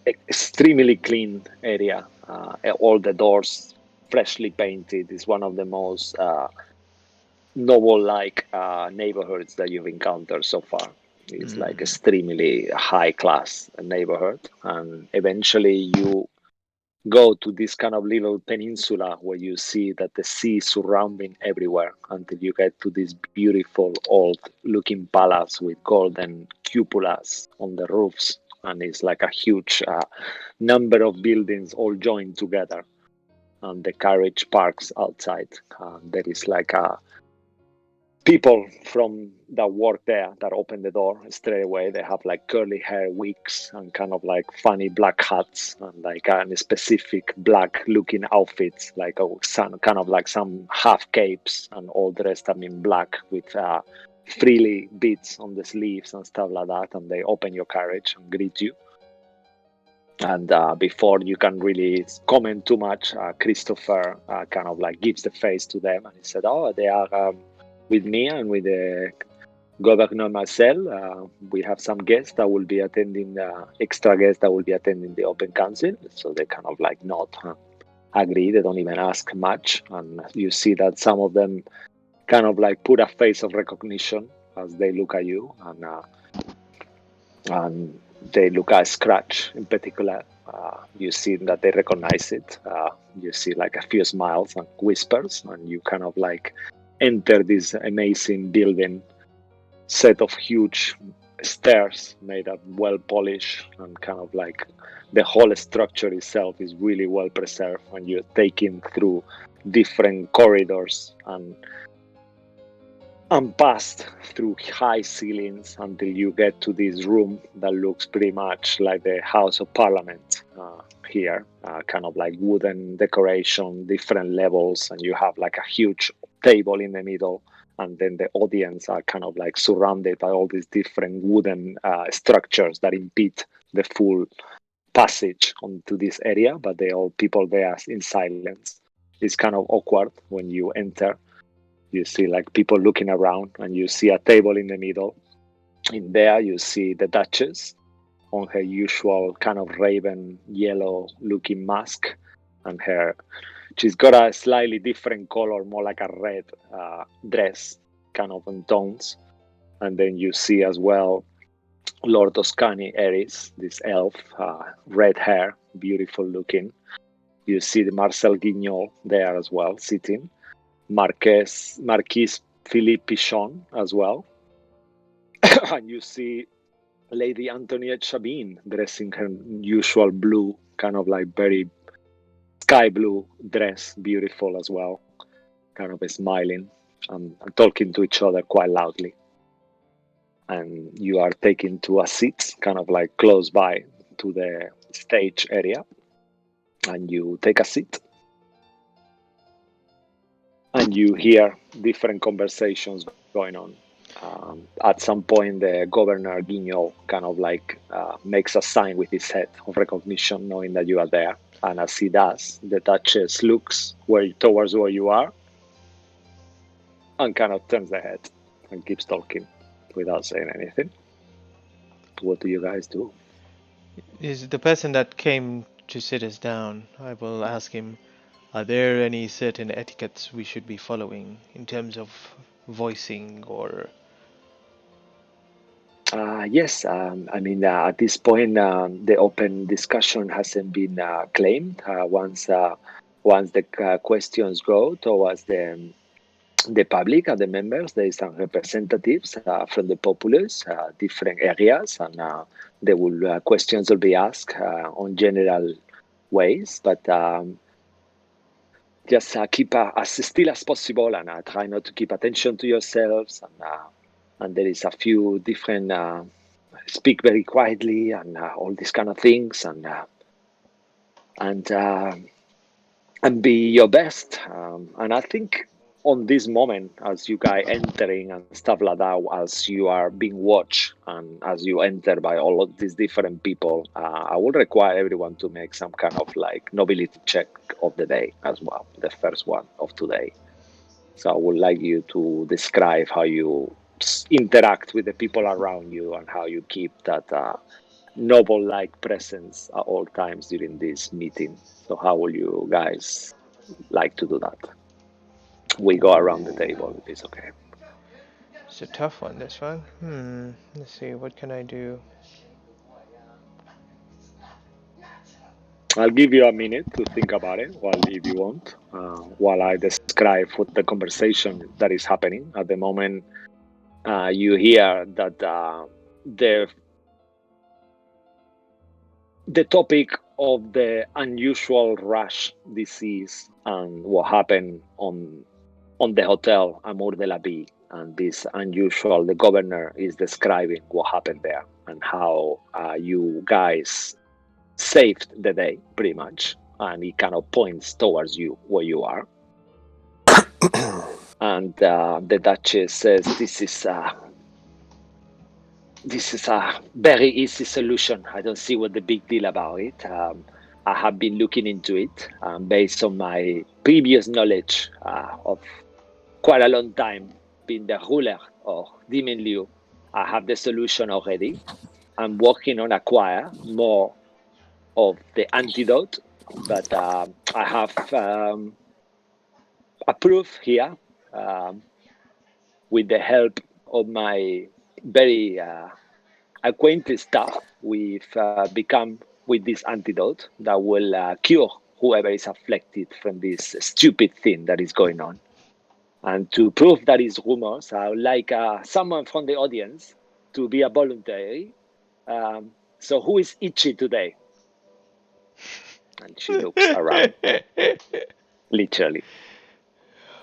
extremely clean area. All the doors freshly painted. It's one of the most novel-like neighborhoods that you've encountered so far. It's like extremely high-class neighborhood, and eventually you go to this kind of little peninsula where you see that the sea is surrounding everywhere until you get to this beautiful old-looking palace with golden cupolas on the roofs, and it's like a huge number of buildings all joined together, and the carriage parks outside. There is like a people from that work there that open the door straight away. They have like curly hair, wigs, and kind of like funny black hats, and like specific black looking outfits, like some kind of like some half capes and all dressed up in black with frilly beads on the sleeves and stuff like that. And they open your carriage and greet you. And before you can really comment too much, Christopher kind of like gives the face to them, and he said, "Oh, they are with me and with the Governor Marcel. We have some guests that will be attending, extra guests that will be attending the Open Council." So they kind of like nod, agree. They don't even ask much, and you see that some of them kind of like put a face of recognition as they look at you, and they look at Scratch in particular. You see that they recognize it. You see like a few smiles and whispers, and you kind of like enter this amazing building, set of huge stairs made of well polished, and kind of like the whole structure itself is really well preserved, and you're taken through different corridors and passed through high ceilings until you get to this room that looks pretty much like the House of Parliament here, kind of like wooden decoration, different levels, and you have like a huge table in the middle, and then the audience are kind of like surrounded by all these different wooden structures that impede the full passage onto this area, but they all people there in silence. It's kind of awkward when you enter. You see like people looking around, and you see a table in the middle. In there you see the Duchess on her usual kind of raven yellow looking mask, and she's got a slightly different color, more like a red dress, kind of in tones. And then you see as well Lord Toscani Eris, this elf, red hair, beautiful looking. You see the Marcel Guignol there as well, sitting. Marquis Philippe Pichon as well. And you see Lady Antoinette Chabin dressing her usual blue, kind of like very sky blue dress, beautiful as well, kind of smiling and talking to each other quite loudly. And you are taken to a seat, kind of like close by to the stage area, and you take a seat. And you hear different conversations going on. At some point, the Governor Guignol kind of like makes a sign with his head of recognition, knowing that you are there. And as he does, the Duchess looks towards where you are, and kind of turns the head and keeps talking without saying anything. What do you guys do? Is the person that came to sit us down, I will ask him, are there any certain etiquettes we should be following in terms of voicing or... Yes, I mean, at this point, the open discussion hasn't been claimed. Once the questions go towards the public and the members, there is some representatives from the populace, different areas, and questions will be asked on general ways, but just keep as still as possible, and try not to keep attention to yourselves, and there is a few different speak very quietly, and all these kind of things, and be your best. And I think on this moment, as you guys entering and stuff like that, as you are being watched and as you enter by all of these different people, I would require everyone to make some kind of like nobility check of the day as well, the first one of today. So I would like you to describe how you interact with the people around you and how you keep that noble-like presence at all times during this meeting. So how will you guys like to do that? We go around the table. It's okay. It's a tough one, this one. Let's see, what can I do? I'll give you a minute to think about it, if you want, while I describe what the conversation that is happening at the moment. You hear that the topic of the unusual Rash disease and what happened on the hotel Amour de la Vie, and this unusual, the governor is describing what happened there and how you guys saved the day, pretty much, and he kind of points towards you where you are. And the Duchess says, this is a very easy solution. I don't see what the big deal about it. I have been looking into it based on my previous knowledge of quite a long time being the ruler of Demon Liu. I have the solution already. I'm working on acquire more of the antidote, but I have a proof here with the help of my very acquainted staff. We've become with this antidote that will cure whoever is afflicted from this stupid thing that is going on. And to prove that is rumors, I would like someone from the audience to be a voluntary. So who is itchy today? And she looks around. Literally.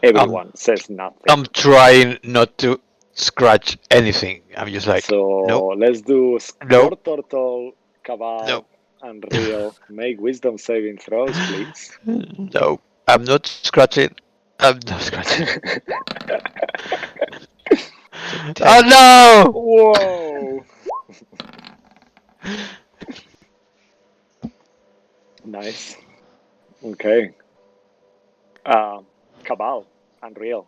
Everyone says nothing. I'm trying not to scratch anything. I'm just like, So nope, let's do Nope. Turtle, Cabal, Nope. and Rio. Make wisdom saving throws, please. no, I'm not scratching. I'm not scratching. Oh no! Whoa! Nice. Okay. Cabal, Unreal.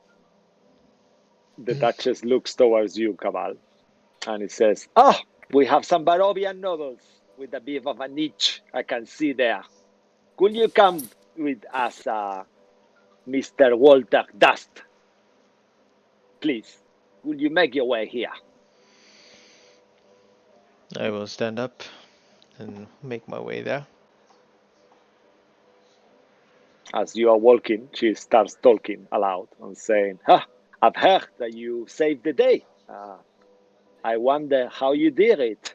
The Duchess looks towards you, Cabal, and it says, "Ah, we have some Barovian nobles with a bit of a niche I can see there. Could you come with us, Mr. Walter Dust? Please, will you make your way here?" I will stand up and make my way there. As you are walking, she starts talking aloud and saying, I've heard that you saved the day. I wonder how you did it.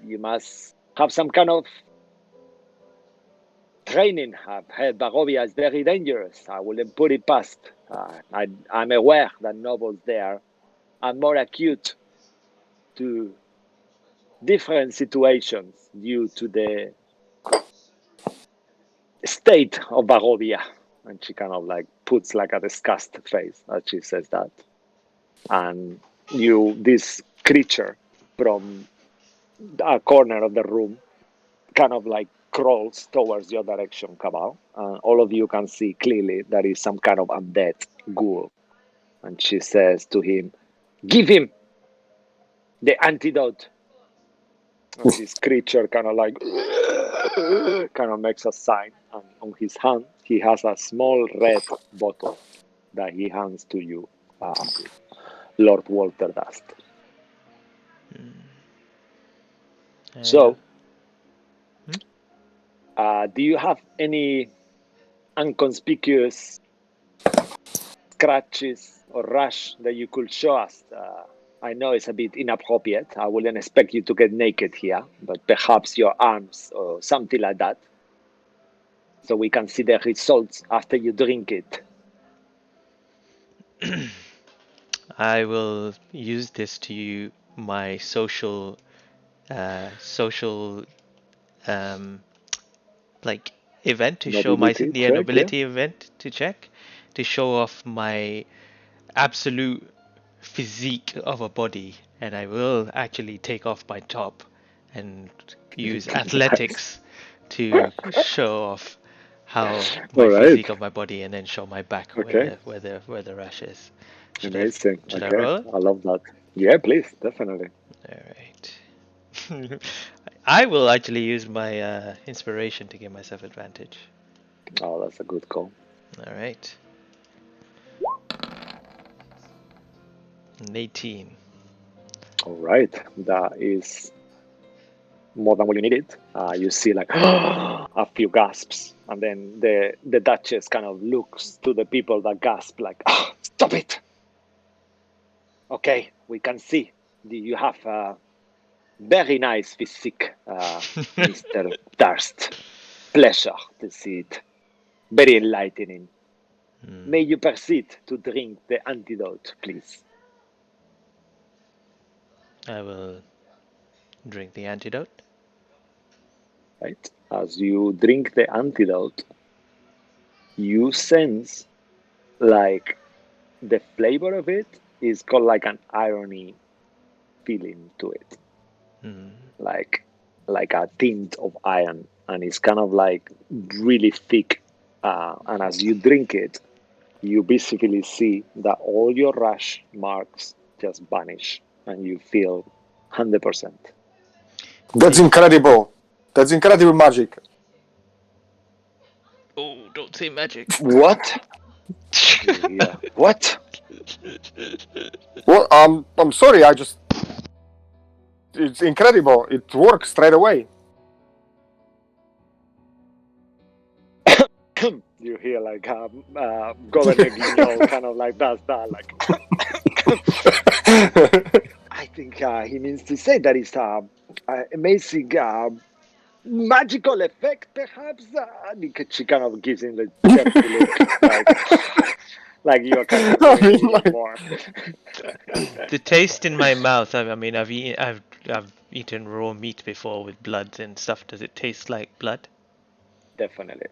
You must have some kind of training. I've heard Barovia is very dangerous. I wouldn't put it past. I'm aware that nobles there are more acute to different situations due to the state of Barovia. And she kind of like puts like a disgust face as she says that. And this creature from a corner of the room kind of like crawls towards your direction, Cabal. All of you can see clearly that is some kind of undead ghoul. And she says to him, "Give him the antidote." And this creature kind of like kind of makes a sign, and on his hand he has a small red bottle that he hands to you, Lord Walter Dust. So, do you have any inconspicuous scratches or rash that you could show us? I know it's a bit inappropriate. I wouldn't expect you to get naked here, but perhaps your arms or something like that, so we can see the results after you drink it. I will use this to my social like event to show my Nobility the check, nobility event to check to show off my absolute physique of a body, and I will actually take off my top and use athletics to show off how my physique of my body, and then show my back Okay. where the rash is. Amazing. I roll it? I love that. Yeah, please, definitely. All right. I will actually use my inspiration to give myself advantage. Oh, that's a good call. All right. An 18. All right, that is more than what you needed. You see like a few gasps, and then the Duchess kind of looks to the people that gasp like, "Stop it! Okay, we can see you have a very nice physique, Mr. Durst. Pleasure to see it. Very enlightening. May you proceed to drink the antidote, please." I will drink the antidote. Right? As you drink the antidote, you sense like the flavor of it is got like an irony feeling to it, like a tint of iron, and it's kind of like really thick. And as you drink it, you basically see that all your rash marks just vanish, and you feel 100%. That's incredible. That's incredible magic. Oh, don't say magic. What? Yeah. What? Well, I'm sorry. It's incredible. It works straight away. You hear like Governor Guignol kind of like does that, like. I think he means to say that it's amazing magical effect, perhaps. Because she kind of gives him the careful look, like you are kind of I mean, doing like- more. The taste in my mouth. I mean, I've eaten raw meat before with blood and stuff. Does it taste like blood? Definitely.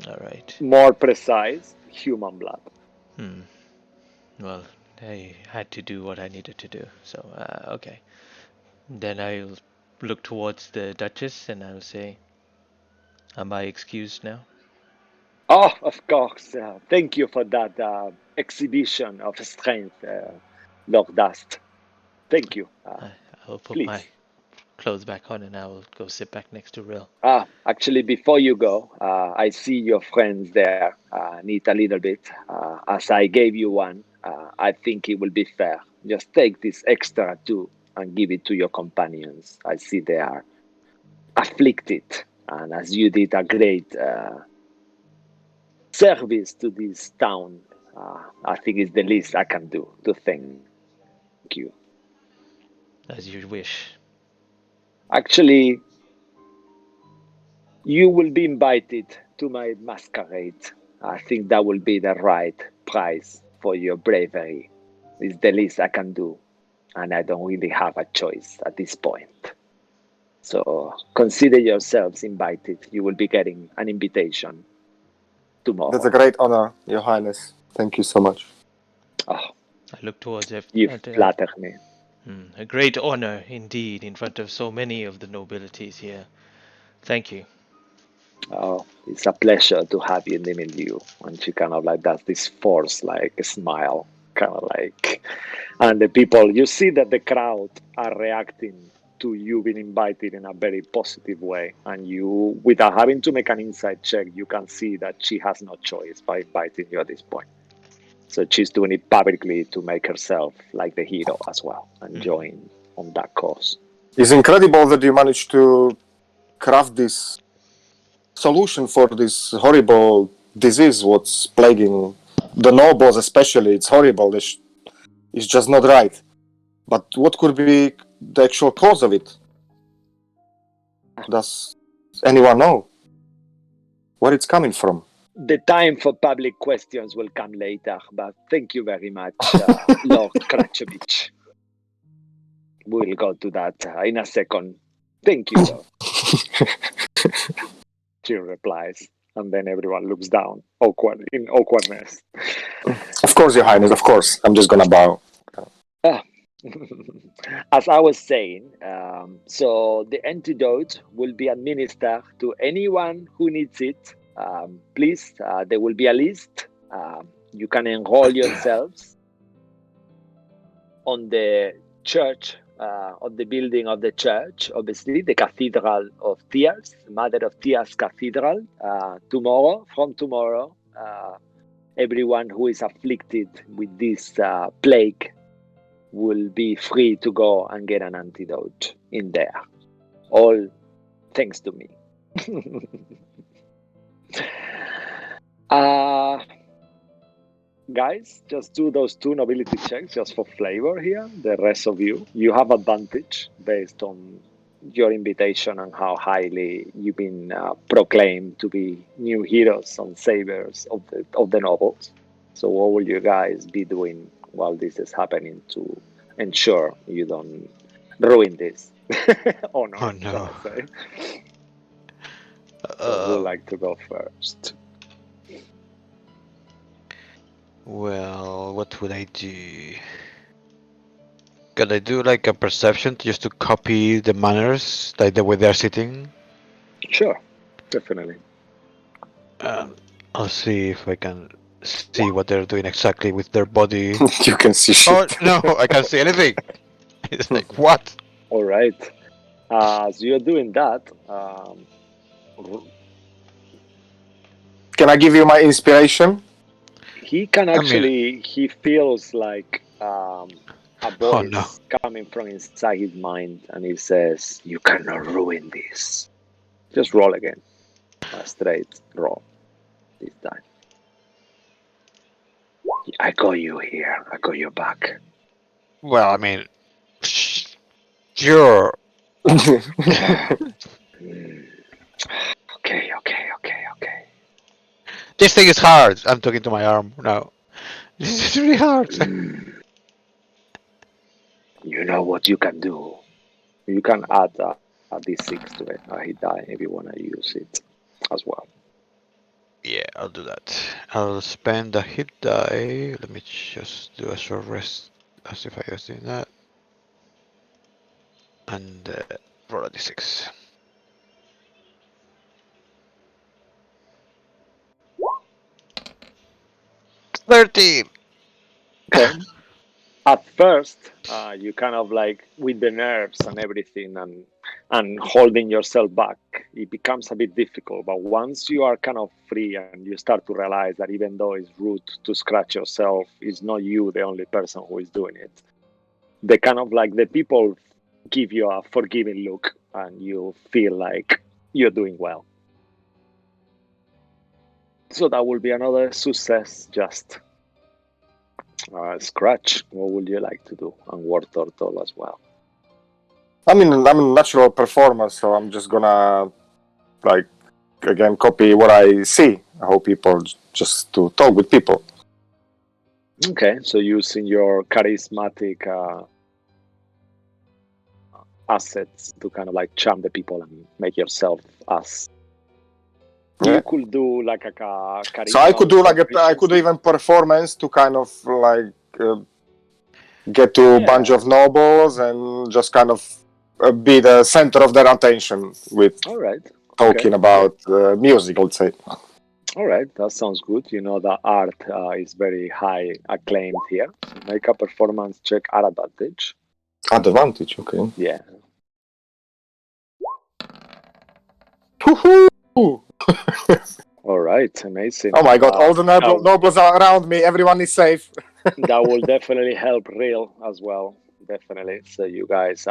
All right. More precise, human blood. Well, I had to do what I needed to do. So, okay. Then I'll look towards the Duchess and I'll say, "Am I excused now?" Oh, of course. Thank you for that exhibition of strength, Lord Dust. Thank you. I'll put Please. my clothes back on and I will go sit back next to Rill. Actually, before you go, I see your friends there need a little bit. As I gave you one, I think it will be fair. Just take this extra two and give it to your companions. I see they are afflicted, and as you did a great service to this town, I think it's the least I can do to thank you. As you wish. Actually, you will be invited to my masquerade. I think that will be the right price for your bravery. It's the least I can do, and I don't really have a choice at this point. So consider yourselves invited. You will be getting an invitation tomorrow. That's a great honor, Your Highness. Thank you so much. Oh, I look towards it. you flatter me. A great honor indeed in front of so many of the nobilities here. Thank you. Oh, it's a pleasure to have you in the milieu. And she kind of like does this forced like smile, kind of like, and the people, you see that the crowd are reacting to you being invited in a very positive way. And you, without having to make an inside check, you can see that she has no choice by inviting you at this point. So she's doing it publicly to make herself like the hero as well and join on that cause. It's incredible that you managed to craft this solution for this horrible disease what's plaguing the nobles especially. It's horrible. It's just not right. But what could be the actual cause of it? Does anyone know where it's coming from? The time for public questions will come later, but thank you very much, Lord Krachevich. We'll go to that in a second. Thank you, Lord. She replies, and then everyone looks down, in awkwardness. Of course, Your Highness, of course. I'm just gonna bow. As I was saying, so the antidote will be administered to anyone who needs it. Please, there will be a list. You can enroll yourselves on the church, of the building of the church, obviously, the Cathedral of Tears, Mother of Tears Cathedral. From tomorrow, everyone who is afflicted with this plague will be free to go and get an antidote in there. All thanks to me. Guys, just do those 2 nobility checks just for flavor here. The rest of you have advantage based on your invitation and how highly you've been proclaimed to be new heroes and saviors of the nobles. So what will you guys be doing while this is happening to ensure you don't ruin this honor? Oh, no. shall I say? So who would like to go first? Well, what would I do? Could I do like a perception just to copy the manners, like the way they're sitting? Sure, definitely. I'll see if I can see what they're doing exactly with their body. You can see Oh shit. no, I can't see anything. It's like what? All right. As you're doing that, Can I give you my inspiration? he can actually, he feels like a voice no. coming from inside his mind, and he says, "You cannot ruin this." Just roll again. A straight roll this time. I got you here. I got your back. Well, I mean, sure. Okay. This thing is hard. I'm talking to my arm now. This is really hard. You know what you can do. You can add a d6 to it, a hit die, if you want to use it as well. Yeah, I'll do that. I'll spend a hit die. Let me just do a short rest as if I was doing that. And roll a d6. $13! Okay. At first, you kind of like with the nerves and everything and holding yourself back, it becomes a bit difficult. But once you are kind of free and you start to realize that even though it's rude to scratch yourself, it's not you the only person who is doing it. The kind of like the people give you a forgiving look and you feel like you're doing well. So that will be another success. Just Scratch, what would you like to do? And War Turtle as well. I'm a natural performer, so I'm just gonna like again copy what I see. How people just to talk with people. Okay, so using your charismatic assets to kind of like charm the people and make yourself as. Yeah. You could do like a charisma. So I could do like I could even performance to kind of like get to a bunch of nobles and just kind of be the center of their attention with All right. talking about music, let's say. All right, that sounds good. You know, the art is very high acclaimed here. So make a performance check at advantage. Advantage, okay. Yeah. All right, amazing. Oh my god, all the nobles are around me, everyone is safe. That will definitely help Real as well, definitely. So you guys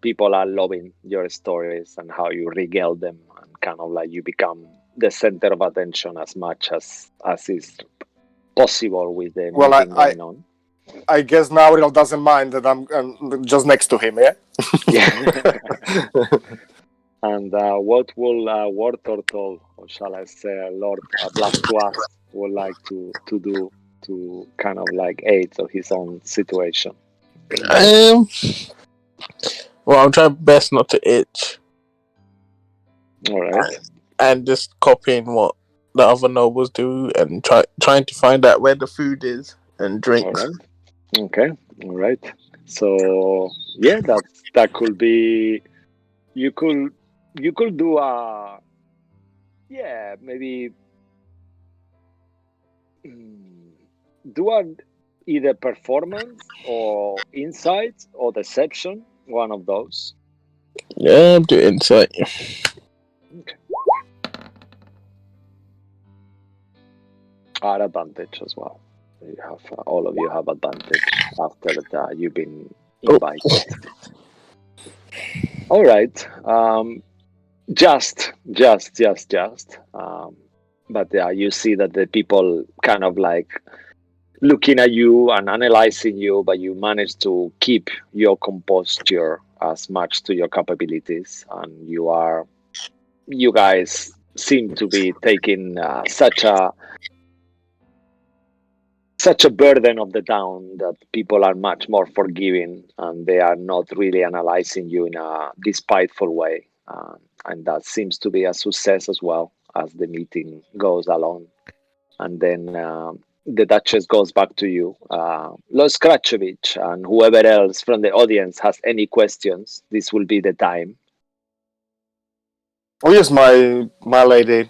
people are loving your stories and how you regale them and kind of like you become the center of attention as much as is possible with the meeting going on. I guess now Real doesn't mind that I'm just next to him, yeah? Yeah. And what will War Turtle, or shall I say Lord Blastoise, would like to do to kind of like aid of his own situation? Well, I'm trying best not to itch. All right. And just copying what the other nobles do and trying to find out where the food is and drinks. All right. Okay. All right. So yeah, that could be. You could do maybe do a either performance or insight or deception, one of those. Yeah, I'm doing insight. At advantage as well. You have all of you have advantage after that you've been invited. All right. Just. But you see that the people kind of like looking at you and analyzing you, but you manage to keep your composure as much to your capabilities, and you guys seem to be taking such a burden of the down that people are much more forgiving and they are not really analyzing you in a despiteful way. And that seems to be a success as well as the meeting goes along. And then the Duchess goes back to you. Los Krachevich and whoever else from the audience has any questions, this will be the time. Oh yes, my lady.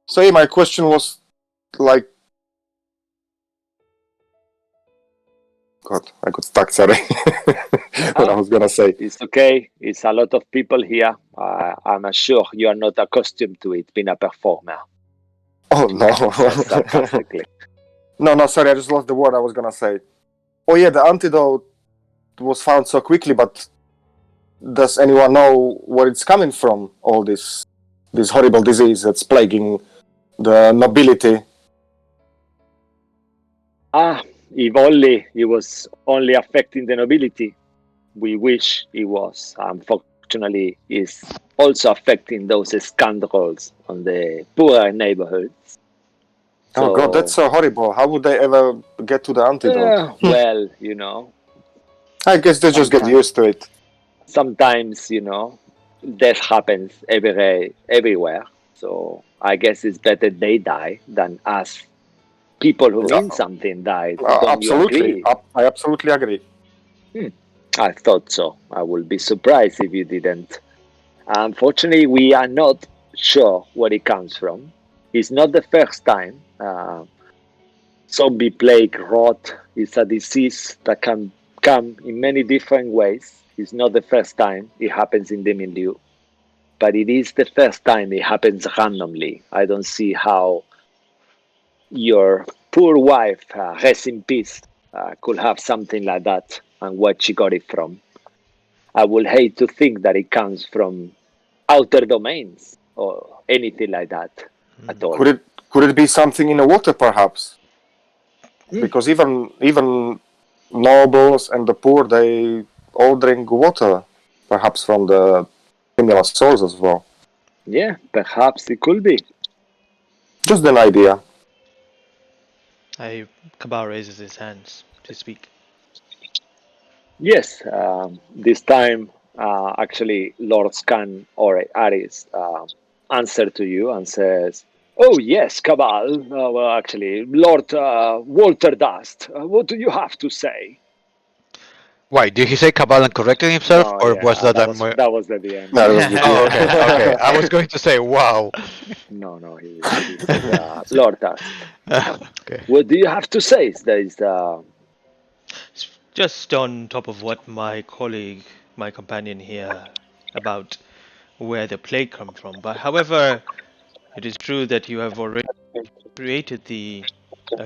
So my question was like, God, I got stuck. Sorry, what I was gonna say. It's okay. It's a lot of people here. I'm sure you are not accustomed to it being a performer. Oh no. Says sarcastically. No, sorry, I just lost the word I was gonna say. Oh yeah, the antidote was found so quickly, but does anyone know where it's coming from? All this horrible disease that's plaguing the nobility. If only it was only affecting the nobility. We wish it was. Unfortunately, it's also affecting those scandals on the poorer neighborhoods. Oh God, that's so horrible. How would they ever get to the antidote? Well, I guess they just get used to it. Sometimes, death happens everywhere. So I guess it's better they die than us, people who mean something, died. Don't Absolutely. you agree? I absolutely agree. I thought so. I would be surprised if you didn't. Unfortunately, we are not sure where it comes from. It's not the first time. Zombie plague rot is a disease that can come in many different ways. It's not the first time it happens in the milieu, but it is the first time it happens randomly. I don't see how your poor wife, rest in peace, could have something like that and where she got it from. I would hate to think that it comes from outer domains or anything like that at all. Could it be something in the water, perhaps? Because even nobles and the poor, they all drink water, perhaps from the similar source as well. Yeah, perhaps it could be. Just an idea. Cabal raises his hands to speak. Yes, this time actually Lord Scan or Aris answer to you and says, "Oh yes, Cabal. Well, actually, Lord Walter Dust. What do you have to say?" Why, did he say Cabal and corrected himself, No, or yeah, was that that was at the end. No, it was the Oh, okay. I was going to say, wow. No, he said, Lord Dust. Okay. What do you have to say? There is Just on top of what my colleague, my companion here, about where the plague come from. But however, it is true that you have already created the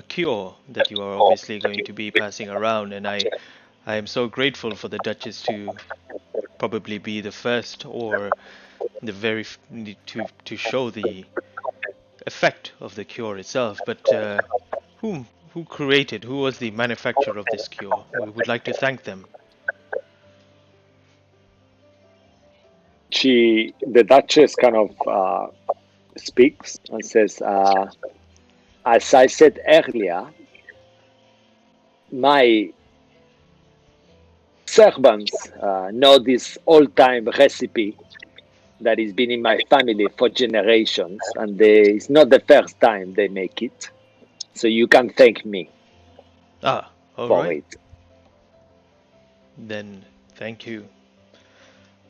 cure that you are obviously going to be passing around, and I am so grateful for the Duchess to probably be the first or the very to show the effect of the cure itself. But who created? Who was the manufacturer of this cure? We would like to thank them. the Duchess kind of speaks and says, as I said earlier, my servants know this old-time recipe that has been in my family for generations, and it's not the first time they make it. So you can thank me All for right. it. Then thank you,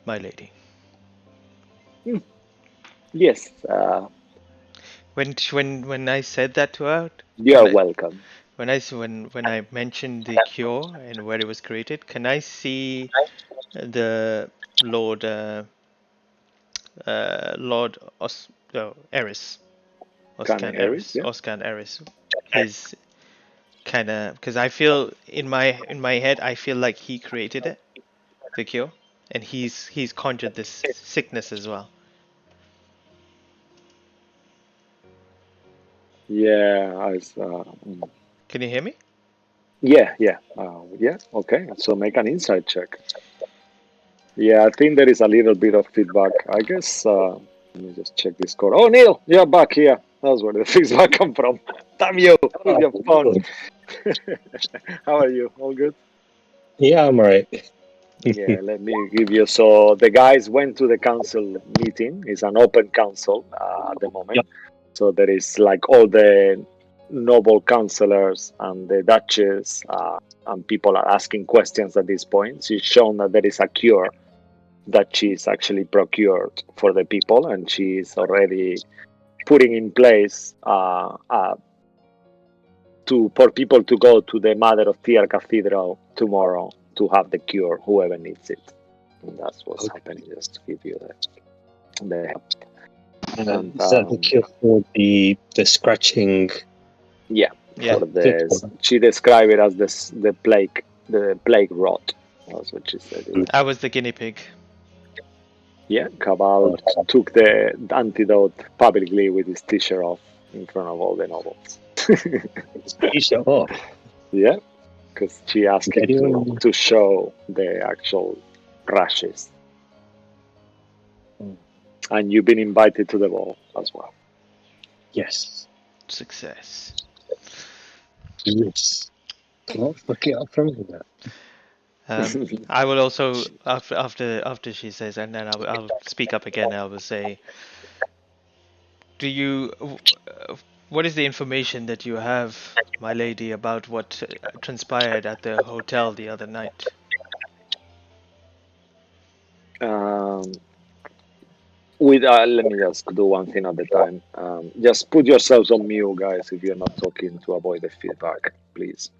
my lady. Yes, When I said that to her, you're welcome. when I mentioned the cure and where it was created, can I see the Lord Lord Eris, Can Eris, yeah. Oscan Eris, his kind of, because I feel in my head I feel like he created it, the cure, and he's conjured this sickness as well. Yeah, Can you hear me? yeah. Okay, so make an insight check. Yeah, I think there is a little bit of feedback. I guess, let me just check this code. Oh, Neil, you're back here. That's where the feedback come from. Damn you, with your phone. How are you? All good? Yeah, I'm alright. Yeah, let me give you. So the guys went to the council meeting. It's an open council at the moment. Yep. So there is like all the noble councillors and the duchess, and people are asking questions at this point. She's shown that there is a cure that she's actually procured for the people, and she's already putting in place for people to go to the Mother of Tear Cathedral tomorrow to have the cure, whoever needs it. And that's what's happening, just to give you the help. And, Is that the cure for the scratching? yeah, Yeah. for she described it as the plague rot. That's what she said. I was the guinea pig. Yeah, Cabal took the antidote publicly with his t-shirt off in front of all the nobles. T-shirt off. Yeah, because she asked him to show the actual rashes. And you've been invited to the ball as well. Yes. Success. Yes. Don't forget up from that. I will also after she says, and then I'll speak up again. I will say, what is the information that you have, my lady, about what transpired at the hotel the other night? Let me just do one thing at a time. Just put yourselves on mute, guys, if you're not talking, to avoid the feedback, please.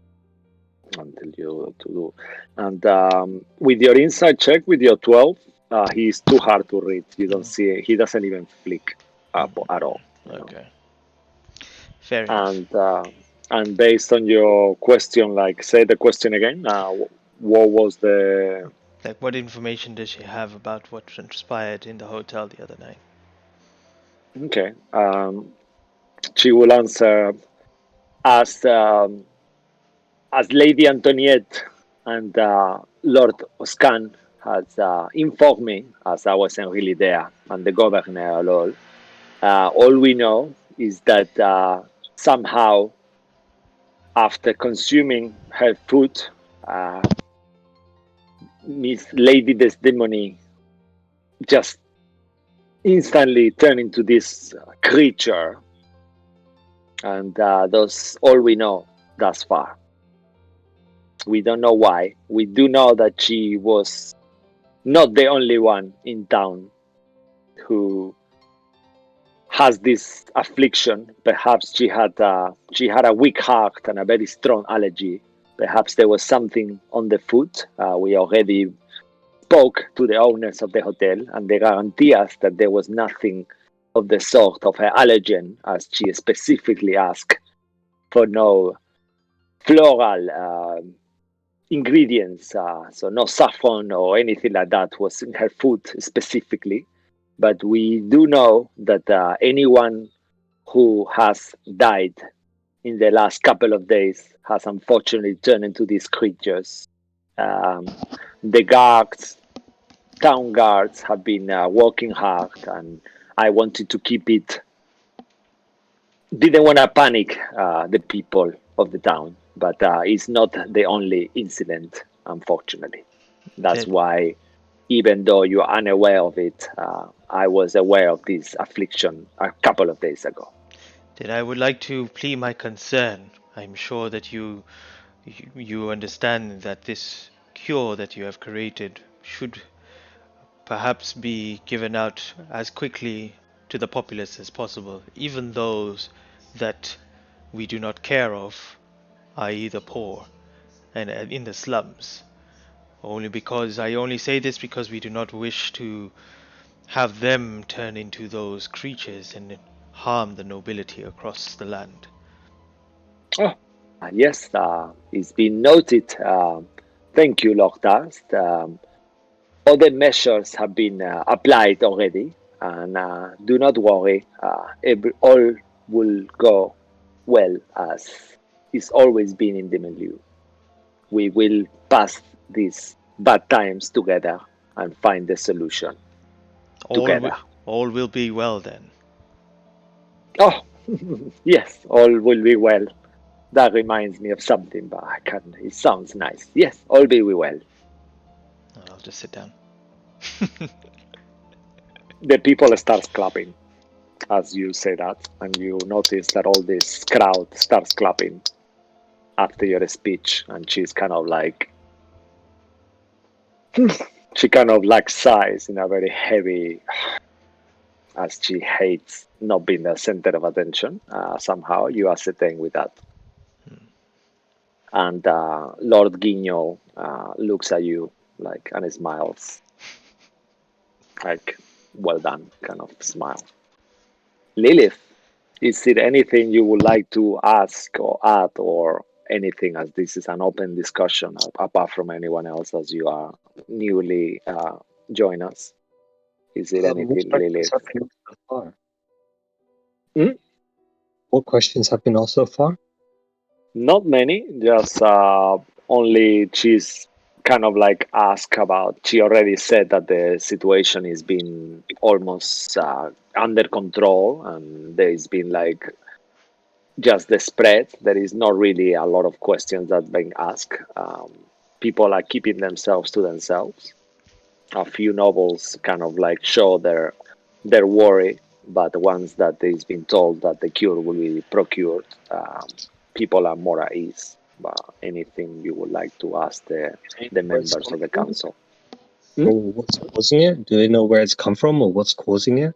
Until you to do. And with your inside check, with your 12, he's too hard to read. You don't see it. He doesn't even flick up at all. Okay. Fair enough. And based on your question, like, say the question again. What was the? Like, what information does she have about what transpired in the hotel the other night? Okay. She will answer as Lady Antoniette and Lord Oscan has informed me, as I wasn't really there, and the governor and all. All we know is that somehow, after consuming her food, Miss Lady Desdemony just instantly turned into this creature, and that's all we know thus far. We don't know why. We do know that she was not the only one in town who has this affliction. Perhaps she had a weak heart and a very strong allergy. Perhaps there was something on the food. We already spoke to the owners of the hotel, and they guarantee us that there was nothing of the sort of her allergen, as she specifically asked for no floral ingredients, so no saffron or anything like that was in her food specifically. But we do know that anyone who has died in the last couple of days has unfortunately turned into these creatures. The town guards, have been working hard, and I wanted to keep it. Didn't want to panic the people of the town, but it's not the only incident, unfortunately. That's Did, why, even though you're unaware of it, I was aware of this affliction a couple of days ago. did I would like to plea my concern. I'm sure that you understand that this cure that you have created should perhaps be given out as quickly to the populace as possible, even those that we do not care of i.e. the poor, and in the slums. I only say this because we do not wish to have them turn into those creatures and harm the nobility across the land. Oh, yes, it's been noted. Thank you, Lord Darst. Other measures have been applied already, and do not worry, all will go well as it's always been in the milieu. We will pass these bad times together and find the solution together. All will be well then. Oh, yes, all will be well. That reminds me of something, but I can't. It sounds nice. Yes, all will be well. I'll just sit down. The people starts clapping as you say that, and you notice that all this crowd starts clapping after your speech, and she's kind of like she kind of like sighs in a very heavy, as she hates not being the center of attention. Somehow you ascertain with that. And Lord Guignol looks at you like and smiles, like well done kind of smile. Lilith, is there anything you would like to ask or add or anything, as this is an open discussion apart from anyone else as you are newly join us? Is there anything, Lilith? So far? Hmm? What questions have been asked so far? Not many, just only she's kind of like asked about. She already said that the situation is being almost under control, and there's been like just the spread. There is not really a lot of questions that being asked. People are keeping themselves to themselves. A few nobles kind of like show their worry, but once that they've been told that the cure will be procured, people are more at ease. But anything you would like to ask the members of the council? Or what's causing it? Do they know where it's come from or what's causing it?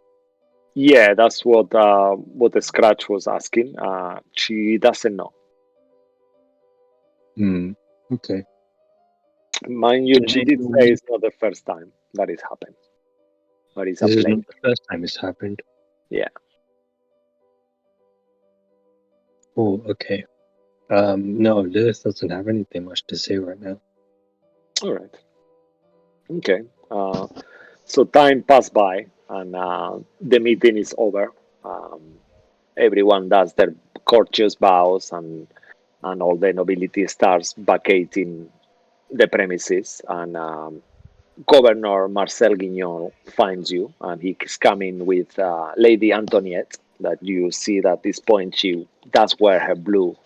Yeah, that's what the Scratch was asking. She doesn't know. Okay. Mind you, she did say it's not the first time that it's happened. But it's a This is plague. not the first time it's happened. Yeah. Oh, okay. No, Lilith doesn't have anything much to say right now. All right. Okay. So time passed by, and the meeting is over. Everyone does their courteous bows, and all the nobility starts vacating the premises. And Governor Marcel Guignol finds you, and he's coming with Lady Antoinette. That you see that at this point she does wear her blue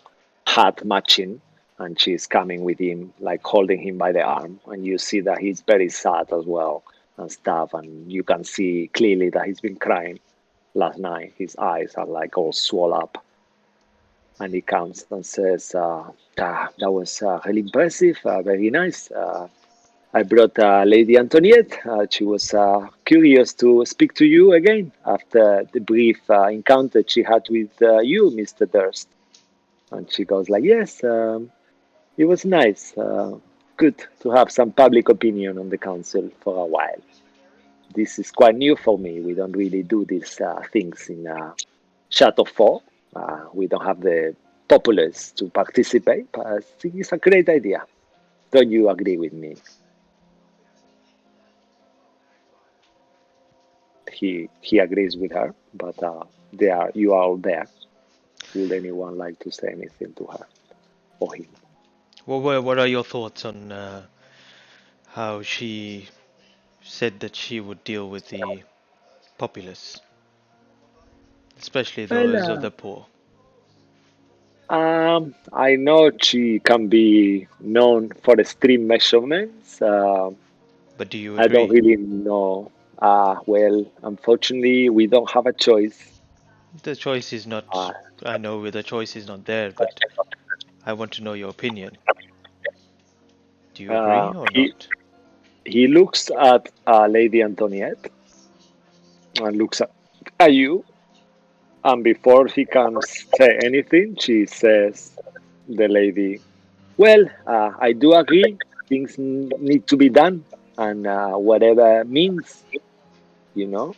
hat matching, and she's coming with him, like holding him by the arm, and you see that he's very sad as well and stuff, and you can see clearly that he's been crying last night. His eyes are like all swollen up, and he comes and says, that was really impressive, very nice. I brought Lady Antoinette. She was curious to speak to you again after the brief encounter she had with you, Mr. Durst. And she goes like, yes, it was nice. Good to have some public opinion on the council for a while. This is quite new for me. We don't really do these things in Chateau Fort. We don't have the populace to participate, but I think it's a great idea. Don't you agree with me? He agrees with her, but you are all there. Would anyone like to say anything to her or him? What are your thoughts on how she said that she would deal with the populace, especially those of the poor? I know she can be known for extreme measurements. But do you I don't agree? really know. Well, unfortunately, we don't have a choice. The choice is not. Uh, I know the choice is not there, but I want to know your opinion. Do you agree or he not? he looks at Lady Antoinette and looks at you, and before he can say anything, she says, the lady. Well, I do agree. Things need to be done, and whatever means, you know,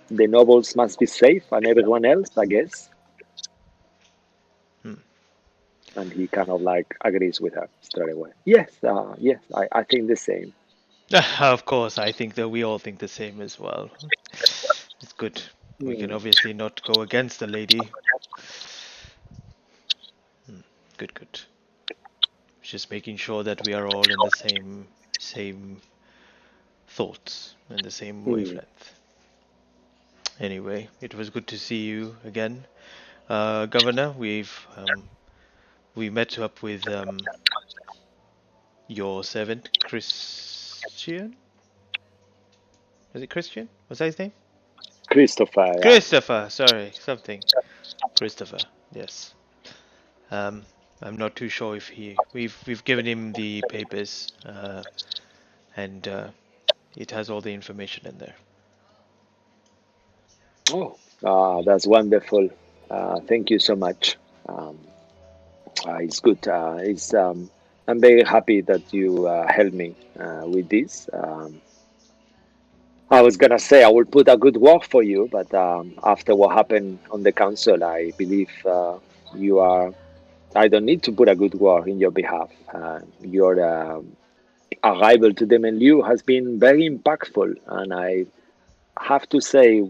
the nobles must be safe, and everyone else, I guess. Hmm. And he kind of like agrees with her straight away. Yes, yes, I think the same. Of course, I think that we all think the same as well. It's good. We can Hmm. obviously not go against the lady. Good, good. Just making sure that we are all in the same thoughts and the same Hmm. wavelength. Anyway, it was good to see you again, Governor. We met up with your servant Christian. Was it Christian? Was that his name? Christopher, yeah. Christopher. Sorry, something. Christopher. Yes. Um, I'm not too sure if we've given him the papers, and it has all the information in there. Oh, that's wonderful. Thank you so much. Um, it's good. I'm very happy that you helped me with this. I was gonna say I will put a good work for you, but after what happened on the council, I believe you are. I don't need to put a good word in your behalf. Your arrival to the menu has been very impactful, and I have to say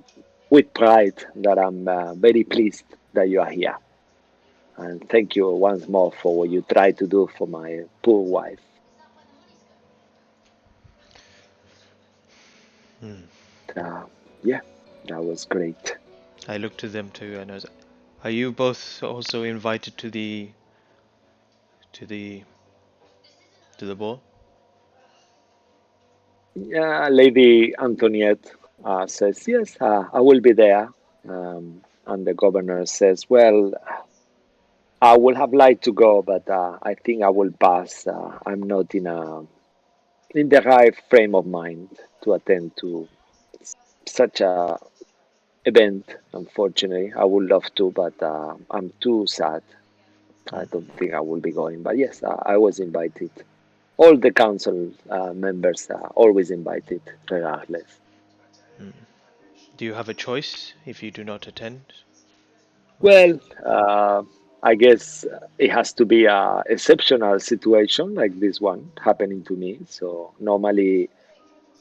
with pride that I'm very pleased that you are here. And thank you once more for what you tried to do for my poor wife. Hmm. Uh, yeah, that was great. I looked to them too, and I was. Are you both also invited to the to the ball? Yeah, Lady Antoniette says, yes, I will be there. And the governor says, well, I would have liked to go, but I think I will pass. I'm not in the right frame of mind to attend to such a event. Unfortunately, I would love to, but I'm too sad. I don't think I will be going. But yes, I was invited. All the council members are always invited, regardless. Hmm. Do you have a choice if you do not attend? Or Well, I guess it has to be a exceptional situation like this one happening to me. So normally,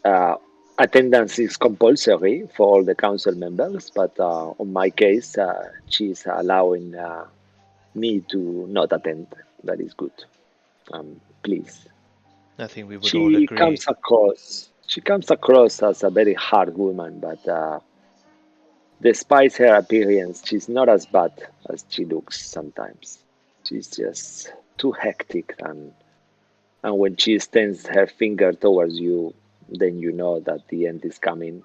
uh, attendance is compulsory for all the council members, but on my case, she's allowing me to not attend. That is good. Please. I think we would all She agree. comes across. She comes across as a very hard woman, but despite her appearance, she's not as bad as she looks sometimes. She's just too hectic, and when she extends her finger towards you, then you know that the end is coming.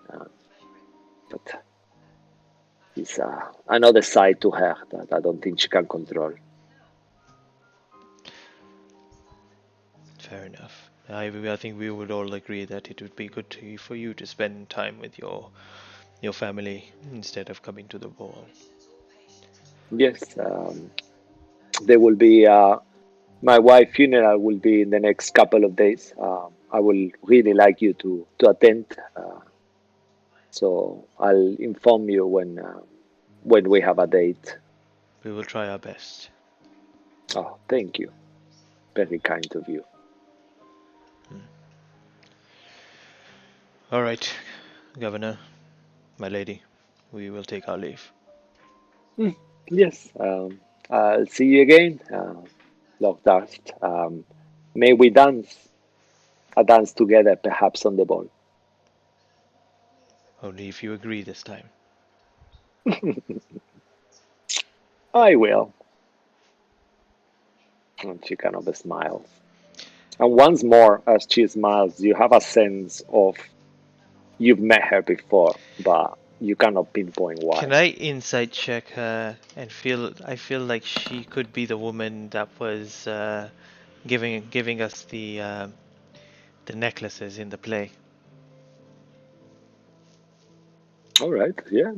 But it's another side to her that I don't think she can control. Fair enough. I think we would all agree that it would be good for you to spend time with your family instead of coming to the ball. Yes, there will be my wife's funeral will be in the next couple of days. I will really like you to attend. So I'll inform you when we have a date. We will try our best. Oh, thank you. Very kind of you. All right, Governor, my lady, we will take our leave. Mm, yes. I'll see you again, Lord Darst. May we dance a dance together, perhaps on the ball. Only if you agree this time. I will. And she kind of smiles. And once more, as she smiles, you have a sense of you've met her before, but you cannot pinpoint Can why. I insight check her and feel? I feel like she could be the woman that was giving us the necklaces in the play. All right, yeah,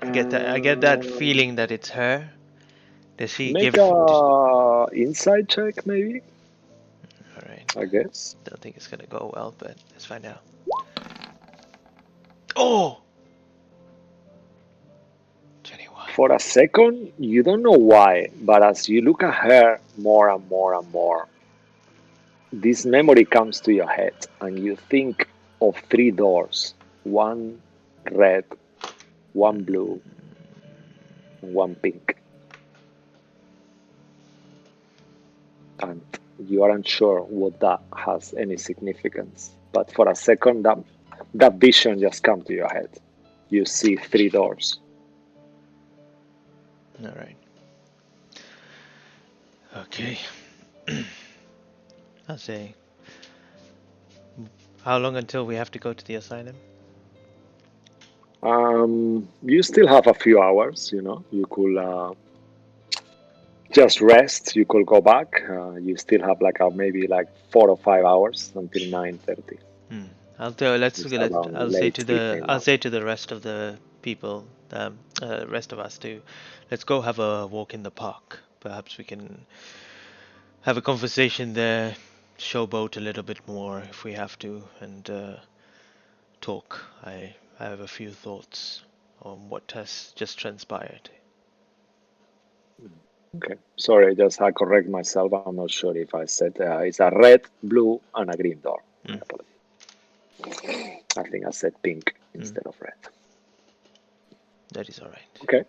I get that feeling that it's her. Does she Make give? a insight check, maybe. All right. I guess. Don't think it's gonna go well, but let's find out. Oh! 21. For a second, you don't know why, but as you look at her more and more and more, this memory comes to your head, and you think of three doors: one red, one blue, and one pink. And you aren't sure what that has any significance. But for a second, that vision just comes to your head. You see three doors. All right. Okay. I'll say. How long until we have to go to the asylum? You still have a few hours. You could just rest. You could go back. You still have maybe 4 or 5 hours until 9:30. I'll tell. It's around I'll say late to the. evening I'll now. say to the rest of the people. Rest of us to. Let's go have a walk in the park. Perhaps we can have a conversation there. Showboat a little bit more if we have to, and talk. I have a few thoughts on what has just transpired. Okay. Sorry, just I correct myself. I'm not sure if I said it's a red, blue, and a green door. My apologies. I think I said pink instead of red. That is all right. Okay.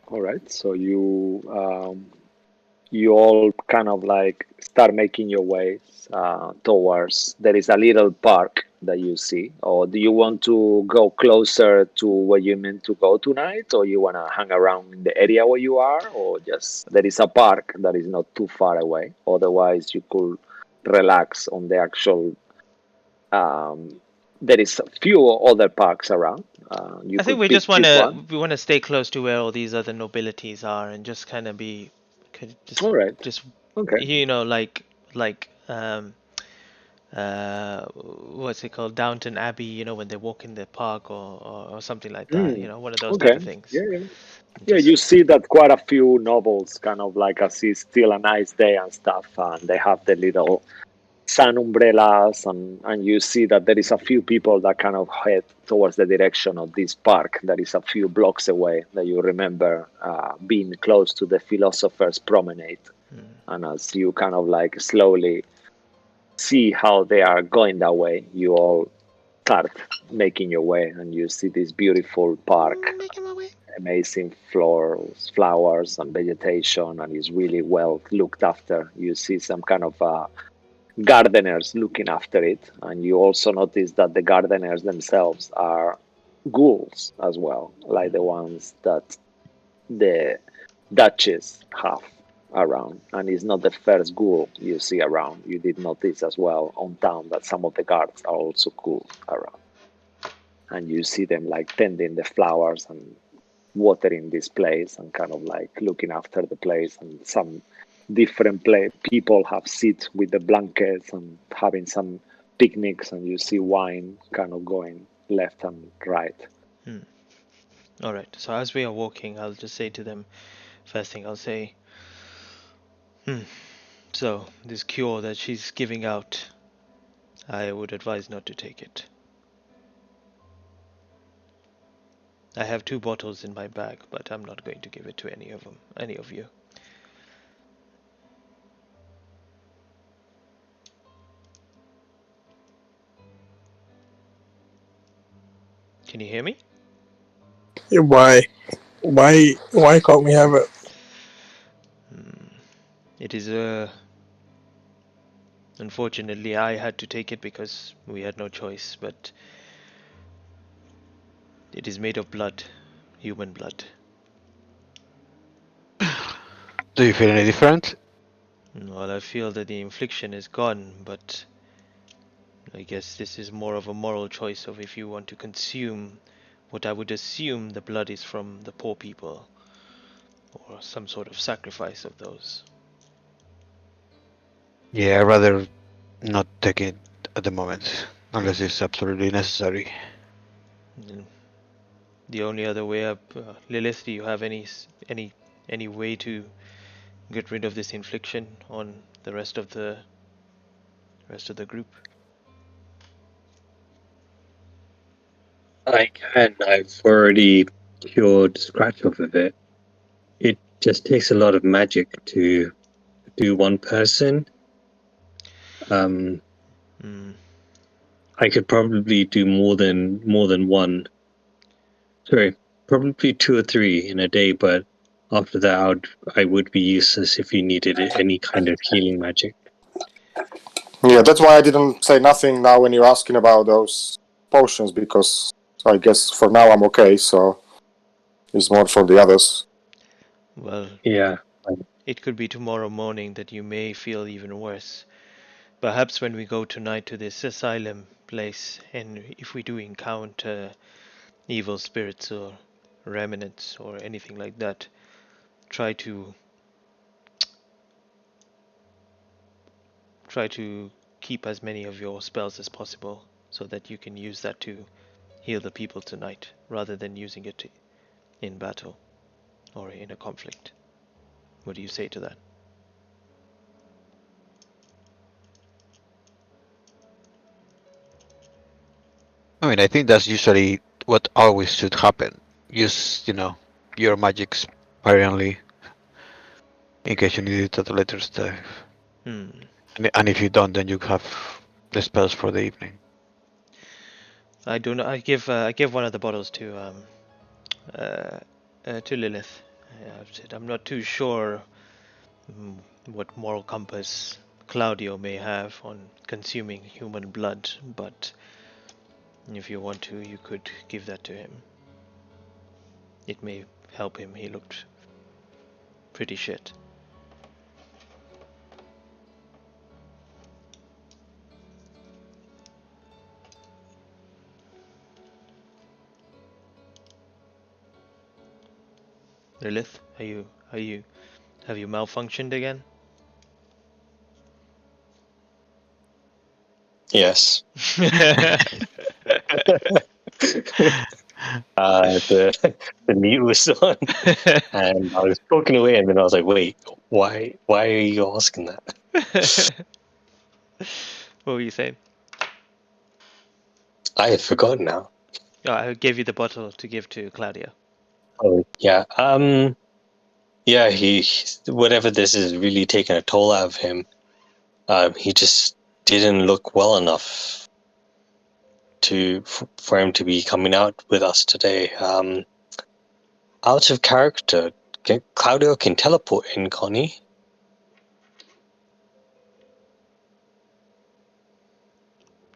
All right. So you all kind of start making your ways towards. There is a little park that you see, or do you want to go closer to where you meant to go tonight, or you want to hang around in the area where you are, or just there is a park that is not too far away? Otherwise, you could relax on the actual. There is a few other parks around. You I think could we pick just this one. wanna stay close to where all these other nobilities are and just kind of be, All right. just Okay. like what's it called, Downton Abbey, when they walk in the park or something like that, one of those type Okay. of things. Yeah, yeah. Yeah, Just you see that quite a few nobles kind of as it's still a nice day and stuff, and they have the little sun umbrellas, and you see that there is a few people that kind of head towards the direction of this park that is a few blocks away, that you remember being close to the Philosopher's Promenade. And as you kind of slowly see how they are going that way, you all start making your way, and you see this beautiful park, amazing flowers and vegetation, and it's really well looked after. You see some kind of gardeners looking after it, and you also notice that the gardeners themselves are ghouls as well, like the ones that the Duchess have around. And it's not the first ghoul you see around. You did notice as well on town that some of the guards are also ghouls around, and you see them tending the flowers and watering this place and kind of looking after the place. And some different people have sit with the blankets and having some picnics, and you see wine kind of going left and right. all right. So as we are walking, I'll just say to them, first thing I'll say, so this cure that she's giving out, I would advise not to take it. I have 2 bottles in my bag, but I'm not going to give it to any of you. Can you hear me? Yeah, why can't we have it? It is unfortunately I had to take it because we had no choice, but it is made of blood, human blood. Do you feel any different? Well, I feel that the infliction is gone, but I guess this is more of a moral choice of if you want to consume what I would assume the blood is from the poor people, or some sort of sacrifice of those. Yeah, I'd rather not take it at the moment, unless it's absolutely necessary. the only other way up. Lilith, do you have any way to get rid of this infliction on the rest of the group? I can. I've already cured Scratch off of it. It just takes a lot of magic to do one person. Hmm. I could probably do more than one. Sorry, probably 2 or 3 in a day, but after that, I would be useless if you needed any kind of healing magic. Yeah, that's why I didn't say nothing now when you're asking about those potions, because I guess for now I'm okay, so it's more for the others. Well, Yeah. it could be tomorrow morning that you may feel even worse. Perhaps when we go tonight to this asylum place, and if we do encounter evil spirits or remnants or anything like that, try to keep as many of your spells as possible so that you can use that to heal the people tonight rather than using it in battle or in a conflict. What do you say to that? I mean, I think that's usually what always should happen. Use, your magic sparingly in case you need it at a later stage. Hmm. And if you don't, then you have the spells for the evening. I do not. I give one of the bottles uh, to Lilith. I've said I'm not too sure what moral compass Claudio may have on consuming human blood, but if you want to, you could give that to him. It may help him. He looked pretty shit. Lilith, have you malfunctioned again? Yes. The mute was on, and I was talking away, and then I was like, "Wait, why are you asking that?" What were you saying? I had forgotten now. Oh, I gave you the bottle to give to Claudia. Oh yeah, yeah. He whatever this is really taking a toll out of him. He just didn't look well enough for him to be coming out with us today. Out of character. Claudio can teleport in, Connie.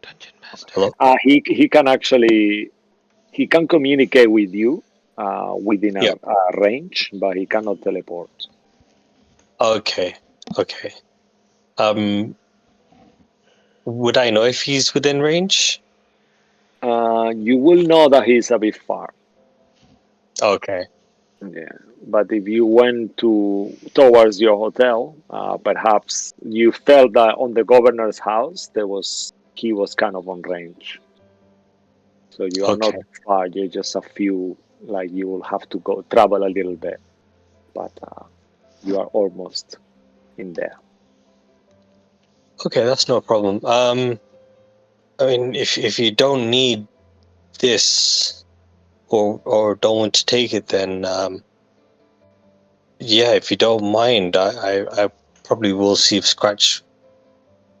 Dungeon Master. Hello. He can communicate with you within Yeah. a range, but he cannot teleport. Okay. Would I know if he's within range? You will know that he's a bit far. Okay. Yeah, but if you went towards your hotel, perhaps you felt that on the governor's house he was kind of on range. So you are not Okay. far. You're just a few. Like you will have to go travel a little bit, but you are almost in there. Okay, that's no problem. I mean, if you don't need this or don't want to take it, then yeah, if you don't mind, I probably will see if Scratch.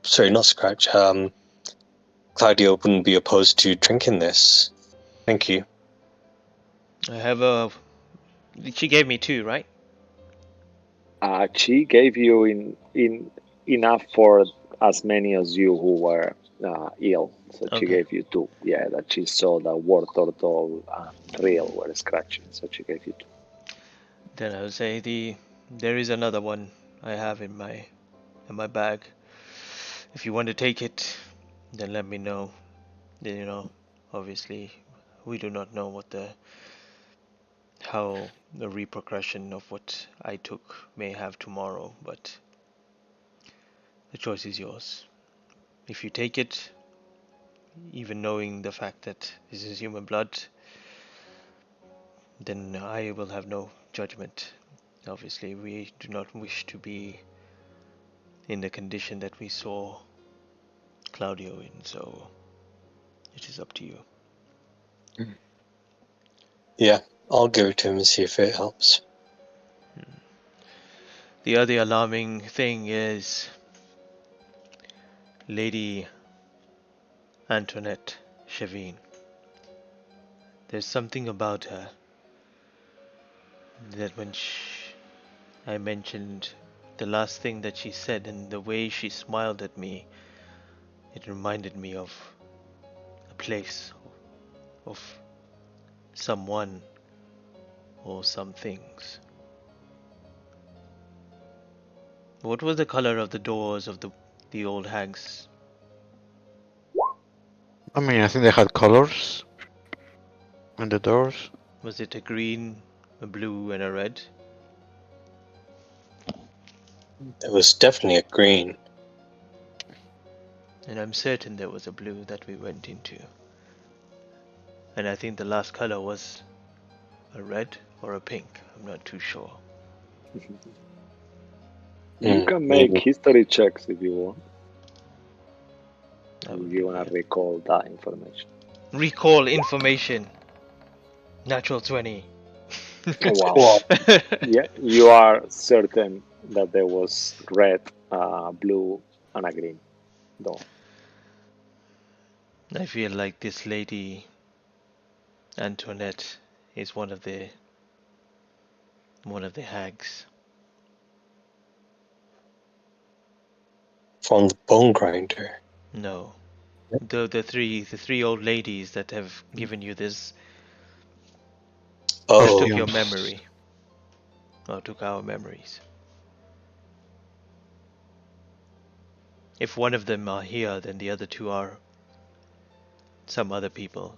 Sorry, not Scratch. Claudio wouldn't be opposed to drinking this. Thank you. I have a. She gave me 2, right? She gave you in enough for as many as you who were ill. So she Okay. gave you 2. Yeah, that she saw that War Turtle and Real were scratching. So she gave you 2. Then I would say there is another one I have in my bag. If you want to take it, then let me know. Obviously, we do not know how the repercussion of what I took may have tomorrow, but the choice is yours. If you take it, even knowing the fact that this is human blood, then I will have no judgment. Obviously, we do not wish to be in the condition that we saw Claudio in, so it is up to you. Yeah, I'll give it to him and see if it helps. The other alarming thing is Lady Antoinette Chavine. There's something about her that when I mentioned the last thing that she said and the way she smiled at me, it reminded me of a place, of someone or some things. What was the color of the doors of the old hags? I mean, I think they had colors on the doors. Was it a green, a blue, and a red? It was definitely a green. And I'm certain there was a blue that we went into. And I think the last color was a red or a pink. I'm not too sure. You can make history checks if you want. I will If do you want that. to recall that information. Recall information. Natural 20. Oh, wow. Yeah, you are certain that there was red, blue, and a green door. I feel like this lady Antoinette is one of the hags. From the bone grinder. No. The three old ladies that have given you this Oh, took your memory. Or took our memories. If one of them are here, then the other two are some other people.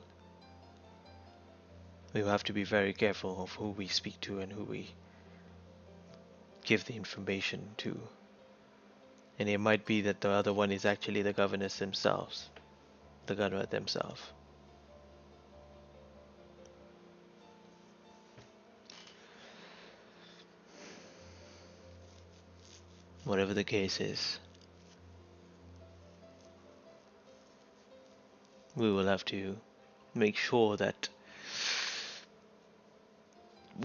We will have to be very careful of who we speak to and who we give the information to. And it might be that the other one is actually the governess themselves. The governor themselves. Whatever the case is, we will have to make sure that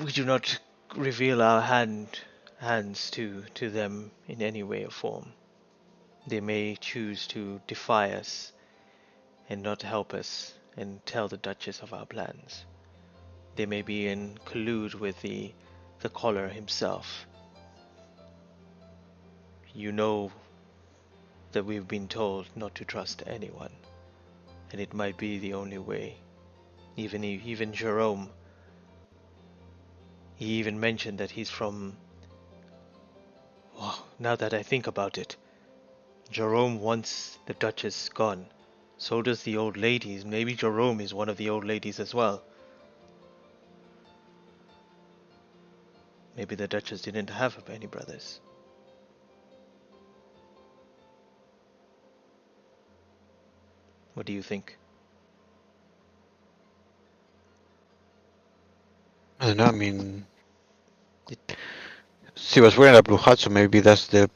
we do not reveal our hands to them in any way or form. They may choose to defy us and not help us and tell the Duchess of our plans. They may be in collude with the collar himself. You know that we've been told not to trust anyone, and it might be the only way. Even Jerome, he even mentioned that he's from... Wow, now that I think about it, Jerome wants the Duchess gone. So does the old ladies. Maybe Jerome is one of the old ladies as well. Maybe the Duchess didn't have any brothers. What do you think? I don't know, I mean, she was wearing a blue hat, so maybe that's the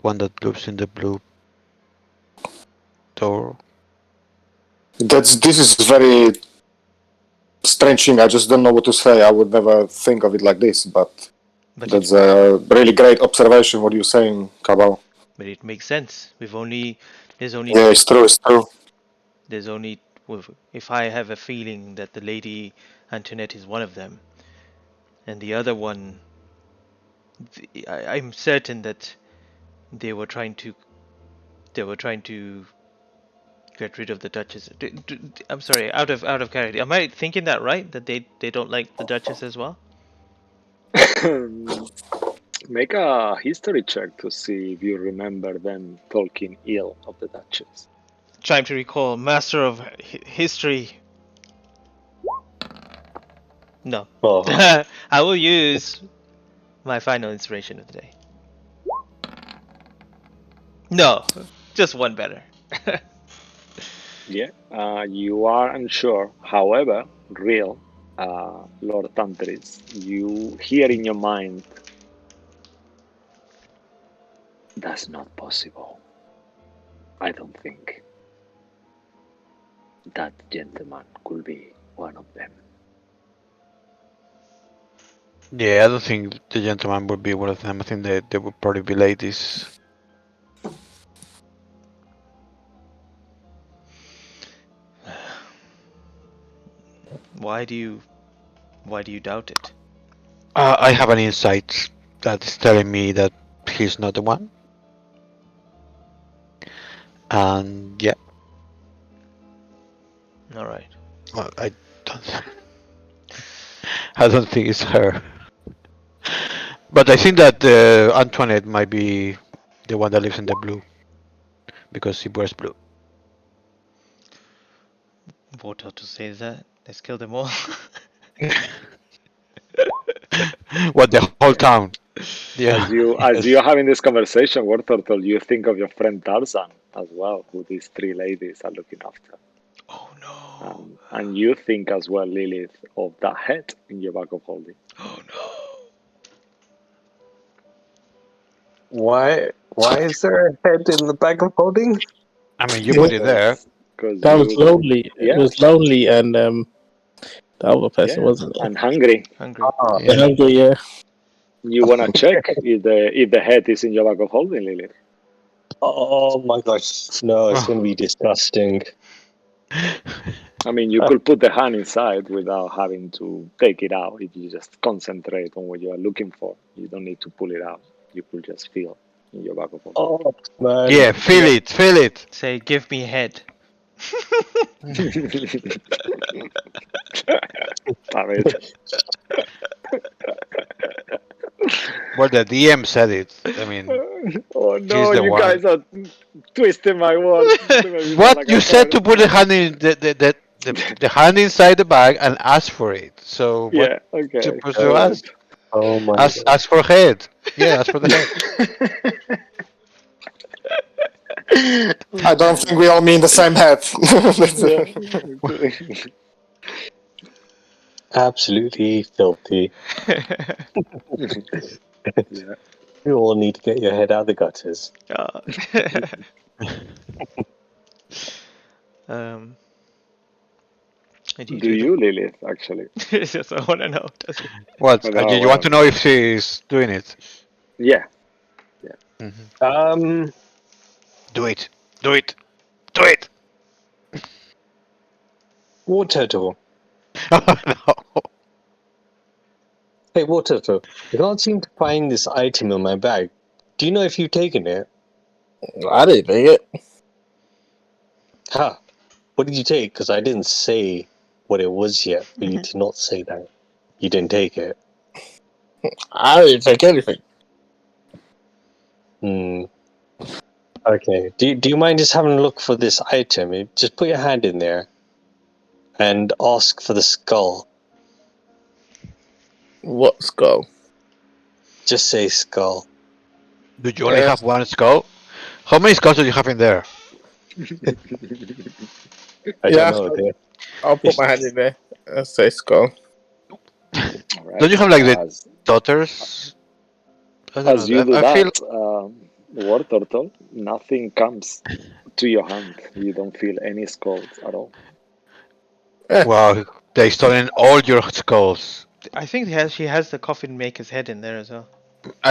one that looks in the blue door. This is very strange thing. I just don't know what to say. I would never think of it like this, but that's a really great observation. What you're saying, Cabal. But it makes sense. There's only Yeah, it's true. It's true. there's only if I have a feeling that the Lady Antoinette is one of them, and the other one, I'm certain that they were trying to get rid of the Duchess. I'm sorry, out of character. Am I thinking that right? That they don't like the Duchess as well? Make a history check to see if you remember them talking ill of the Duchess. Trying to recall. Master of history. No. Oh. I will use my final inspiration of the day. No, just one better. Yeah, you are unsure. However, real, Lord Tantris, you hear in your mind, that's not possible. I don't think that gentleman could be one of them. Yeah, I don't think the gentleman would be one of them. I think they would probably be ladies. Why do you doubt it? I have an insight that is telling me that he's not the one. And yeah, All right. well, don't, I don't think it's her. But I think that Antoinette might be the one that lives in the blue because she wears blue. Water to say that. Let's kill them all. What, the whole town? Yeah. As you're having this conversation, War Turtle, you think of your friend Tarzan as well, who these three ladies are looking after. Oh no. And you think as well, Lilith, of that head in your bag of holding. Oh no. Why is there a head in the bag of holding? I mean, you put it there. That was lonely. Yeah. It was lonely, and the other person wasn't it? And hungry. Hungry. Ah, The hungry, yeah. You wanna check if the head is in your bag of holding, Lilith? oh my gosh. No, it's going to be disgusting. I mean, you could put the hand inside without having to take it out. If you just concentrate on what you are looking for, you don't need to pull it out. You could just feel in your bag of holding. Oh, man. Yeah, feel it, feel it. Say, give me head. Damn it. Well, the DM said it. I mean, Oh She's no, the you one. guys are twisting my words. what you said to put the hand in the hand inside the bag and ask for it. So what Yeah, okay. supposed to ask? Oh my Ask for head. Yeah, ask for the head. I don't think we all mean the same head. Absolutely filthy. Yeah. You all need to get your head out of the gutters. Do you, Lilith, actually? Yes, I want to know. Does he? What? Well, You want to know if she's doing it? Yeah. Do it. Do it. Do it. War Turtle. No. Hey, War Turtle. I can't seem to find this item in my bag. Do you know if you've taken it? I didn't take it. Ha! What did you take? Because I didn't say what it was yet for you to not say that. You didn't take it. I didn't take anything. Okay. Do you mind just having a look for this item? Just put your hand in there and ask for the skull. What skull? Just say skull. Do you only have one skull? How many skulls do you have in there? I don't know. I'll put my hand in there and say skull. Right. Don't you have like the daughters? I don't As know. you do I that, feel War Turtle, nothing comes to your hand. You don't feel any skulls at all. wow, they stolen all your skulls. I think she has the coffin maker's head in there as well.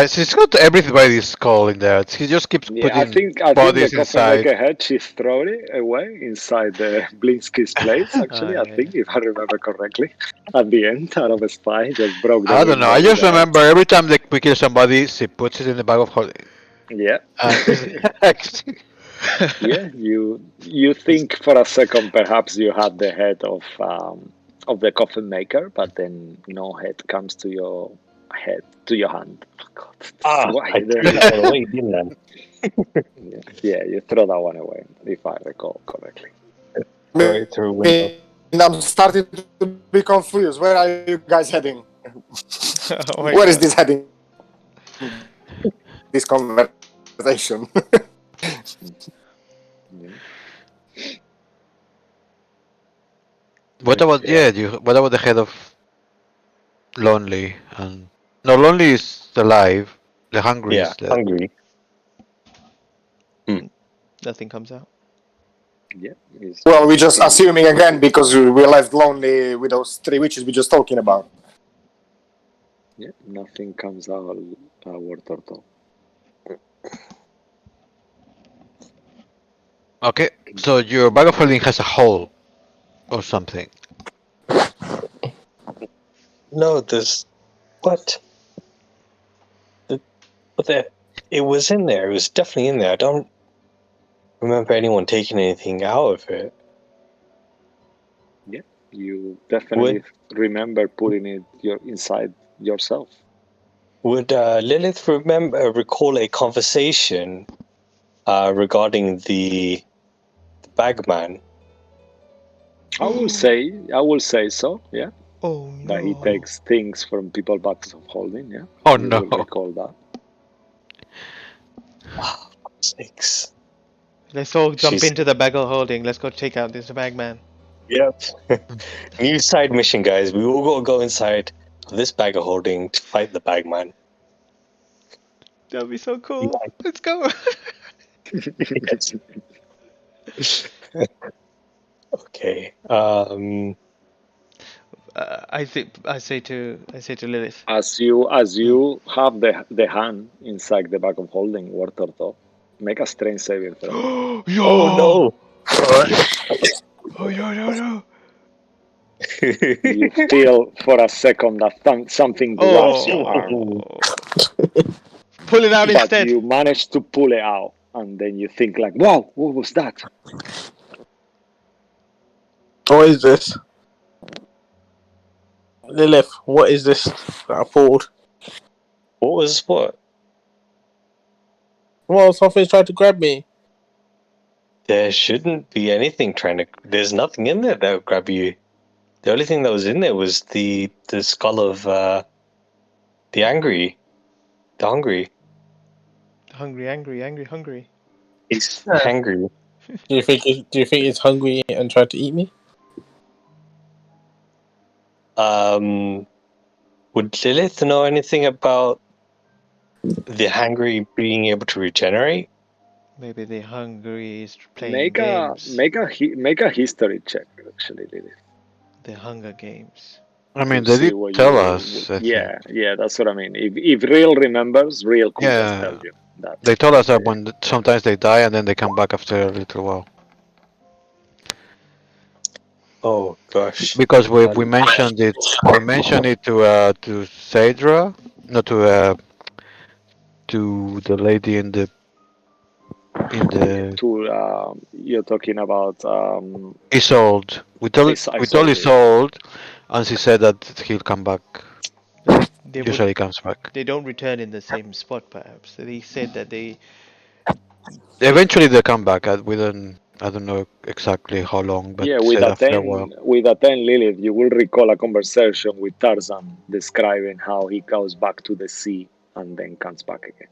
She's got everybody's skull in there. He just keeps Yeah, I putting think the bodies coffin inside. maker head, she's thrown it away inside the Blinsky's place, actually, I think, if I remember correctly. At the end, out of a spy, just broke the I don't know. I window just with the remember every time we kill somebody, she puts it in the bag of holding. head. Yeah. Yeah, you think for a second perhaps you had the head of the coffin maker, but then no head comes to your hand. Oh, God, I threw that one away, didn't I? yeah, you throw that one away, if I recall correctly. Right through a window. And I'm starting to be confused. Where are you guys heading? Where is this heading? This conversation. What about what about the head of lonely, and no, lonely is alive. The hungry Yeah, is dead. hungry. Nothing comes out. Yeah. Well, we're just assuming again because we left lonely with those three witches we're just talking about. Yeah, nothing comes out. Word turtle. Okay, so your bag of holding has a hole or something. No, there's what? But it was in there. It was definitely in there. I don't remember anyone taking anything out of it. Yeah, you definitely remember putting it inside yourself. Would Lilith recall a conversation regarding the bagman? I will say so. Yeah, Oh that he no. takes things from people bags of holding. Yeah, Oh you no. will recall that. Oh, sakes. Let's all jump She's into the bag of holding. Let's go take out this bagman. Yep. New side mission, guys. We all gotta go inside this bag of holding to fight the bagman. That'd be so cool. Let's go. Okay. I say to Lilith. As you have the hand inside the bag of holding, word turtle, make a strength saving throw. Yo! Oh no! Oh no! You feel for a second that something grabs your arm, Pull it out but instead. you manage to pull it out, and then you think like, "Wow, what was that?" What is this? Lilith, what is this that I pulled? What was what? Well, something's trying to grab me. There shouldn't be anything trying to. There's nothing in there that would grab you. The only thing that was in there was the skull of the angry, the hungry. Hungry. He's Yeah. hungry. Do you think it's hungry and trying to eat me? Would Lilith know anything about the hungry being able to regenerate? Maybe the hungry is playing Make games. make a history check, actually, Lilith. The Hunger Games. I mean, To they see did what tell you. us, I think. Yeah, that's what I mean. If Real remembers, Real could just Yeah, tell you that. they told us that when sometimes they die and then they come back after a little while. Oh gosh. Because we mentioned it, to Sadra, not to the lady in the You're talking about Isolde. We told Isolde. Isolde, and she said that he'll come back. They Usually comes back. They don't return in the same spot, perhaps. They said that they. Eventually they come back. I don't know exactly how long, but Yeah, said after a while. with a 10 Lilith, you will recall a conversation with Tarzan describing how he goes back to the sea and then comes back again.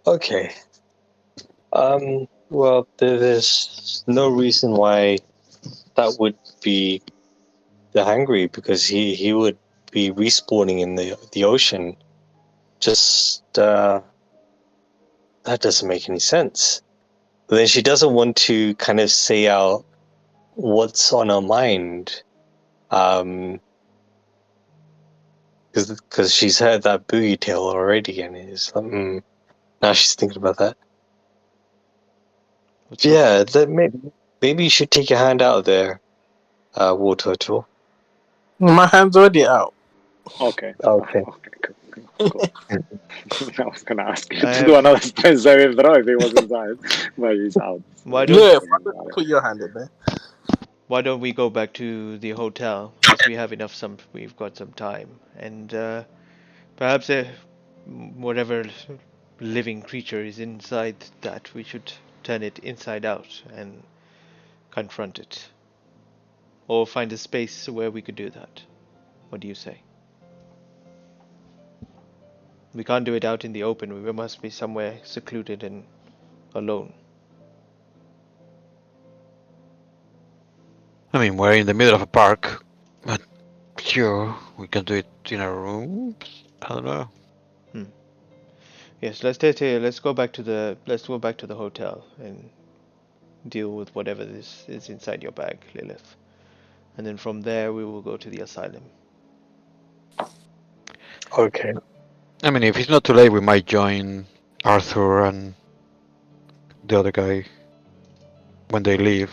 Okay. Well, there's no reason why that would be the hungry, because he would be respawning in the ocean. Just that doesn't make any sense. But then she doesn't want to kind of say out what's on her mind, because she's heard that boogie tale already, and it's like, now she's thinking about that. Yeah, maybe you should take your hand out of there, War Turtle. My hand's already out. Okay. Okay. Cool. I was gonna ask you to do another strength saving throw if it was inside, but it's out. Why Look, put your hand in there. Why don't we go back to the hotel as we have we've got some time, and perhaps whatever living creature is inside that, we should turn it inside out and confront it, or find a space where we could do that. What do you say? We can't do it out in the open. We must be somewhere secluded and alone. I mean, we're in the middle of a park, but Sure, we can do it in our rooms. I don't know. Yes, let's go back to the hotel and deal with whatever this is inside your bag, Lilith. And then from there we will go to the asylum. Okay. I mean, if it's not too late, we might join Arthur and the other guy when they leave.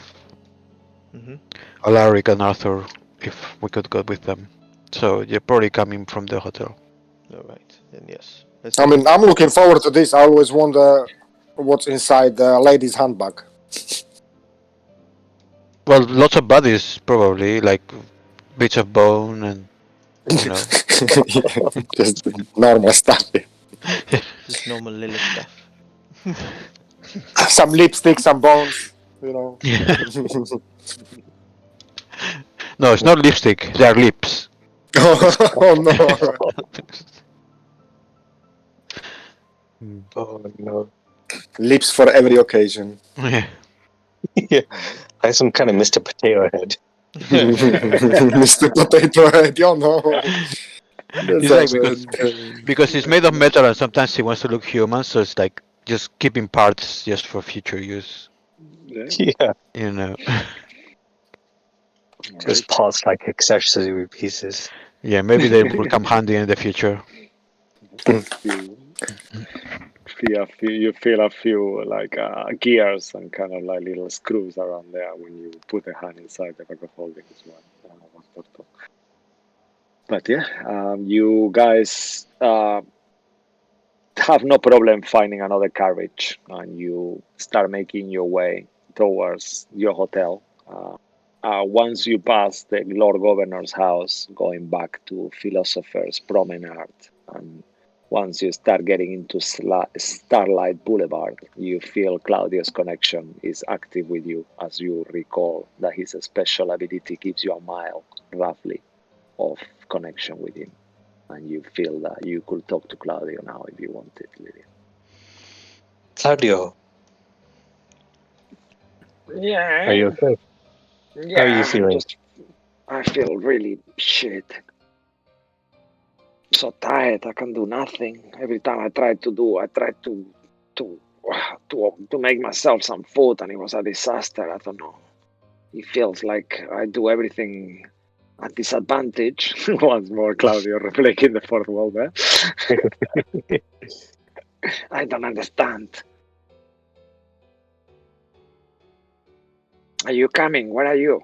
Mm-hmm. Alaric and Arthur, if we could go with them. So you're probably coming from the hotel. All right, then yes. Let's I head mean, to- I'm looking forward to this. I always wonder what's inside the lady's handbag. Well, lots of bodies probably, like bits of bone and you know. Just normal stuff. Just normal Lilith stuff. Some lipstick, some bones, you know. No, it's not lipstick. They are lips. Oh no. Oh no. Lips for every occasion. Yeah. Yeah. I have some kind of Mr. Potato Head. Mr. Potato Head, you know. It's like because it's made of metal and sometimes he wants to look human, so it's like just keeping parts just for future use. Yeah. You know. Just parts like accessory pieces. Yeah, maybe they will come handy in the future. You feel a few like gears and kind of like little screws around there when you put the hand inside the bag of holding as well. But yeah, you guys have no problem finding another carriage, and you start making your way towards your hotel. Once you pass the Lord Governor's house, going back to Philosopher's Promenade, and once you start getting into Starlight Boulevard, you feel Claudio's connection is active with you, as you recall that his special ability gives you a mile, roughly, of connection with him. And you feel that you could talk to Claudio now if you wanted, Lydia. Claudio, Yeah. are you okay? Yeah, How are you feeling? I feel really shit. So tired. I can do nothing. Every time I try to to make myself some food, and it was a disaster. I don't know. It feels like I do everything at disadvantage. Once more, Claudio reflecting the fourth wall there. I don't understand. Are you coming? Where are you?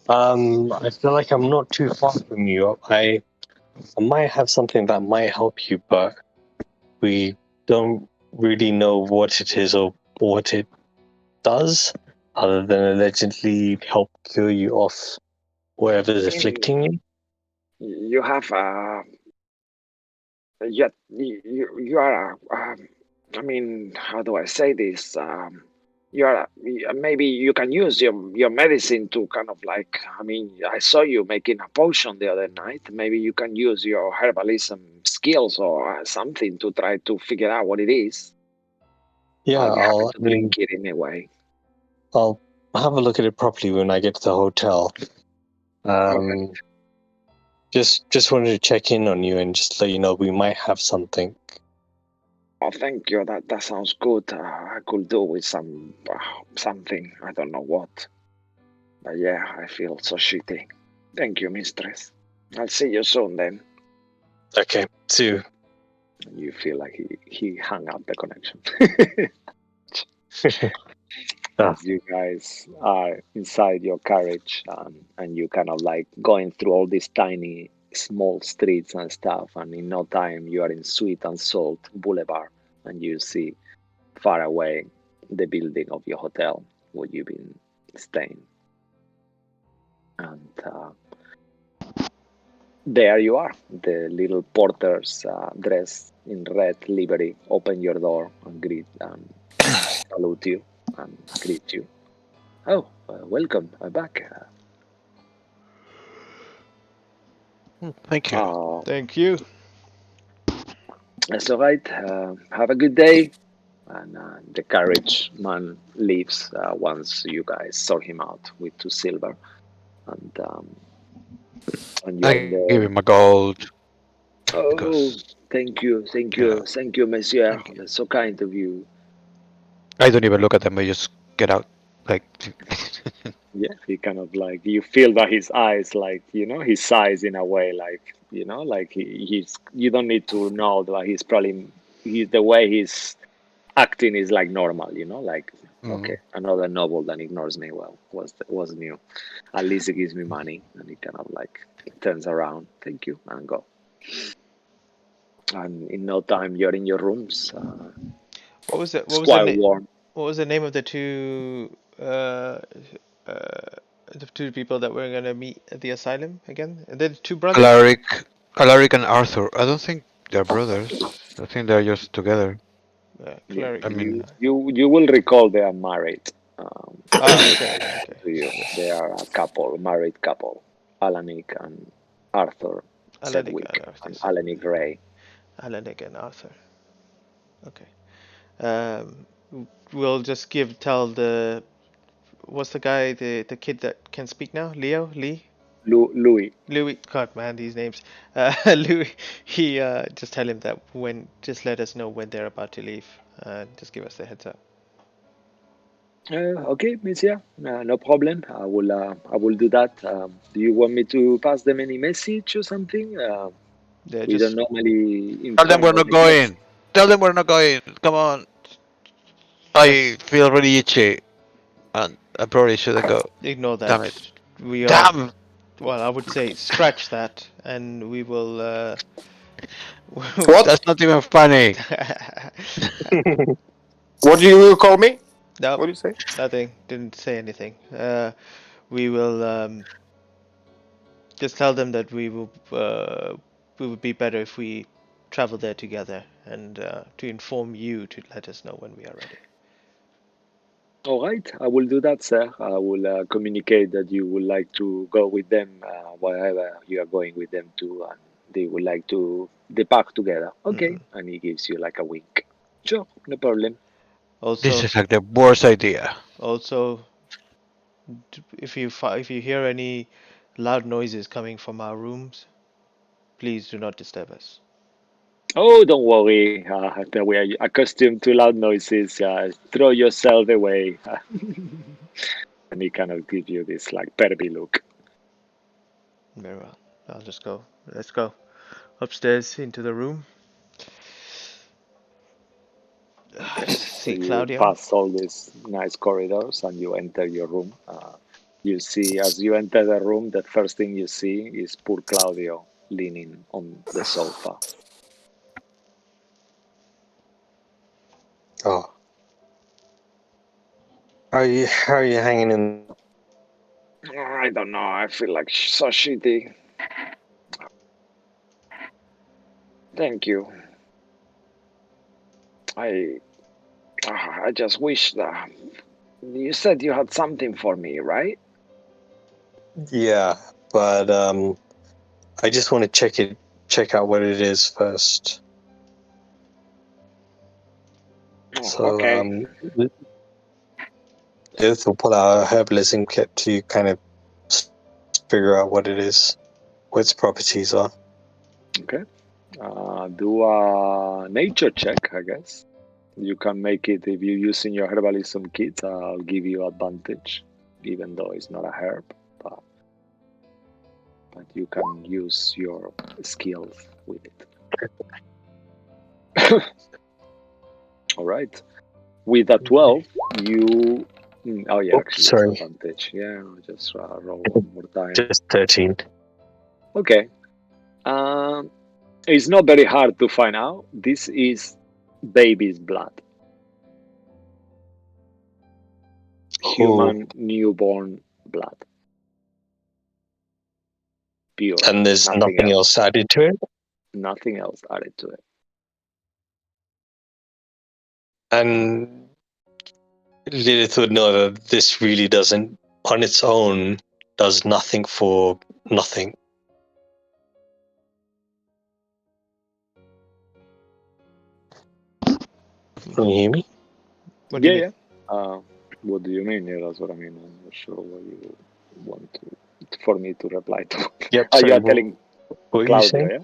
I feel like I'm not too far from you. I might have something that might help you, but we don't really know what it is or what it does, other than allegedly help cure you off whatever is afflicting you. You have you are I mean, how do I say this? You are maybe you can use your medicine to kind of like, I mean, I saw you making a potion the other night. Maybe you can use your herbalism skills or something to try to figure out what it is. Yeah, I'll be happy to I mean, drink it anyway. I'll have a look at it properly when I get to the hotel. Okay. Just wanted to check in on you and just let you know we might have something. Oh, thank you. That sounds good. I could do with something. I don't know what. But yeah, I feel so shitty. Thank you, mistress. I'll see you soon then. Okay, see you. You feel like he hung up the connection. As you guys are inside your carriage, and you kind of like going through all these tiny small streets and stuff, and in no time you are in Sweet and Salt Boulevard, and you see far away the building of your hotel where you've been staying. And there you are. The little porters dressed in red livery open your door and greet and salute you and greet you. Oh, welcome back. Thank you. Thank you. That's all right. Have a good day. And the carriage man leaves once you guys sort him out with 2 silver. And And you're I in the. give him a gold Oh, because thank you, thank yeah, you, thank you, Monsieur. thank you. That's so kind of you. I don't even look at them. I just get out. Like Yeah, he kind of like you feel that his eyes, like his size in a way, like like he's. You don't need to know that he's probably the way he's acting is like normal, like okay, another noble that ignores me. Well, was new. At least it gives me money, and he kind of like turns around, thank you, and go. And in no time, you're in your rooms. What was it? It's quite warm. What was the name of the two people that were gonna meet at the asylum again? They're two brothers. Alaric and Arthur. I don't think they're brothers. I think they're just together. Yeah, Cleric I and mean, you will recall they are married. okay, okay. To you, they are a couple, married couple, Alanik and Arthur Alenic Sedgwick, and Arthur and said Alanik Ray. Alenic and Arthur. Okay. Um, we'll just tell the what's the guy, the kid that can speak now? Lee? Louis. Louis, God man, these names. Louis, he just tell him that just let us know when they're about to leave. Just give us the heads up. Okay, Monsieur, no problem. I will do that. Do you want me to pass them any message or something? They're We don't just normally tell them inform we're all not the guests. going. Tell them we're not going. Come on. I just feel really itchy, and I probably shouldn't go. ignore Damn that. it. We are, Damn. well, I would say scratch that, and we will. What? That's not even funny. What do you call me? Nope, What do you say? nothing. Didn't say anything. We will just tell them that we would be better if we travel there together, and to inform you to let us know when we are ready. All right, I will do that, sir. I will communicate that you would like to go with them, wherever you are going with them to, and they would like to depart together. Okay, and he gives you like a wink. Sure, no problem. This Also, is like the worst idea. also, if you hear any loud noises coming from our rooms, please do not disturb us. Oh, don't worry. That we are accustomed to loud noises. Throw yourself away. And he kind of gives you this like pervy look. Very well. I'll just go. Let's go upstairs into the room. Okay, so See you Claudio. pass all these nice corridors and you enter your room. You see, as you enter the room, the first thing you see is poor Claudio leaning on the sofa. Oh, how are you hanging in? I don't know. I feel like so shitty. Thank you. I I just wish that you said you had something for me, right? Yeah, but I just want to check out what it is first. Oh, So okay. Edith will pull out a herbalism kit to kind of figure out what it is, what its properties are. Okay. Do a nature check, I guess. You can make it if you're using your herbalism kit. I'll give you advantage, even though it's not a herb, but you can use your skills with it. All right. With a 12, you. Oh, yeah, Oops, actually, it's sorry, advantage. Yeah, I'll just roll one more time. just 13. Okay. It's not very hard to find out. This is baby's blood. Ooh. Human newborn blood. Pure. And there's Nothing nothing else. else added to it. Nothing else added to it. And Lilith would know that this really doesn't, on its own, does nothing for nothing. Can you hear me? What do you mean? Yeah. What do you mean? Yeah, that's what I mean. I'm not sure what you want to for me to reply to. Yep. Oh, you Sorry, are telling what were you Claudio, saying? yeah?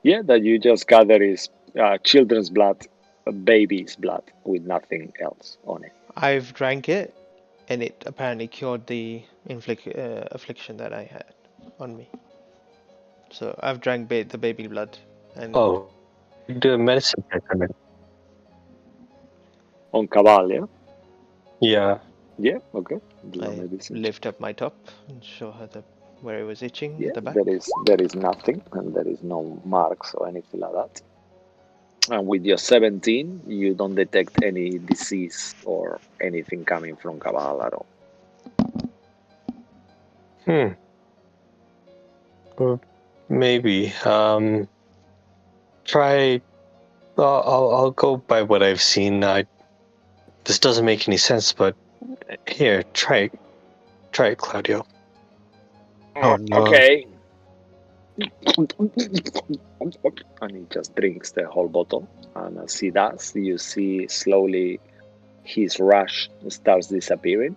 Yeah, that you just gather is children's blood, baby's blood, with nothing else on it. I've drank it, and it apparently cured the affliction that I had on me. So I've drank the baby blood, and Oh, you do a medicine check on it. On Cabal, yeah? Yeah. Yeah, okay. Do a I medicine check. lift up my top and show her where it was itching Yeah, at the back. there is nothing, and there is no marks or anything like that. And with your 17, you don't detect any disease or anything coming from Cabal at all. Or maybe. Try. I'll go by what I've seen. This doesn't make any sense, but here, try it. Try it, Claudio. Oh no. Okay. And he just drinks the whole bottle. And as he does, you see slowly his rash starts disappearing.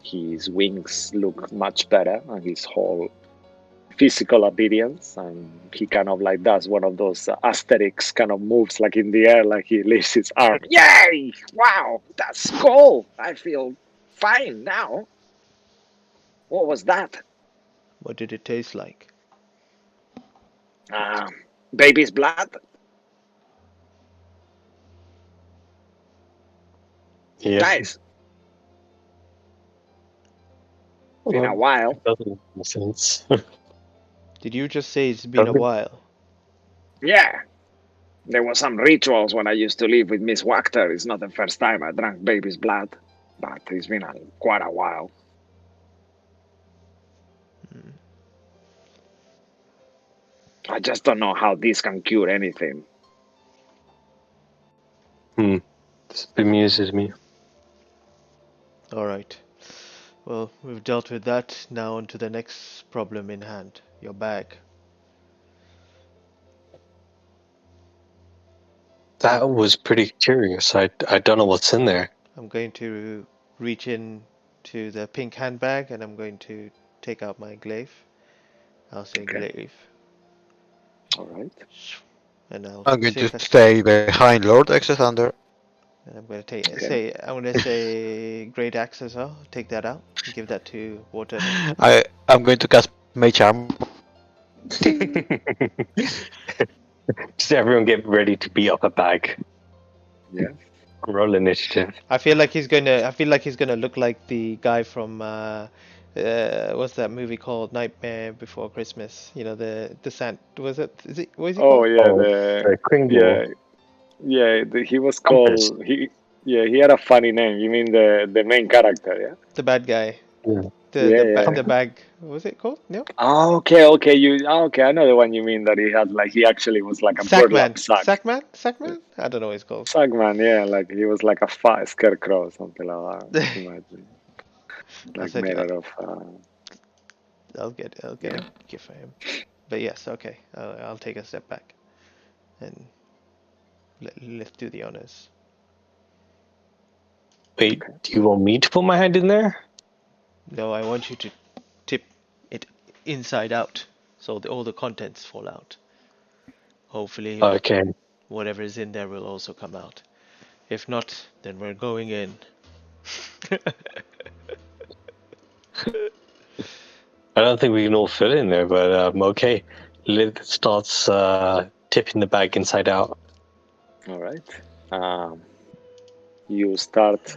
His wings look much better, and his whole physical appearance. And he kind of like does one of those Asterix kind of moves, like in the air, like he lifts his arm. Yay! Wow, that's cool. I feel fine now. What was that? What did it taste like? Baby's blood. Yeah. Guys, been a while. It doesn't make sense. Did you just say it's been a Doesn't- while? Yeah. There were some rituals when I used to live with Miss Wachter. It's not the first time I drank baby's blood, but it's been quite a while. I just don't know how this can cure anything. This bemuses me. Alright. Well, we've dealt with that. Now on to the next problem in hand. Your bag. That was pretty curious. I don't know what's in there. I'm going to reach in to the pink handbag and I'm going to take out my glaive. I'll say Okay. glaive. Alright. And I'll I'm going take to stay behind Lord Exethander. and I'm going to Okay. say great axe as well. Take that out. Give that to Water. I'm going to cast Mage Armor. Just everyone get ready to beat up a bag. Yeah. Roll initiative. I feel like he's gonna look like the guy from what's that movie called? Nightmare Before Christmas. You know the Sant. Was it? Is it? What is he Oh called? yeah, Kringle. he was Compass. called he had a funny name. You mean the main character, yeah? The bad guy. Yeah. The bag. What was it called? No. Oh, okay, okay, I know the one you mean, that he actually was like a burlap sack. Sackman? I don't know what it's called. Sackman, yeah, like he was like a fat scarecrow or something like that. Imagine. Like said, made out of I'll get a gift for him. But yes, okay. I'll take a step back and let's do the honors. Wait, do you want me to put my hand in there? No, I want you to tip it inside out so all the contents fall out. Hopefully, Okay. whatever is in there will also come out. If not, then we're going in. I don't think we can all fit in there, but okay. Lilith starts tipping the bag inside out. all right. You start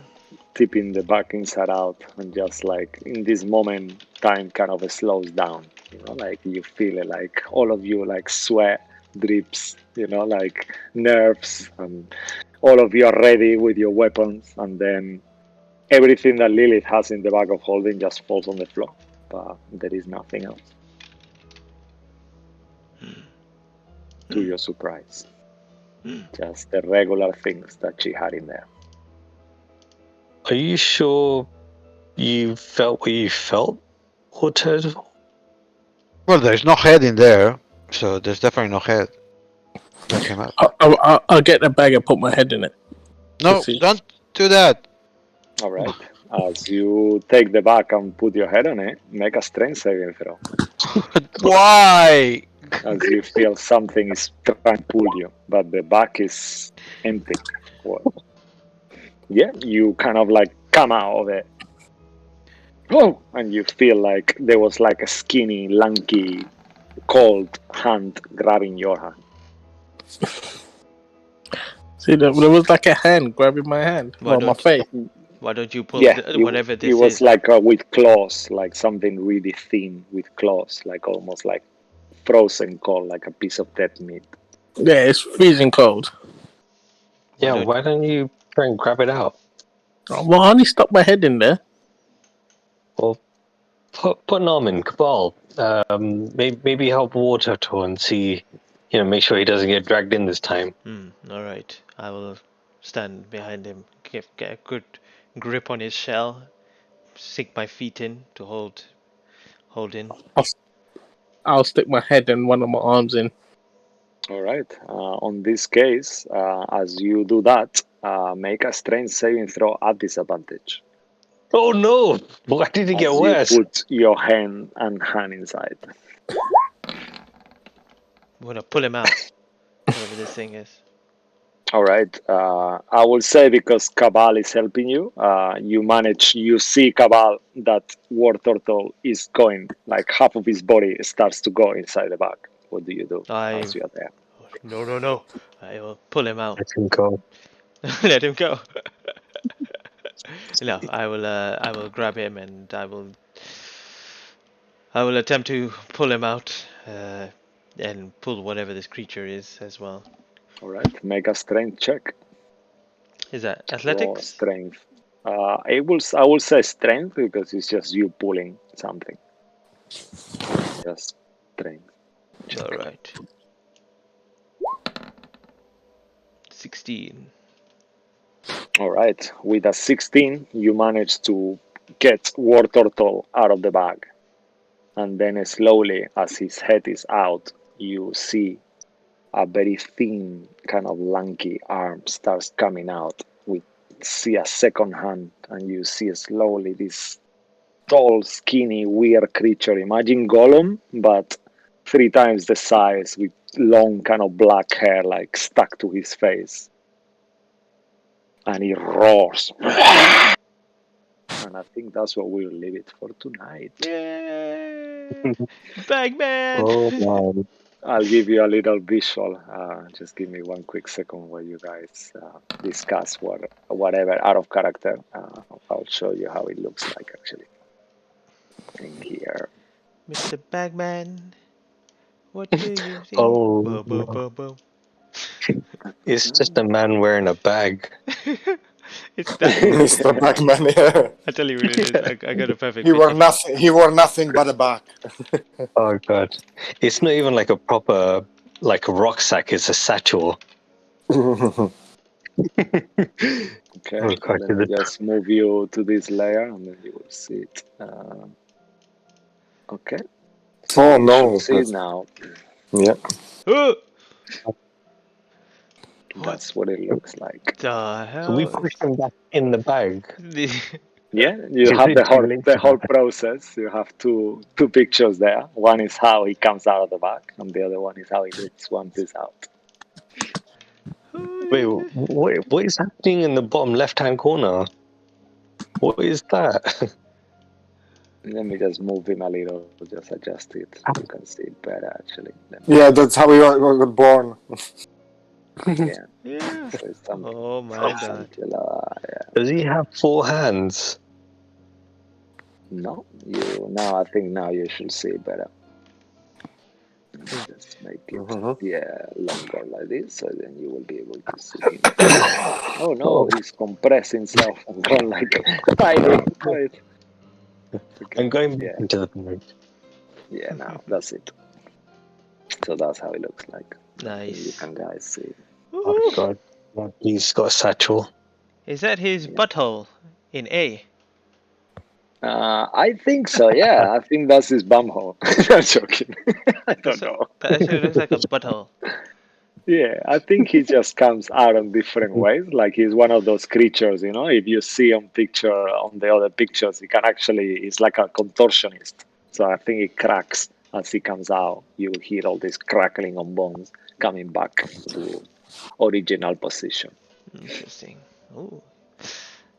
tipping the back inside out, and just like in this moment, time kind of slows down. You know, like you feel it, like all of you, like sweat drips. You know, like nerves, and all of you are ready with your weapons, and then everything that Lilith has in the bag of holding just falls on the floor. But there is nothing else. To your surprise, just the regular things that she had in there. Are you sure you felt what you felt, Water? Well, there's no head in there, so there's definitely no head that came out. I'll get the bag and put my head in it. No, see. don't do that. All right. As you take the bag and put your head on it, make a strength saving throw. Why? As you feel something is trying to pull you, but the bag is empty. Well, yeah, you kind of like come out of it. Oh, and you feel like there was like a skinny, lanky, cold hand grabbing your hand. See, there was like a hand grabbing my hand, Why my don't face. Why don't you pull Yeah, whatever it this was is? like with claws, like something really thin with claws, like almost like frozen cold, like a piece of dead meat. Yeah, it's freezing cold. Yeah, don't- why don't you try and grab it out? Well, I only stuck my head in there. Or put an arm in, Cabal. Maybe help Water to and see, make sure he doesn't get dragged in this time. All right. I will stand behind him, get a good grip on his shell, sink my feet in to hold in. I'll stick my head and one of my arms in. All right. On this case, as you do that, make a strength saving throw at disadvantage. Oh no! Why did it get As worse? you put your hand inside. I'm gonna pull him out, whatever this thing is. All right. I will say because Cabal is helping you, you see Cabal, that war turtle is going, like half of his body starts to go inside the bag. What do you do as you are there? No. I will pull him out. Let him go. Let him go. No, I will grab him and I will attempt to pull him out and pull whatever this creature is as well. All right. Make a strength check. Is that Raw athletics? strength. I will say strength because it's just you pulling something. Just strength. All right. 16. All right. With a 16, you manage to get War Turtle out of the bag. And then slowly, as his head is out, you see a very thin, kind of lanky arm starts coming out. We see a second hand, and you see slowly this tall, skinny, weird creature. Imagine Gollum, but 3 times the size with long, kind of black hair, like stuck to his face. And he roars. And I think that's what we'll leave it for tonight. Yay! Bagman! Oh man. I'll give you a little visual. Just give me one quick second while you guys discuss whatever out of character. I'll show you how it looks like actually. In here. Mr. Bagman, what do you see? Oh, Bo, bo, bo, bo. it's just a man wearing a bag. It's that. Mr. Pac-Man, yeah. I tell you what it is. I got a perfect He wore picture. nothing. He wore nothing but a bag. Oh god. It's not even like a proper like a rucksack, it's a satchel. Okay, Oh, God, let me just move you to this layer and then you will see it. Okay. So Oh you no! should see it now. Yeah. Oh! That's what it looks like. The So we hell? push him back in the bag. Yeah, you Is have it the too late for whole that? process. You have two pictures there. One is how he comes out of the bag, and the other one is how he looks once he's out. Wait, what is happening in the bottom left-hand corner? What is that? Let me just move him a little, just adjust it. You can see it better actually. Yeah, that's how he got born. Yeah. Yeah. So it's Oh my god. yeah. Does he have 4 hands? No, I think now you should see it better. Just make it longer like this, so then you will be able to see him. Oh no, he's compressed himself and gone like hide. I'm going back Yeah. into the bag. Yeah, now that's it. So that's how it looks like. Nice. You can guys see. Oh Woohoo! god. He's got a satchel. Is that his butthole in A? I think so. Yeah, I think that's his bumhole. I'm joking. I don't know. That actually looks like a butthole. Yeah, I think he just comes out in different ways. Like he's one of those creatures, you know. If you see on the other pictures, he can actually. He's like a contortionist. So I think it cracks as he comes out. You hear all this crackling on bones coming back to original position. Interesting. Ooh,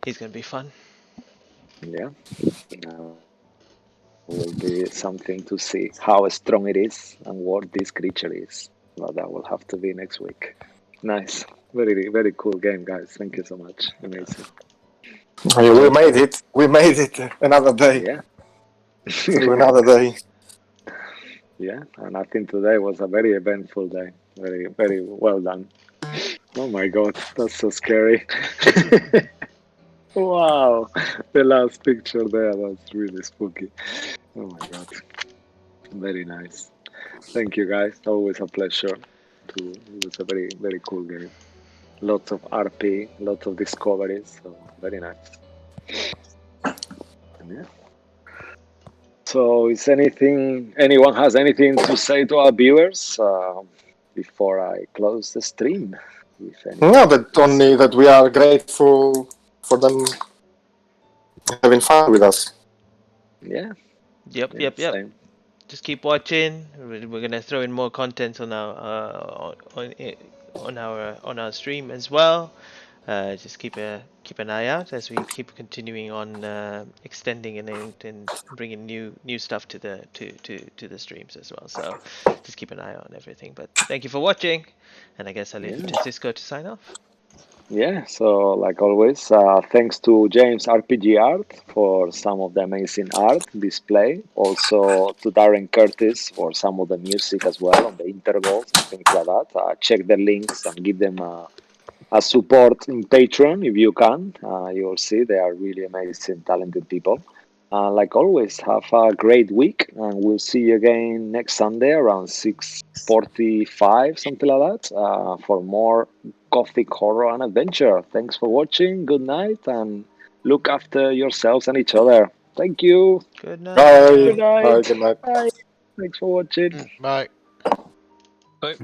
he's gonna be fun. Yeah, will be something to see how strong it is and what this creature is. But that will have to be next week. Nice, very very cool game, guys. Thank you so much. Amazing. We made it. We made it another day. Yeah. Through another day. Yeah, and I think today was a very eventful day. Very, very well done. Oh my god, that's so scary. Wow, the last picture there, that's really spooky. Oh my god, very nice. Thank you guys, always a pleasure. It was a very, very cool game. Lots of RP, lots of discoveries, so very nice. Yeah. So, is anyone has anything to say to our viewers before I close the stream? No, but only that we are grateful for them having fun with us. Yeah. Yep, Yeah, yep. same. Just keep watching. We're gonna throw in more content on our stream as well. Just keep an eye out as we keep continuing on extending and bringing new stuff to the streams as well. So just keep an eye on everything. But thank you for watching, and I guess I'll leave it to Cisco to sign off. Yeah, so like always, thanks to James RPG Art for some of the amazing art display. Also to Darren Curtis for some of the music as well on the intervals and things like that. Check the links and give them a support in Patreon if you can. You'll see they are really amazing, talented people. Like always, have a great week, and we'll see you again next Sunday around 6:45, something like that, for more gothic horror and adventure. Thanks for watching. Good night, and look after yourselves and each other. Thank you. Good night. Bye. Good night. Bye. Good night. Bye. Thanks for watching. Bye. Bye.